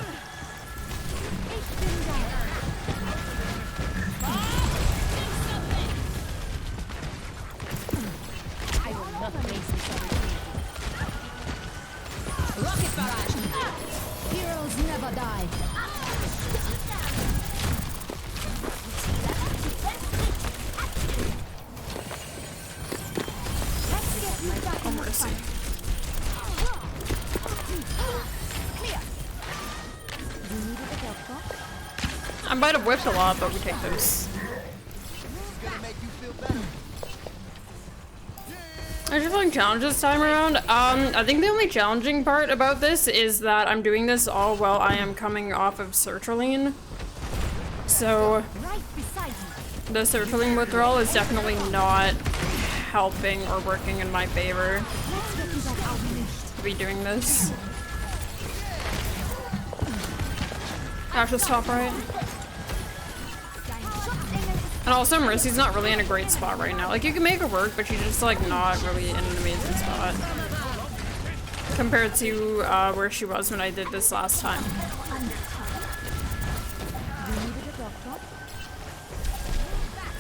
I will not waste this opportunity. Rocket barrage! Heroes never die. Oh, Mercy. I might have whipped a lot, but we take those. Are you feeling challenges this time around? I think the only challenging part about this is that I'm doing this all while I am coming off of sertraline. So the sertraline withdrawal is definitely not helping or working in my favor to be doing this. Ashes top right. And also Mercy's not really in a great spot right now. Like you can make her work, but she's just like not really in an amazing spot compared to where she was when I did this last time.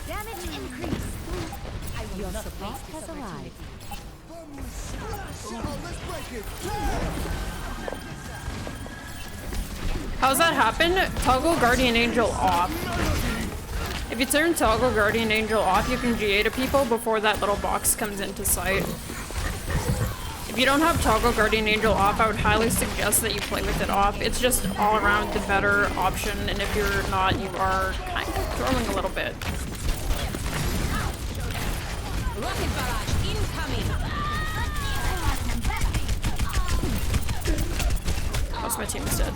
Damage increase. Your support has arrived. How's that happen? Toggle Guardian Angel off. If you turn Toggle Guardian Angel off, you can GA to people before that little box comes into sight. If you don't have Toggle Guardian Angel off, I would highly suggest that you play with it off. It's just all around the better option, and if you're not, you are kind of throwing a little bit. Rocket barrage incoming. How's my team is dead?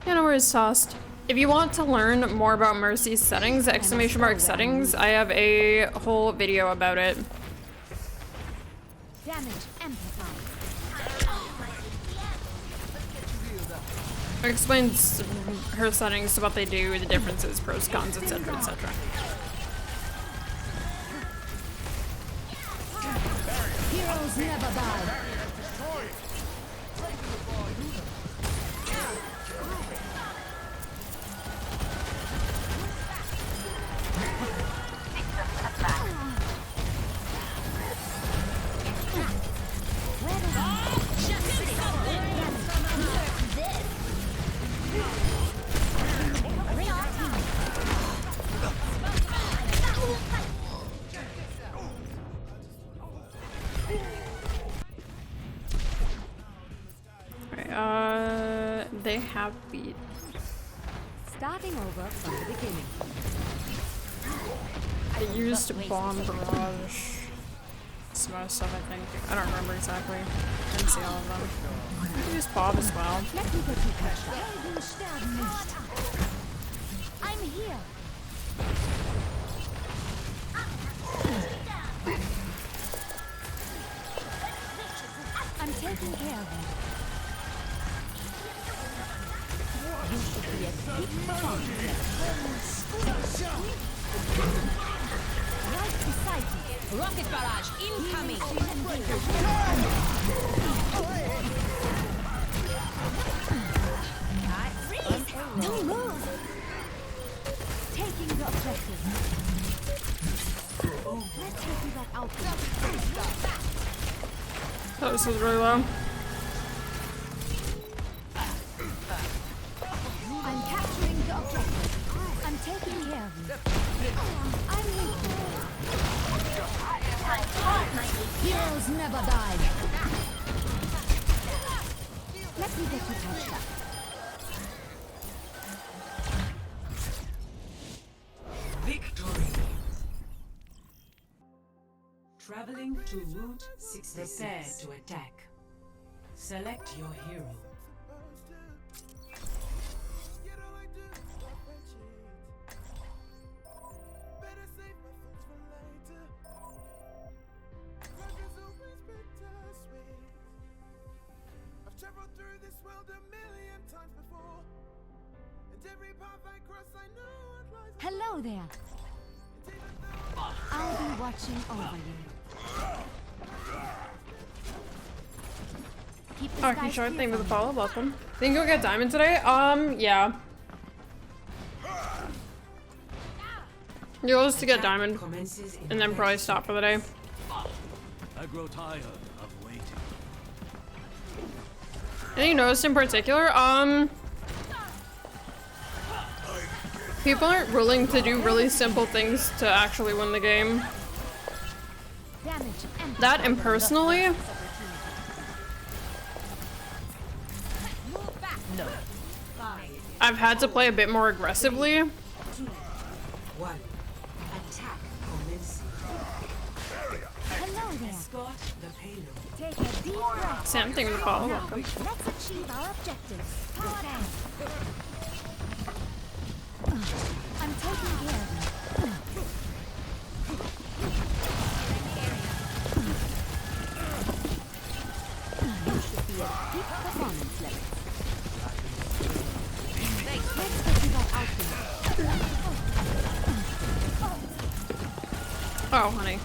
Yeah, no worries, tossed. If you want to learn more about Mercy's settings, ! settings, I have a whole video about it. Damage amplified. It explains her settings, what they do, the differences, pros, cons, etc, etc. Heroes never die. They have beat. Starting over from the beginning. They used bomb barrage. Some other stuff, I think. I don't remember exactly. Didn't see all of them. They used Bob as well. Let me get you catch up. I'm here. I'm taking care of you. You should be at peak performance. Right beside you. Rocket barrage incoming. Don't move. Taking the objective. Let's get you that out. Oh, this is really low. I'm capturing the objective. I'm taking care of you. I'm with you. Heroes never die. Let me get you touched up. Victory. Traveling to Route 66. Prepare to attack. Select your hero. Hello there. I'll be watching over you. Keep the Oh, skies short clear thing with for the me. follow. Welcome. Think you'll get diamond today? Yeah. You'll just to get diamond, and then probably stop for the day. I grow tired of waiting. And you noticed in particular, people aren't willing to do really simple things to actually win the game. That and personally, I've had to play a bit more aggressively. 1. Attack commencing. Hello there. Escort the payload. Take a deep breath. Same thing with the follow. Now, Welcome. let's achieve our objectives. Power down. I'm taking care of you. You should be at peak performance level. Let's get you that outfit. Oh, honey.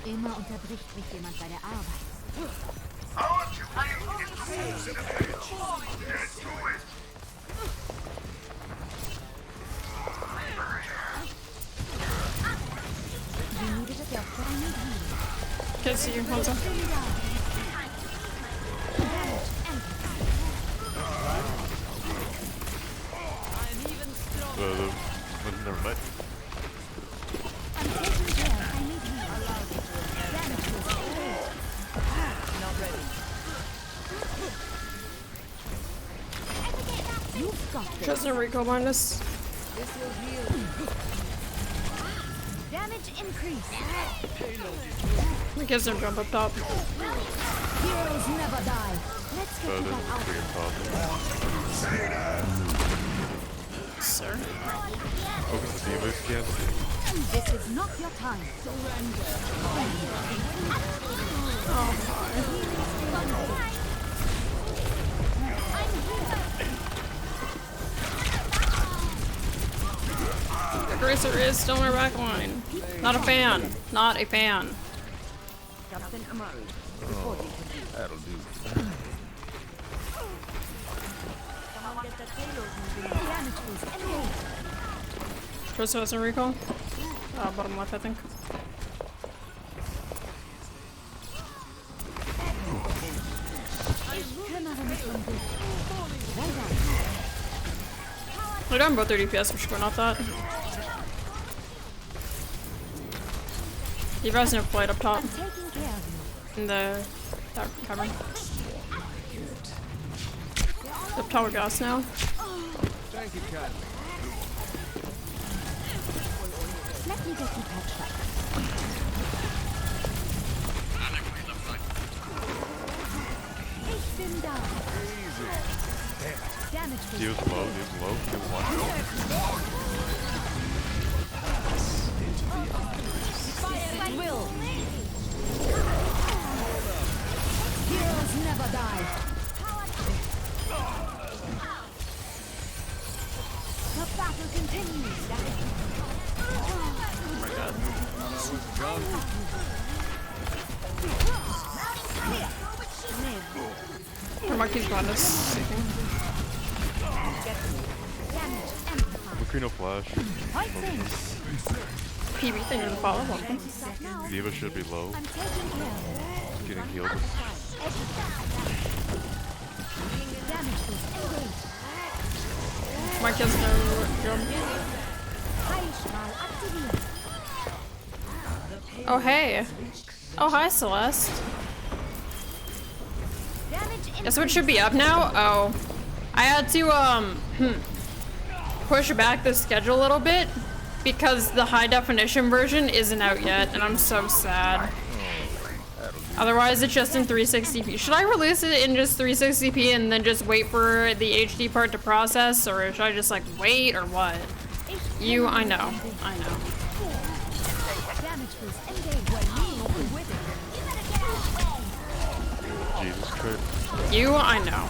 Immer unterbricht mich jemand bei der Arbeit. You needed a doctor, I need healing. Can't see you. Hold on. Never mind. I'm taking care. I need healing. Damage was great. Not ready. You've got this. Trust no recall behind us. This will heal. Damage increase. We get some jump up top. Heroes never die. Let's get you that outfit. Sir. Focus the Ilios again. This is not your time. Surrender. Oh my. The Gracer is still in our back line. Not a fan. Not a fan. Captain Amari. Oh, that'll do. Someone get that payload moving. Damage boost. Engage. Trust us in recall. Bottom left, I think. We're down both 30 DPS, we should go off that. You guys have flight up top. In the tower cavern. Up tower gas now. Thank you, Kat. Let me get you patched up. Take them down. Damage was Deal's low, deal's low, deal's one. Fire will. Heroes never die. The Oh my god. Marky's behind us. Looking no flash. PB thing with the follow up. Diva should be low. Getting healed. Mark has no jump. Oh hey. Oh hi Celeste. Guess what should be up now? Oh. I had to push back the schedule a little bit because the high definition version isn't out yet and I'm so sad. Otherwise it's just in 360p. Should I release it in just 360p and then just wait for the HD part to process, or should I just like wait or what? I know. Jesus Christ. I know.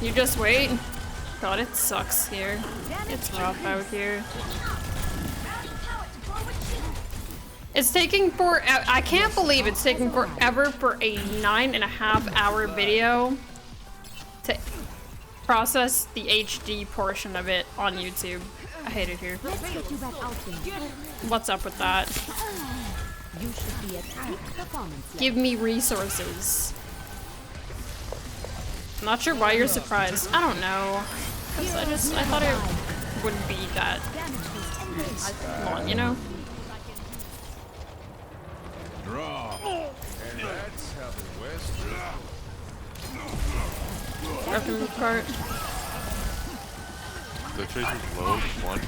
You just wait. God, it sucks here. It's rough out here. It's taking I can't believe it's taking forever for a 9.5-hour video to process the HD portion of it on YouTube. I hate it here. What's up with that? Give me resources. I'm not sure why you're surprised. I don't know. Cause I thought it wouldn't be that long, you know? Draw. And that's how the West Revenue cart. The chaser's low, one.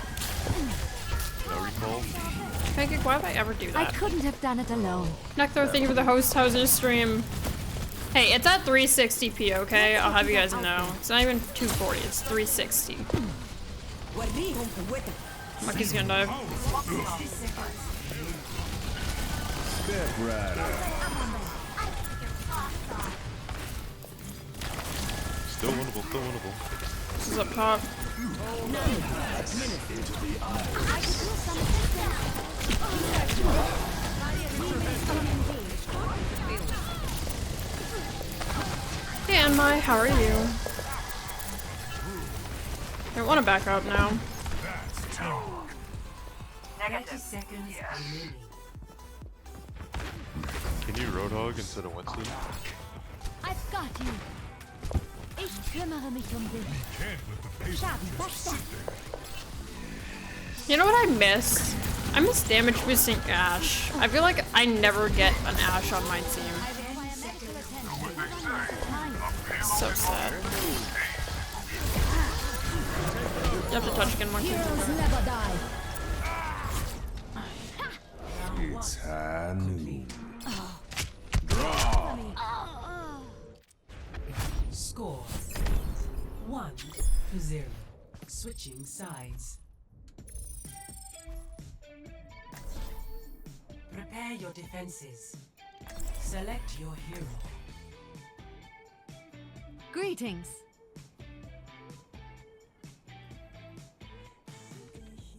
No recall. Pancake, why would I ever do that? I couldn't have done it alone. Nectar, thank you for the host houser stream. Hey, it's at 360p, okay? I'll have you guys know. It's not even 240, it's 360. Monkey's gonna die. Step rider. Still winnable, still winnable. This is up top. And how are you? I want to back up now. 30 seconds remaining. Can you Roadhog instead of Winston? I've got you. Ich kümmere mich dich. Schaden verstärkt. You know what I miss? I miss damage boosting Ashe. I feel like I never get an Ashe on my team. So sad. You have to touch again, Monkey. It's Anubis. Draw. Score 1-0. Switching sides. Prepare your defenses. Select your hero. Greetings.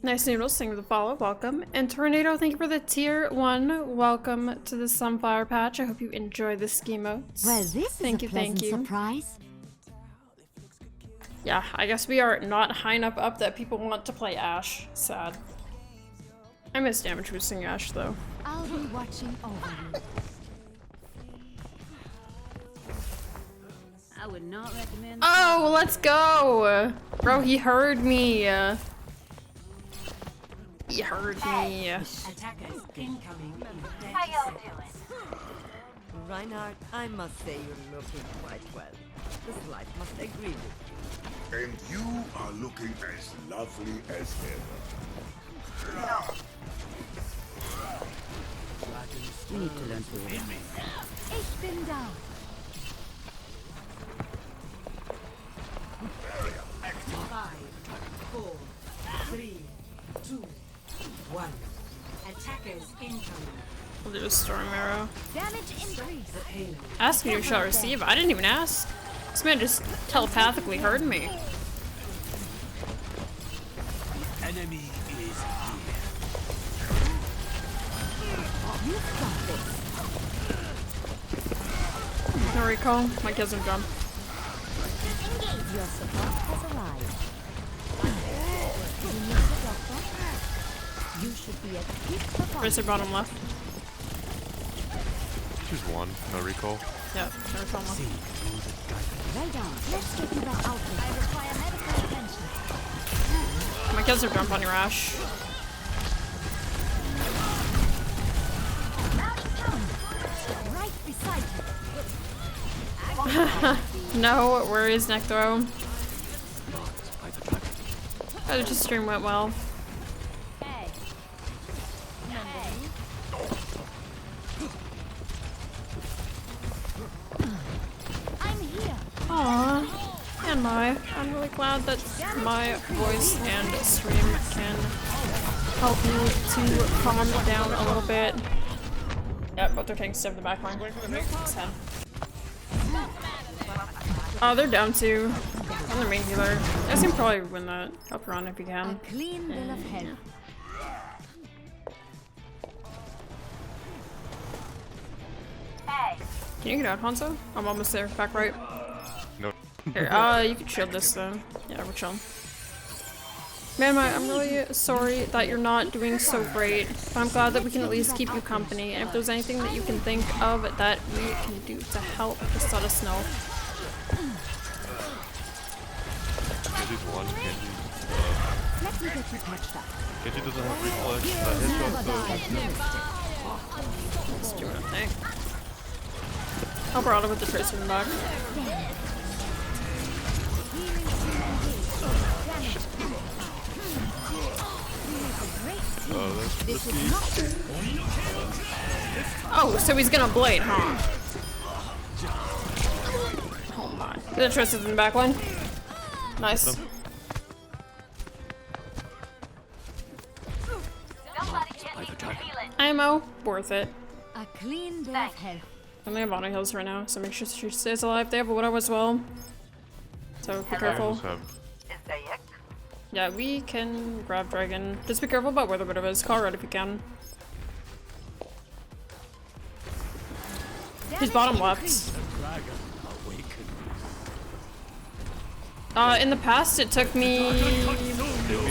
Nice noodles, thank you for the follow, welcome. And Tornado, thank you for the tier 1. Welcome to the Sunflower Patch. I hope you enjoy the ski modes. Well, this is a pleasant surprise. Yeah, I guess we are not high enough up that people want to play Ashe. Sad. I miss damage boosting Ashe though. I'll be watching over you. I would not recommend. Oh, let's go! Bro, he heard me. He heard me. Attackers incoming. How y'all doing? Reinhardt, I must say you're looking quite well. This life must agree with you. And you are looking as lovely as ever. You need to learn to read me. Ich bin da. 5, 4, 3, 2, 1. Attackers incoming. We'll do a storm arrow. Damage increase. Ask me who shall receive. I didn't even ask. This man just telepathically heard me. enemy is here. You've got this. No recall. My kids have jump. Your support has arrived. You need the doctor? You should be at peak performance. Where's their bottom left? Choose one. No recall. Yeah, no recall one. Right on. Let's get you back out there. I require medical attention. My kids have jump on your Ash. Right beside you. No, where is neck throw? Oh, just stream went well. Hey. I'm here. Aww. And I'm really glad that my voice and stream can help you to calm down a little bit. Yep, both their tanks have the back line. Oh, they're down too. I'm their main healer. I guess you can probably win that up run if you can. A clean bill of health. Can you get out, Hanzo? I'm almost there. Back right. No. Here, you can shield this though. Yeah, we're chilling. Man, I'm really sorry that you're not doing so great. But I'm glad that we can at least keep you company. And if there's anything that you can think of that we can do to help, just let us know. Genji's one. Genji. Let me get you patched up. Genji doesn't have reflex. Headshot, so Let's do it, thing. I'll Dorado with the tracer in the back. Oh, so he's gonna blade, huh? Oh my. The tracer's in the back line. Nice. IMO, worth it. A clean bill of health. I'm gonna have auto heals right now, so make sure she stays alive. They have a widow as well. So be careful. Yeah, we can grab dragon. Just be careful about where the widow is. Call red if you can. He's bottom left. In the past it took me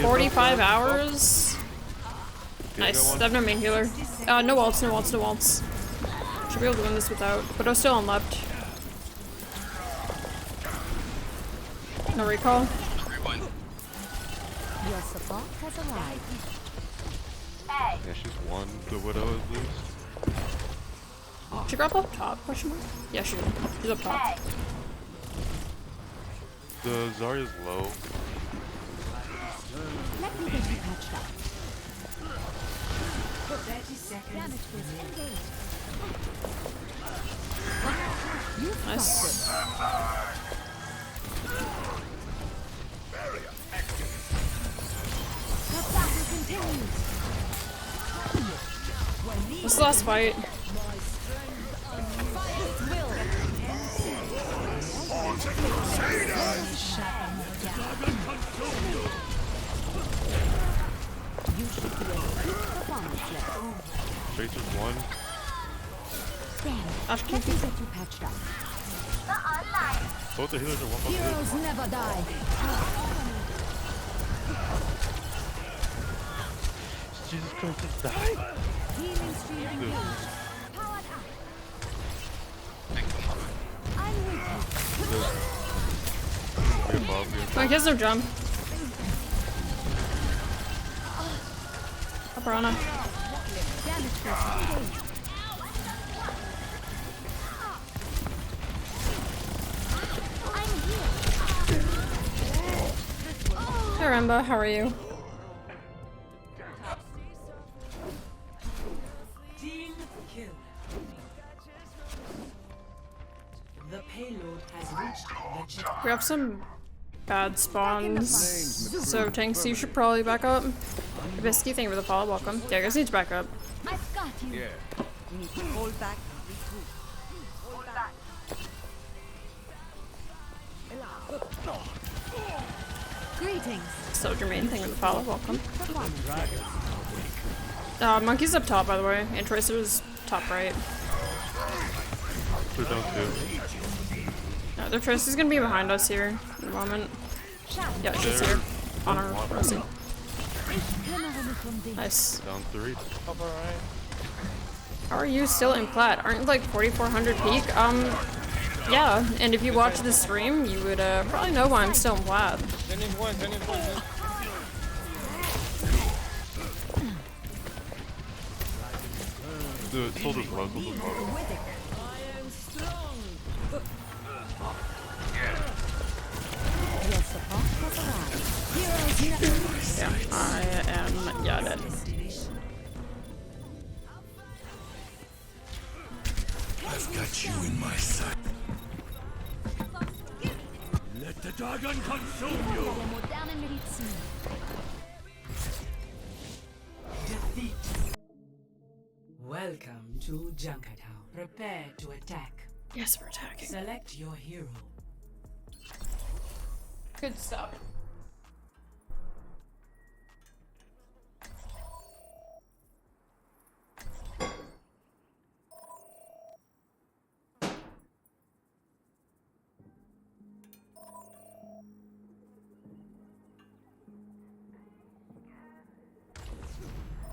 45 hours. Nice. I have no main healer. No ults, no ults, no ults. Should be able to win this without. But I was still on left. No recall. Your support has arrived. yeah, she's one. The widow at least. She grab up top? Question mark? Yeah, she's up top. The Zarya's low. Let me get you patched up. 30 seconds. Nice. This is the last fight. Tracer's one. Ash, can you patched up? Both the healers are one. Heroes never die. Jesus Christ, just die. Healing stream engaged. Powered up. I'm with you. My kids no jump. Up Rana. Hi Remba, how are you? Team kill. The payload has reached the checkpoint. We have some bad spawns, so tanks, you should probably back up. Bisky, thank you for the follow, welcome. Yeah, I guys need to back up. I've got you. Yeah. We need to hold back and regroup. Hold back. Greetings. So Jermaine, thank you for the follow. Welcome. Monkey's up top, by the way, and Tracer's top right. They're down too. Yeah, their Tracer's gonna be behind us here in a moment. Yeah, she's here. On our Rosie. Nice. Down 3. Top right. How are you still in Plat? Aren't you like 4,400 peak? Yeah, and if you watch the stream, you would probably know why I'm still in Plat. Dude, soldiers low, soldiers low. Yeah, I am dead. I've got you in my sight. Let the dragon consume you! Defeat. Welcome to Junkertown. Prepare to attack. Yes, we're attacking. Select your hero. Good stuff.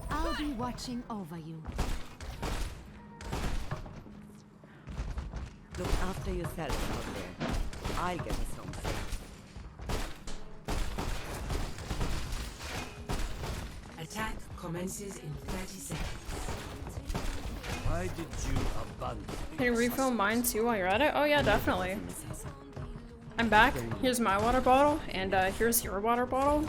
I'll be watching over you. Look after yourself out there. I'll get us home safe. Attack commences in 30 seconds. Why did you abandon? Can you refill mine too while you're at it? Oh yeah, definitely. I'm back. Here's my water bottle, and here's your water bottle.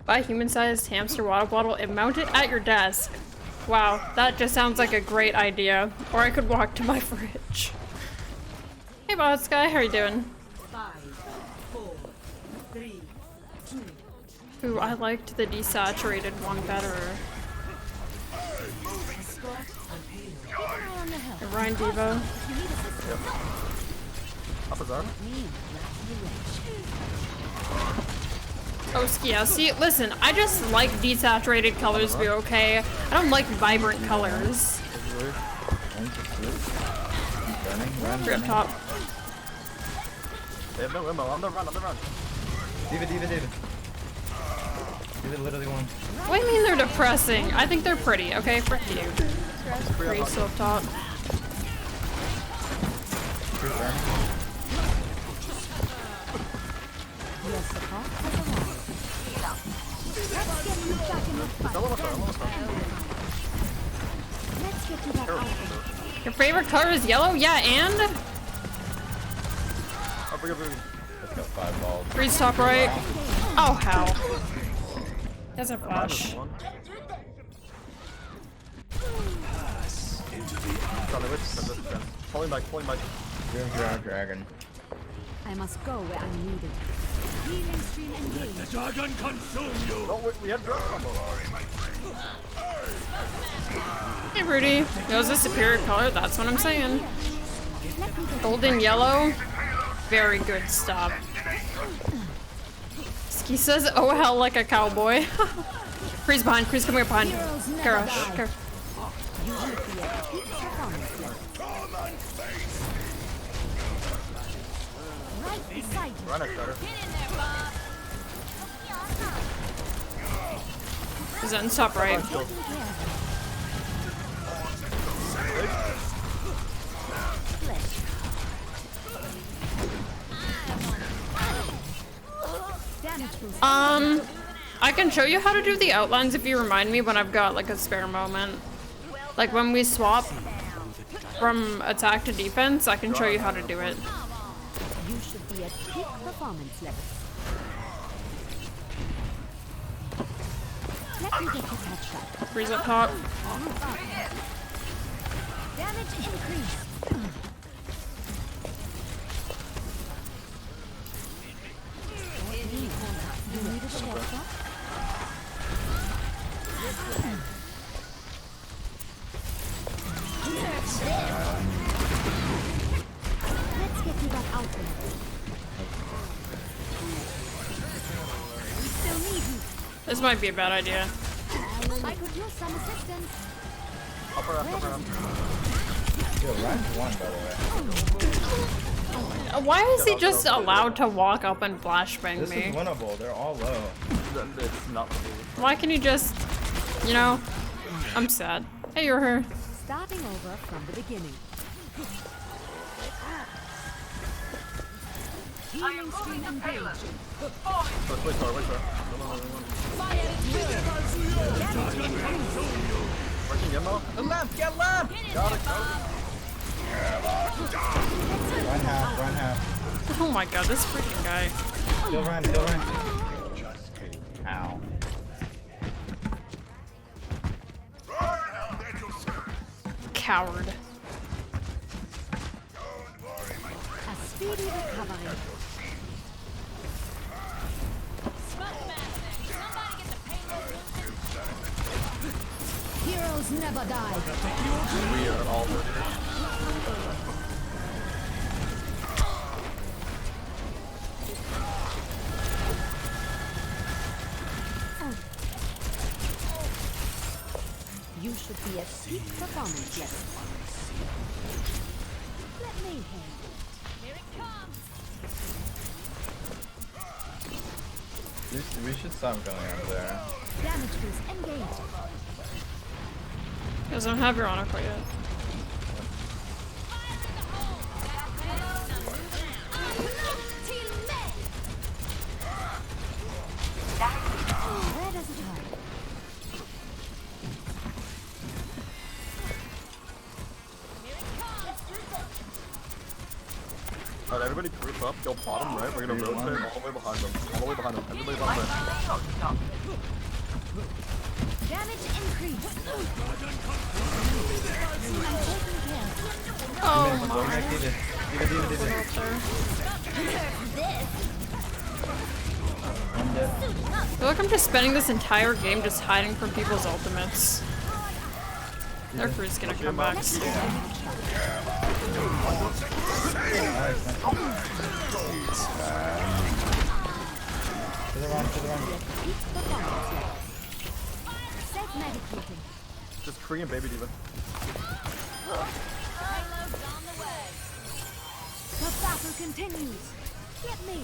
Buy human-sized hamster water bottle and mount it at your desk. Wow, that just sounds like a great idea. Or I could walk to my fridge. Hey boss guy, how are you doing? 5, 4, 3, 2. Ooh, I liked the desaturated one better. And Ryan Devo. Yep. Up his arm. Oh, Skiesti. Listen, I just like desaturated colors to be okay. I don't like vibrant colors. You're up top. They have no ammo. On the run, on the run. Diva. Diva literally won. What do you mean they're depressing? I think they're pretty, okay? Frick you. Pretty still up top. Your favorite color is yellow? Yeah, and? Let's go 5 balls. Freeze top right. Oh, hell. That's a flash. Pulling back. Dragon. I must go where I'm needed. Healing stream engaged. The dragon consume you! No, we have drug combo. Hey, Rudy. Those a superior color? That's what I'm saying. Golden yellow. Very good stuff. Ski says, oh hell, like a cowboy. Freeze behind. Freeze coming up behind. Karosh. Run it, Cutter. Is that in top right? I can show you how to do the outlines if you remind me when I've got like a spare moment. Like when we swap from attack to defense, I can show you how to do it. You should be at peak performance level. Let me get your headshot. Freeze up top. Damage increase. You need a headshot? Let's get you back out there. This might be a bad idea. I could use some assistance. Up her, up her, up. Yo, Ryan's one, by the way. Why is he just allowed to walk up and flashbang This me? is winnable. They're all low. It's not cool. Why can you just, you know? I'm sad. Hey, you're her. Starting over from the beginning. Healing stream engaged. Wait for her. Working demo. The lamp, get lamp! Got it, Run half. Oh my god, this freaking guy. Kill Ryan. Ow. Coward. A speedy recovery. Heroes never die. We are all You should be at peak performance level. Let me handle it. Here it comes. We should stop going over there. Damage boost engaged. He doesn't have your honor quite yet. Where does it hurt? Alright, everybody group up, go bottom right, we're gonna rotate all the way behind them. Everybody bottom right. Damage increase. Oh my. I feel like I'm just spending this entire game just hiding from people's ultimates. Their crew's gonna come back soon. To the run. Just Korean baby diva. The battle continues. Get me.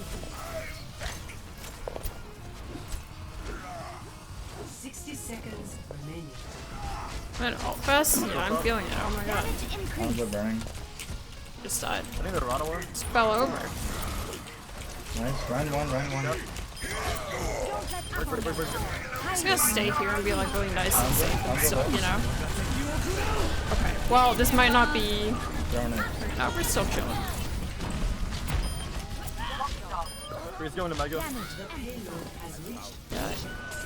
60 seconds remaining. An alt fest? Yeah, I'm feeling it. Oh my god. Arms are burning. Just died. I think they're Dorado. Just fell over. Nice. Run one. I'm just gonna stay here and be like really nice and safe, so, you know. Okay, well, this might not be. No, we're still chilling. He's going to Mega. Yeah,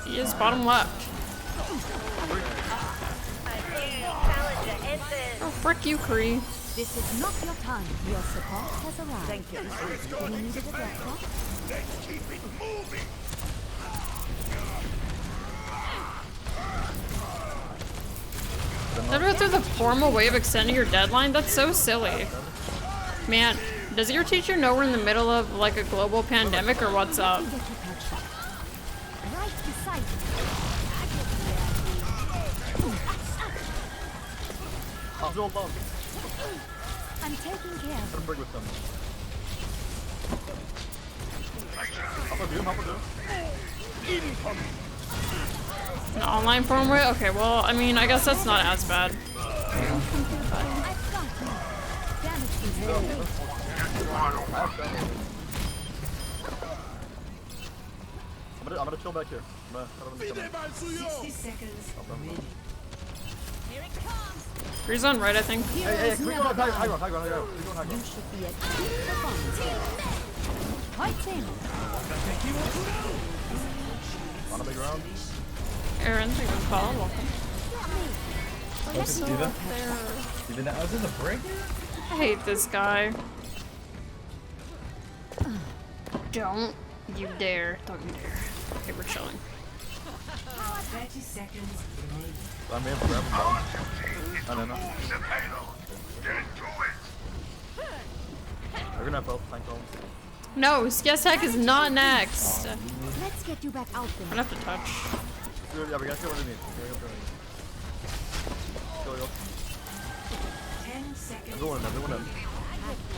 he is bottom left. Oh, frick you, Kree. This is not your time. Your support has arrived. Thank you. We needed a doctor. Let's keep it moving. Never through the formal way of extending your deadline? That's so silly. Man, does your teacher know we're in the middle of like a global pandemic or what's up? Right beside you. I'm taking care of Bring with them. An online form way? Okay, well, I mean, I guess that's not as bad. I'm gonna chill back here. 60 seconds remaining. Here it comes. Freeze on right, I think. Hey, can we go high ground? You should be at peak performance level. Fight in. On a big round. Aaron, thank you for the follow. Welcome. Focus, Diva. Diva, that was in the break? I hate this guy. Don't you dare. Don't you dare. Okay, we're chilling. 30 seconds remaining. I may have grabbed him. I don't know. We're gonna have both tank homes. No, Skiesti is not next. Let's get you back out there. I have to touch. Dude, yeah, we gotta kill underneath. Kill. 10 seconds. Everyone in.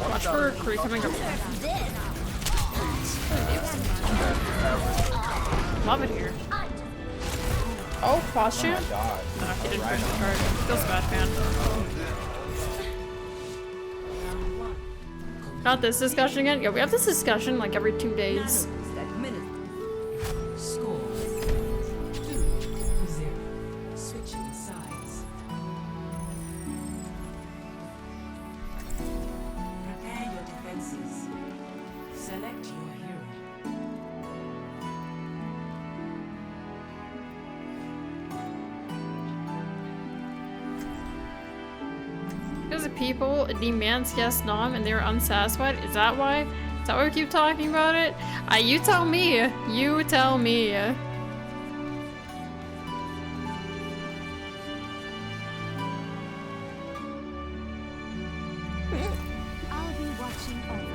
Watch for Kree coming up. Love it here. Oh, posture? Oh my god. No, he didn't push the card. Feels bad, man. Not this discussion again? Yeah, we have this discussion like every 2 days. Score 2-0. Switching sides. Prepare your defenses. Select your hero. Because the people demand yes nom and they're unsatisfied. Is that why? Is that why we keep talking about it? You tell me. You tell me. I'll be watching over.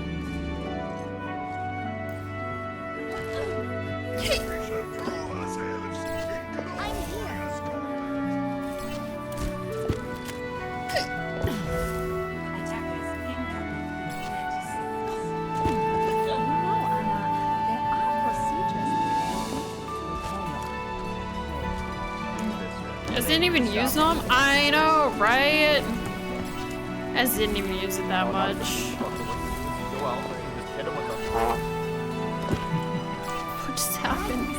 As didn't even use nom? I know, right? As didn't even use it that much. What just happened?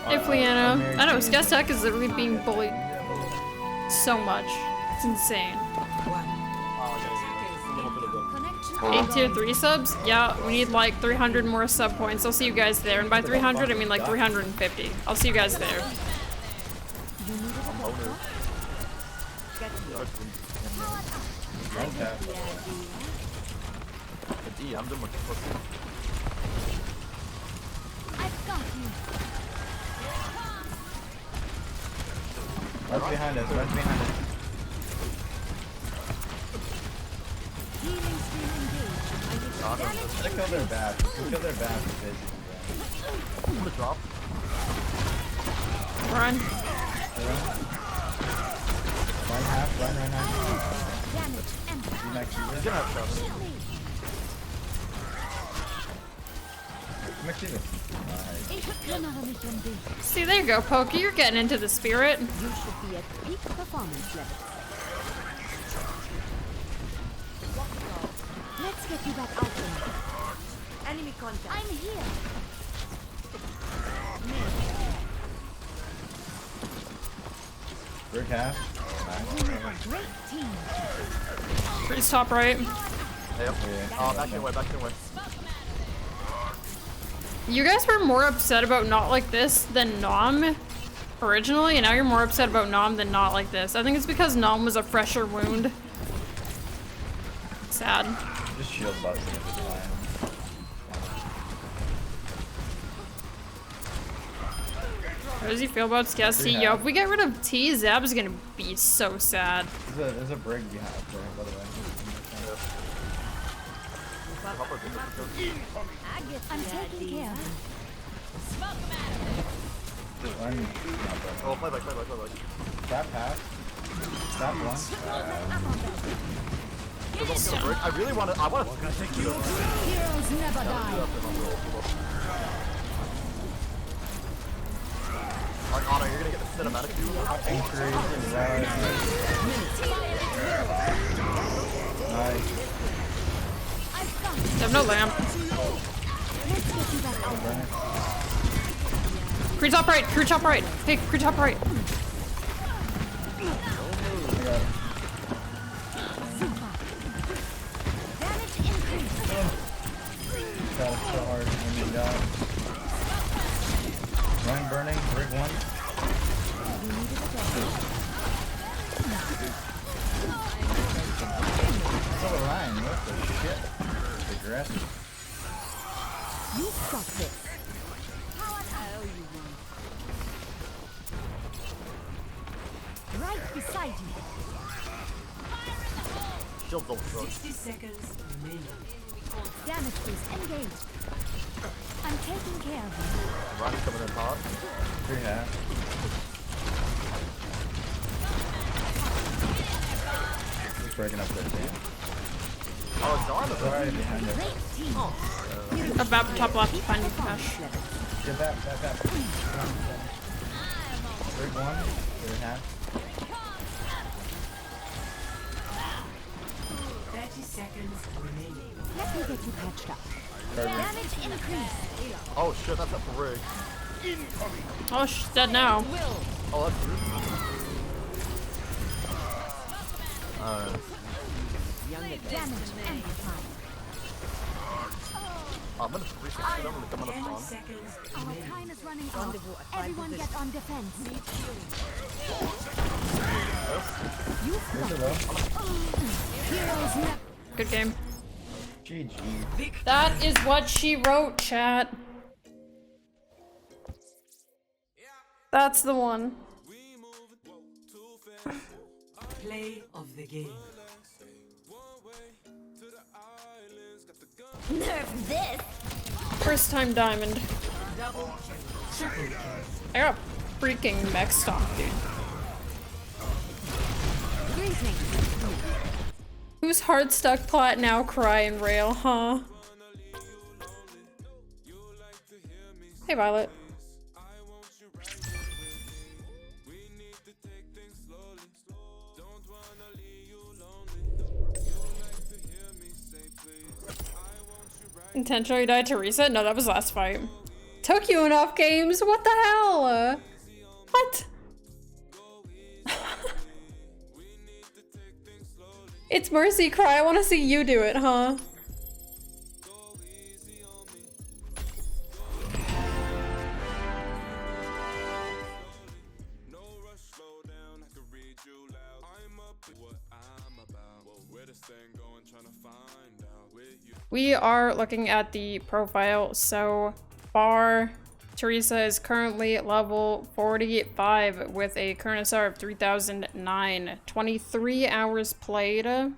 Hey, Fleanna. I know, Skiesti is literally being bullied so much. It's insane. 8 tier 3 subs? Yeah, we need like 300 more sub points. I'll see you guys there. And by 300, I mean like 350. I'll see you guys there. I'm doing much pussy. I've got you. Right behind us, right behind us. Healing stream engaged. I need to Kill their bath. Kill their bath. I'm gonna drop. Run. Run half, run. damage and He's gonna have shots. See, there you go, Pokey. You're getting into the spirit. You should be at peak performance level. Let's get you back out there. Enemy contact. I'm here. Brick half. Great team. Freeze top right. Yep. Back your way. You guys were more upset about not like this than Nom originally, and now you're more upset about Nom than not like this. I think it's because Nom was a fresher wound. Sad. Just shield busting at this time. How does he feel about Skiesti? Yo, if we get rid of T, Zab is gonna be so sad. There's a brig behind there, by the way. I'm taking care. Oh, play back. Tap half. Tap one. I really want to. I want to. Heroes never die. Like, Anna, you're gonna get the cinematic view. Nice. They have no lamp. Crew top right. Hey, crew top right. That was so hard. Run burning, rig one. Oh, Ryan, what the shit? Aggressive. You've got this. Right beside you. Shield don't throw. 60 seconds remaining. Damage boost engaged. I'm taking care of you. Ronnie's coming in hot. 3 half. He's breaking up there, damn. Oh, Donovan. Right behind us. About top left, behind you, Cash. Get that. Break 1. 3 half. 30 seconds remaining. Let me get you patched up. Damage increase. Oh shit, that's a parade. Oh, she's dead now. Oh, that's rude. Alright. Damage amplified. I'm gonna 360 them and come on the spawn. Our time is running out. Everyone get on defense. You Heroes never. Good game. GG. That is what she wrote, chat. That's the one. Play of the game. Nerf this. First time diamond. I got a freaking mech stock, dude. Who's hard stuck Plat now cry and rail, huh? Hey Violet. Intentionally died to reset? No, that was last fight. Took you enough games? What the hell? What? It's Mercy Cry. I want to see you do it, huh? We are looking at the profile so far. Teresa is currently level 45 with a current SR of 3009. 23 hours played. With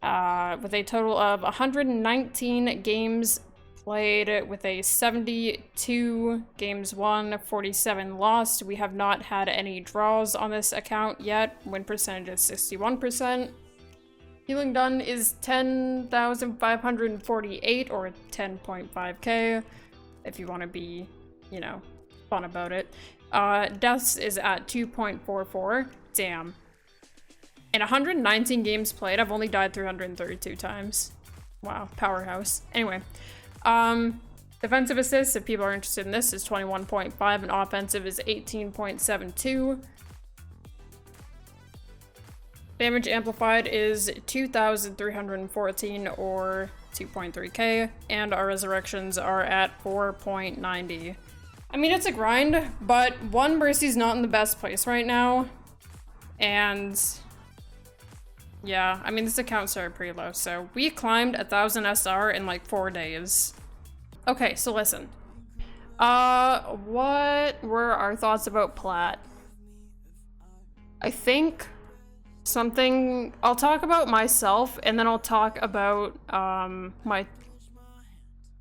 a total of 119 games played with a 72 games won, 47 lost. We have not had any draws on this account yet. Win percentage is 61%. Healing done is 10,548 or 10.5k if you want to be, you know, fun about it. Deaths is at 2.44. Damn. In 119 games played, I've only died 332 times. Wow, powerhouse. Anyway, defensive assists, if people are interested in this, is 21.5 and offensive is 18.72. Damage amplified is 2,314 or 2.3k, and our resurrections are at 4.90. I mean, it's a grind, but one, Mercy's not in the best place right now, and yeah, I mean, this account started pretty low, so we climbed 1,000 SR in like 4 days. Okay, so listen. What were our thoughts about Plat? I think something, I'll talk about myself and then I'll talk about my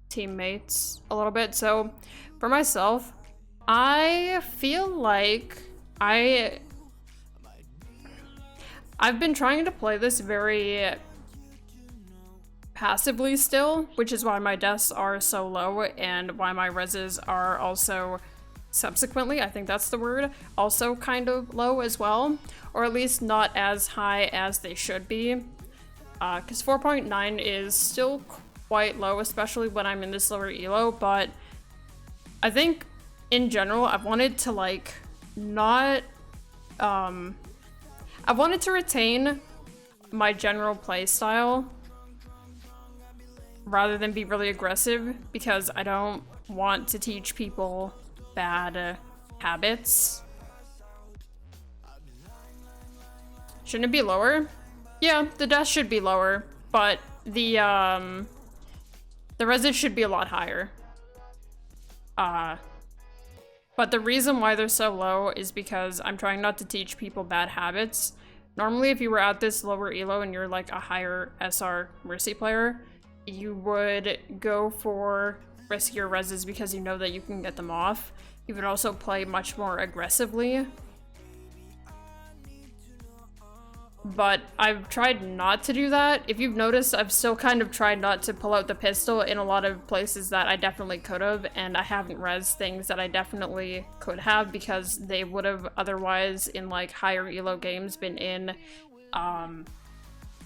teammates a little bit. So for myself, I feel like I've been trying to play this very passively still, which is why my deaths are so low and why my reses are also subsequently, I think that's the word, also kind of low as well, or at least not as high as they should be, because 4.9 is still quite low, especially when I'm in this lower elo. But I think in general I've wanted to like not I wanted to retain my general play style rather than be really aggressive, because I don't want to teach people bad habits. Shouldn't it be lower? Yeah, the death should be lower, but the reses should be a lot higher. But the reason why they're so low is because I'm trying not to teach people bad habits. normally if you were at this lower elo and you're like a higher SR Mercy player, you would go for riskier reses because you know that you can get them off. You would also play much more aggressively. But I've tried not to do that. If you've noticed, I've still kind of tried not to pull out the pistol in a lot of places that I definitely could have, and I haven't res things that I definitely could have because they would have otherwise in like higher elo games been in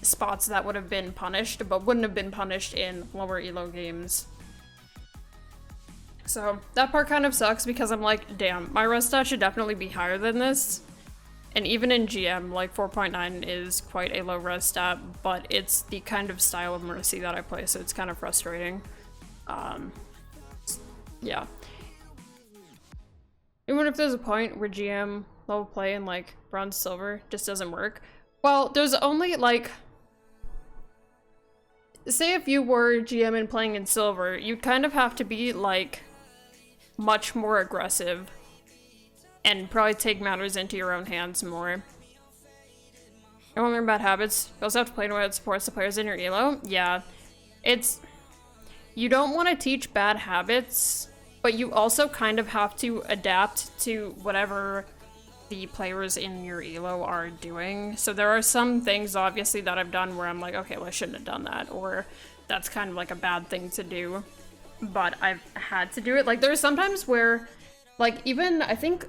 spots that would have been punished, but wouldn't have been punished in lower elo games. So that part kind of sucks because I'm like, damn, my res stat should definitely be higher than this. And even in GM, like 4.9 is quite a low res stat, but it's the kind of style of Mercy that I play, so it's kind of frustrating. Yeah. Even if there's a point where GM level play in like bronze silver just doesn't work. Well, there's only like, say if you were GM and playing in silver, you'd kind of have to be like much more aggressive and probably take matters into your own hands more. I don't remember bad habits. You also have to play in a way that supports the players in your elo. Yeah, it's, you don't want to teach bad habits, but you also kind of have to adapt to whatever the players in your elo are doing. So there are some things obviously that I've done where I'm like, okay, well I shouldn't have done that, or that's kind of like a bad thing to do, but I've had to do it. Like there's sometimes where, like even I think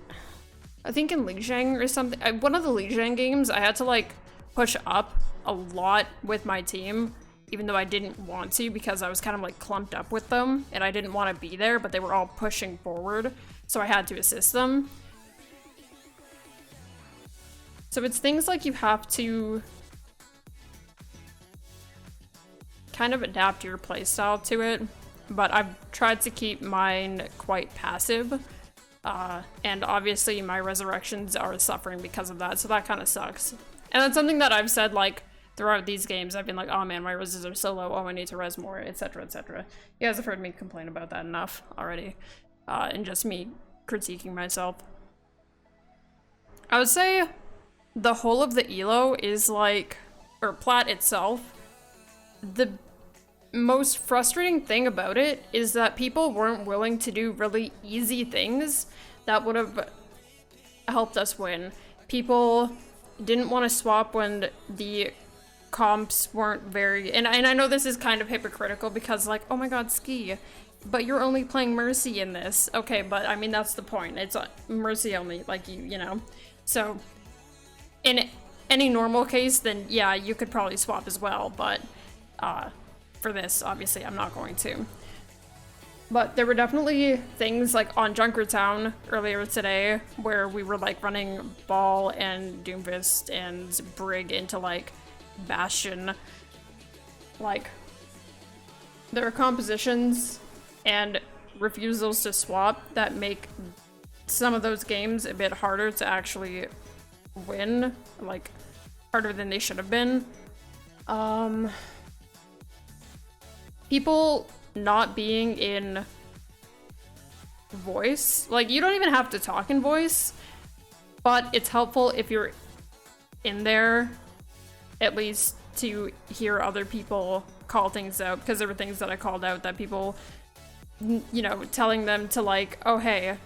in Lijiang or something, one of the Lijiang games, I had to like push up a lot with my team, even though I didn't want to because I was kind of like clumped up with them and I didn't want to be there, but they were all pushing forward, so I had to assist them. So it's things like you have to kind of adapt your playstyle to it, but I've tried to keep mine quite passive. And obviously my resurrections are suffering because of that, so that kind of sucks. And that's something that I've said like throughout these games. I've been like, oh man, my reses are so low, oh I need to res more, etc, etc. You guys have heard me complain about that enough already, and just me critiquing myself. I would say the whole of the elo is like, or Plat itself, the most frustrating thing about it is that people weren't willing to do really easy things that would have helped us win. People didn't want to swap when the comps weren't very, and I know this is kind of hypocritical because like, oh my god, Ski, but you're only playing Mercy in this. Okay, but I mean that's the point. It's Mercy only, like you know. So in any normal case, then yeah, you could probably swap as well, but for this, obviously, I'm not going to. But there were definitely things like on Junkertown earlier today where we were like running Ball and Doomfist and Brig into like Bastion. Like, there are compositions and refusals to swap that make some of those games a bit harder to actually win, like harder than they should have been. People not being in voice, like you don't even have to talk in voice, but it's helpful if you're in there at least to hear other people call things out, because there were things that I called out that people, you know, telling them to like, oh hey,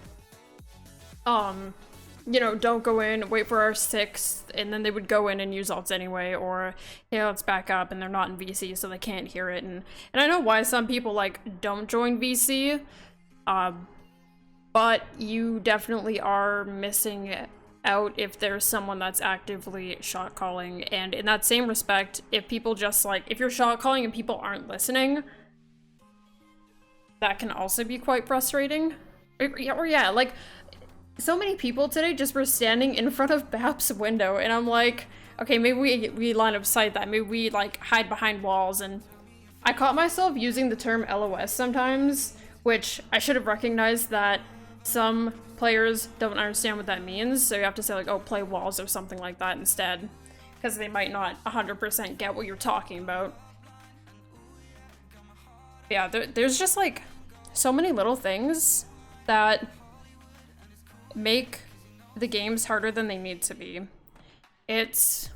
you know, don't go in, wait for our 6th, and then they would go in and use ults anyway, or, hey, let's back up, and they're not in VC, so they can't hear it, and I know why some people, like, don't join VC, but you definitely are missing out if there's someone that's actively shot calling, and in that same respect, if people just, like, if you're shot calling and people aren't listening, that can also be quite frustrating. Or yeah, like, so many people today just were standing in front of BAP's window, and I'm like, okay, maybe we line of sight that, maybe we like hide behind walls, and I caught myself using the term LOS sometimes, which I should have recognized that some players don't understand what that means, so you have to say like, oh, play walls or something like that instead, because they might not 100% get what you're talking about. Yeah, there's just like so many little things that make the games harder than they need to be. It's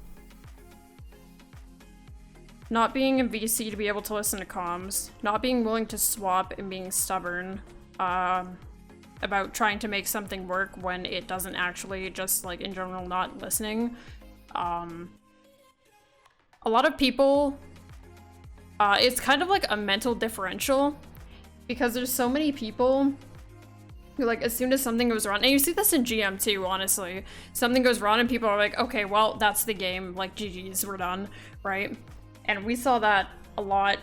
not being in VC to be able to listen to comms, not being willing to swap and being stubborn about trying to make something work when it doesn't actually, just like in general not listening. A lot of people, it's kind of like a mental differential because there's so many people who, like, as soon as something goes wrong, and you see this in GM too, honestly, something goes wrong and people are like, okay, well, that's the game, like, GG's, we're done, right? And we saw that a lot,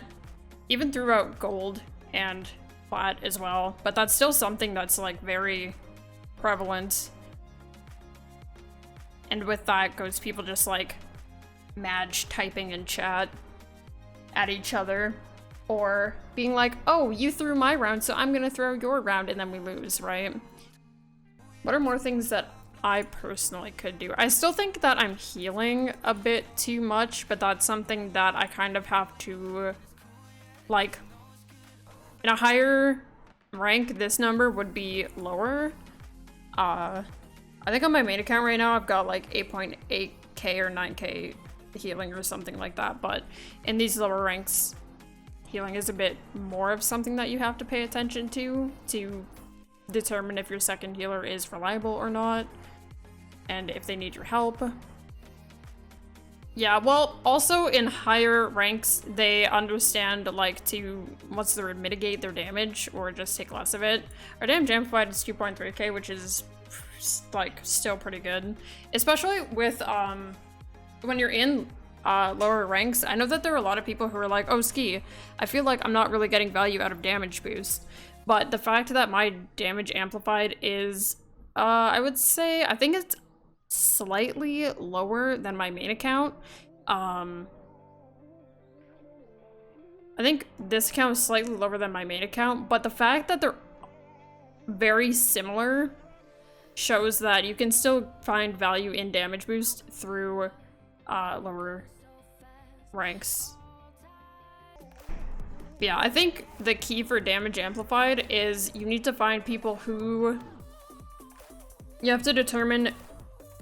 even throughout Gold and Plat as well, but that's still something that's, like, very prevalent. And with that goes people just, like, match typing in chat at each other, or being like, oh, you threw my round, so I'm gonna throw your round, and then we lose, right? What are more things that I personally could do? I still think that I'm healing a bit too much, but that's something that I kind of have to, like, in a higher rank, this number would be lower. I think on my main account right now, I've got like 8.8k or 9k healing or something like that, but in these lower ranks, healing is a bit more of something that you have to pay attention to determine if your second healer is reliable or not, and if they need your help. Yeah, well, also in higher ranks, they understand, like, to, what's the word, mitigate their damage, or just take less of it. Our damage amplified is 2.3k, which is, like, still pretty good. Especially with, when you're in lower ranks. I know that there are a lot of people who are like, oh, Ski, I feel like I'm not really getting value out of damage boost. But the fact that my damage amplified is, I would say, I think it's slightly lower than my main account. I think this account is slightly lower than my main account, but the fact that they're very similar shows that you can still find value in damage boost through lower ranks. Yeah, I think the key for damage amplified is you need to find people who... You have to determine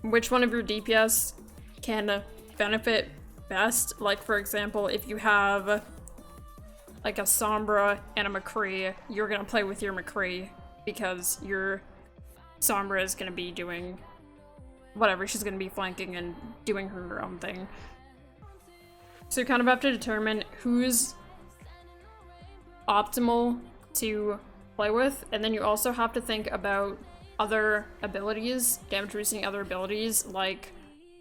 which one of your DPS can benefit best. Like, for example, if you have like a Sombra and a McCree, you're gonna play with your McCree because your Sombra is gonna be doing whatever, she's gonna be flanking and doing her own thing. So you kind of have to determine who's optimal to play with, and then you also have to think about other abilities, damage boosting other abilities like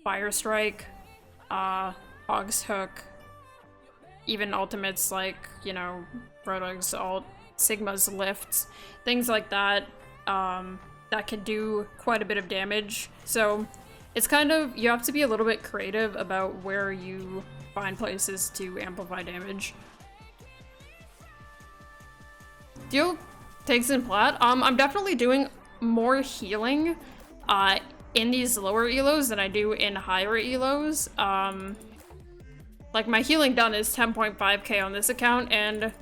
Fire Strike, Hog's Hook, even ultimates like, you know, Rodog's ult, Sigma's lift, things like that, that can do quite a bit of damage. So it's kind of, you have to be a little bit creative about where you find places to amplify damage. Deal takes in Plat. I'm definitely doing more healing in these lower elos than I do in higher elos. Like, my healing done is 10.5k on this account, and if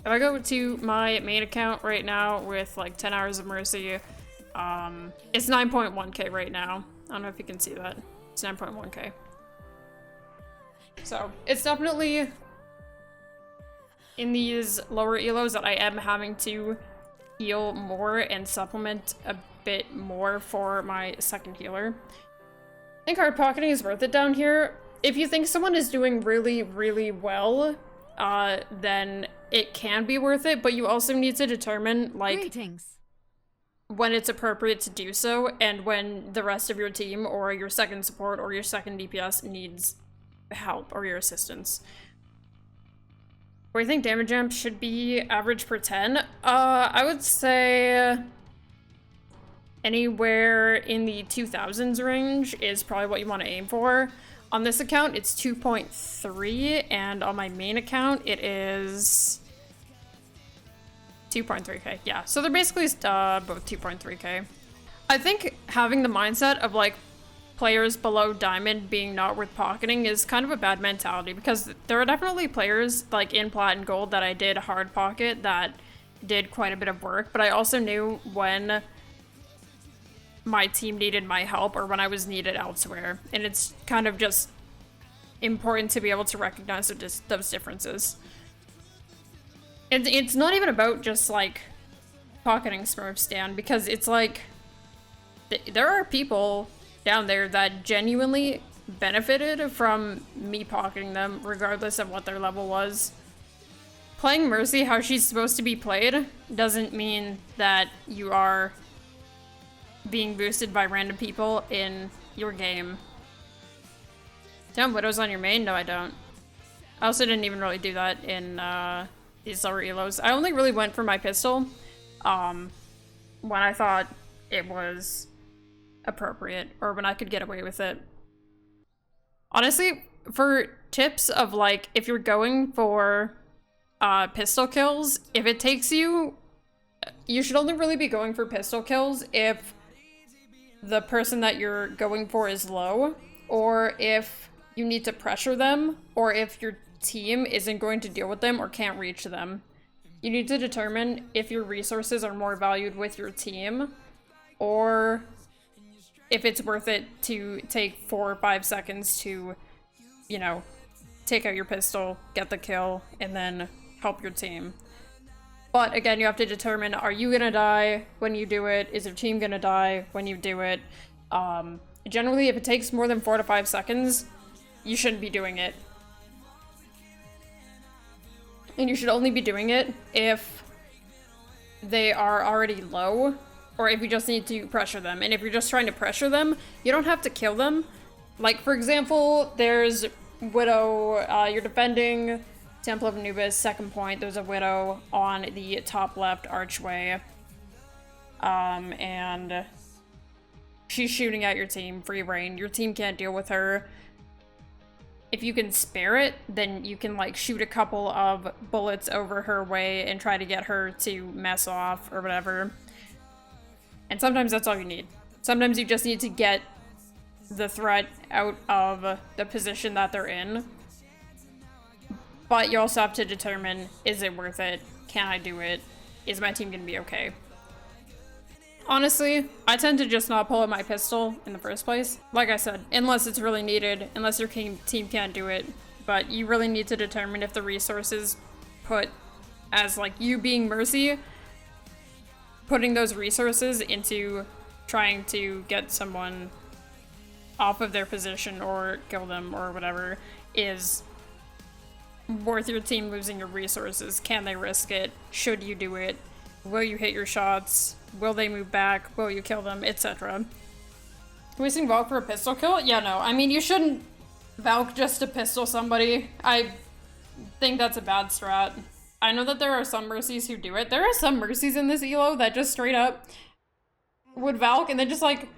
I go to my main account right now with like 10 hours of mercy, it's 9.1k right now. I don't know if you can see that. It's 9.1k. So it's definitely in these lower elos that I am having to heal more and supplement a bit more for my second healer. I think hard pocketing is worth it down here. If you think someone is doing really, really well, then it can be worth it, but you also need to determine, like, Greetings. When it's appropriate to do so, and when the rest of your team or your second support or your second DPS needs help or your assistance. Where do you think damage amp should be average per 10? I would say anywhere in the 2000s range is probably what you want to aim for. On this account, it's 2.3, and on my main account, it is 2.3k. Yeah, so they're basically both 2.3k. I think having the mindset of, like, players below Diamond being not worth pocketing is kind of a bad mentality, because there are definitely players, like, in Plat and Gold that I did hard pocket that did quite a bit of work, but I also knew when my team needed my help or when I was needed elsewhere, and it's kind of just important to be able to recognize those differences. It's not even about just like pocketing Smurf Stan, because it's like there are people down there that genuinely benefited from me pocketing them regardless of what their level was. Playing Mercy how she's supposed to be played doesn't mean that you are being boosted by random people in your game. Do you have Widows on your main? No, I don't. I also didn't even really do that in these lower elos. I only really went for my pistol when I thought it was appropriate, or when I could get away with it. Honestly, for tips of like, if you're going for pistol kills, if it takes you, you should only really be going for pistol kills if the person that you're going for is low, or if you need to pressure them, or if your team isn't going to deal with them or can't reach them. You need to determine if your resources are more valued with your team, or if it's worth it to take 4 or 5 seconds to, you know, take out your pistol, get the kill, and then help your team. But again, you have to determine, are you gonna die when you do it? Is your team gonna die when you do it? Generally, if it takes more than 4 to 5 seconds, you shouldn't be doing it. And you should only be doing it if they are already low, or if you just need to pressure them. And if you're just trying to pressure them, you don't have to kill them. Like, for example, there's Widow, you're defending Temple of Anubis, second point, there's a Widow on the top left archway. And she's shooting at your team, free reign. Your team can't deal with her. If you can spare it, then you can like shoot a couple of bullets over her way and try to get her to mess off or whatever. And sometimes that's all you need. Sometimes you just need to get the threat out of the position that they're in. But you also have to determine, is it worth it? Can I do it? Is my team gonna be okay? Honestly, I tend to just not pull out my pistol in the first place. Like I said, unless it's really needed, unless your team can't do it. But you really need to determine if the resources put as like you being Mercy, putting those resources into trying to get someone off of their position or kill them or whatever is worth your team losing your resources. Can they risk it? Should you do it? Will you hit your shots? Will they move back? Will you kill them? Etc. Wasting Valk for a pistol kill? Yeah, no. I mean, you shouldn't Valk just to pistol somebody. I think that's a bad strat. I know that there are some Mercies who do it. There are some Mercies in this elo that just straight up would Valk and then just like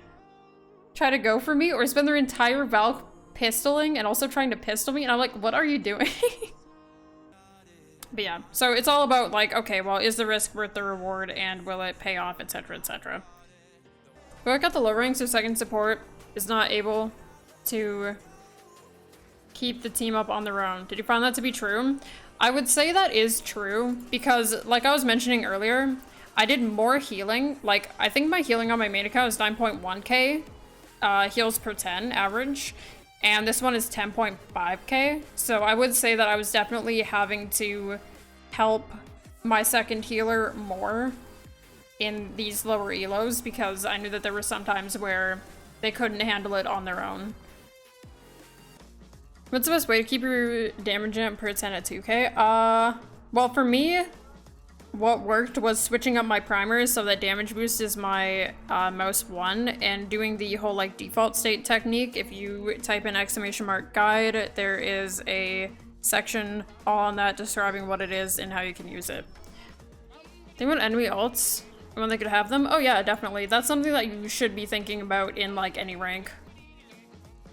try to go for me, or spend their entire Valk pistoling and also trying to pistol me, and I'm like, what are you doing? But yeah, so it's all about like, okay, well, is the risk worth the reward, and will it pay off, etc, etc. But I got the low rank, so second support is not able to keep the team up on their own. Did you find that to be true? I would say that is true, because like I was mentioning earlier, I did more healing. Like, I think my healing on my main account is 9.1k heals per 10 average, and this one is 10.5k. So I would say that I was definitely having to help my second healer more in these lower elos, because I knew that there were some times where they couldn't handle it on their own. What's the best way to keep your damage amp per 10 at 2k? Well, for me, what worked was switching up my primers so that damage boost is my most one, and doing the whole like default state technique. If you type in !guide, there is a section all on that describing what it is and how you can use it. Think about enemy ults and when they could have them? Oh yeah, definitely. That's something that you should be thinking about in like any rank.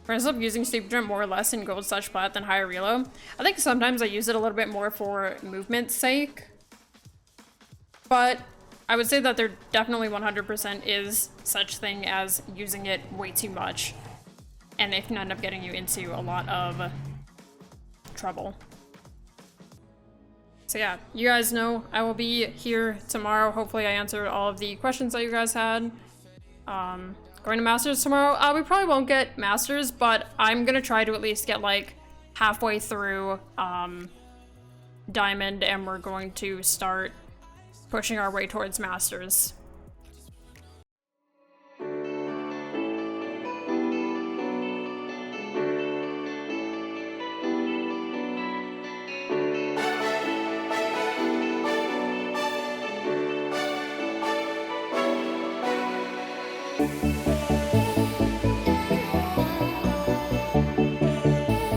I ended up using Super Jump more or less in Gold / Plat than higher reload. I think sometimes I use it a little bit more for movement's sake. But I would say that there definitely 100% is such thing as using it way too much. And it can end up getting you into a lot of trouble. So yeah, you guys know I will be here tomorrow. Hopefully I answered all of the questions that you guys had. Going to Masters tomorrow? We probably won't get Masters, but I'm gonna try to at least get like halfway through Diamond, and we're going to start pushing our way towards Masters. You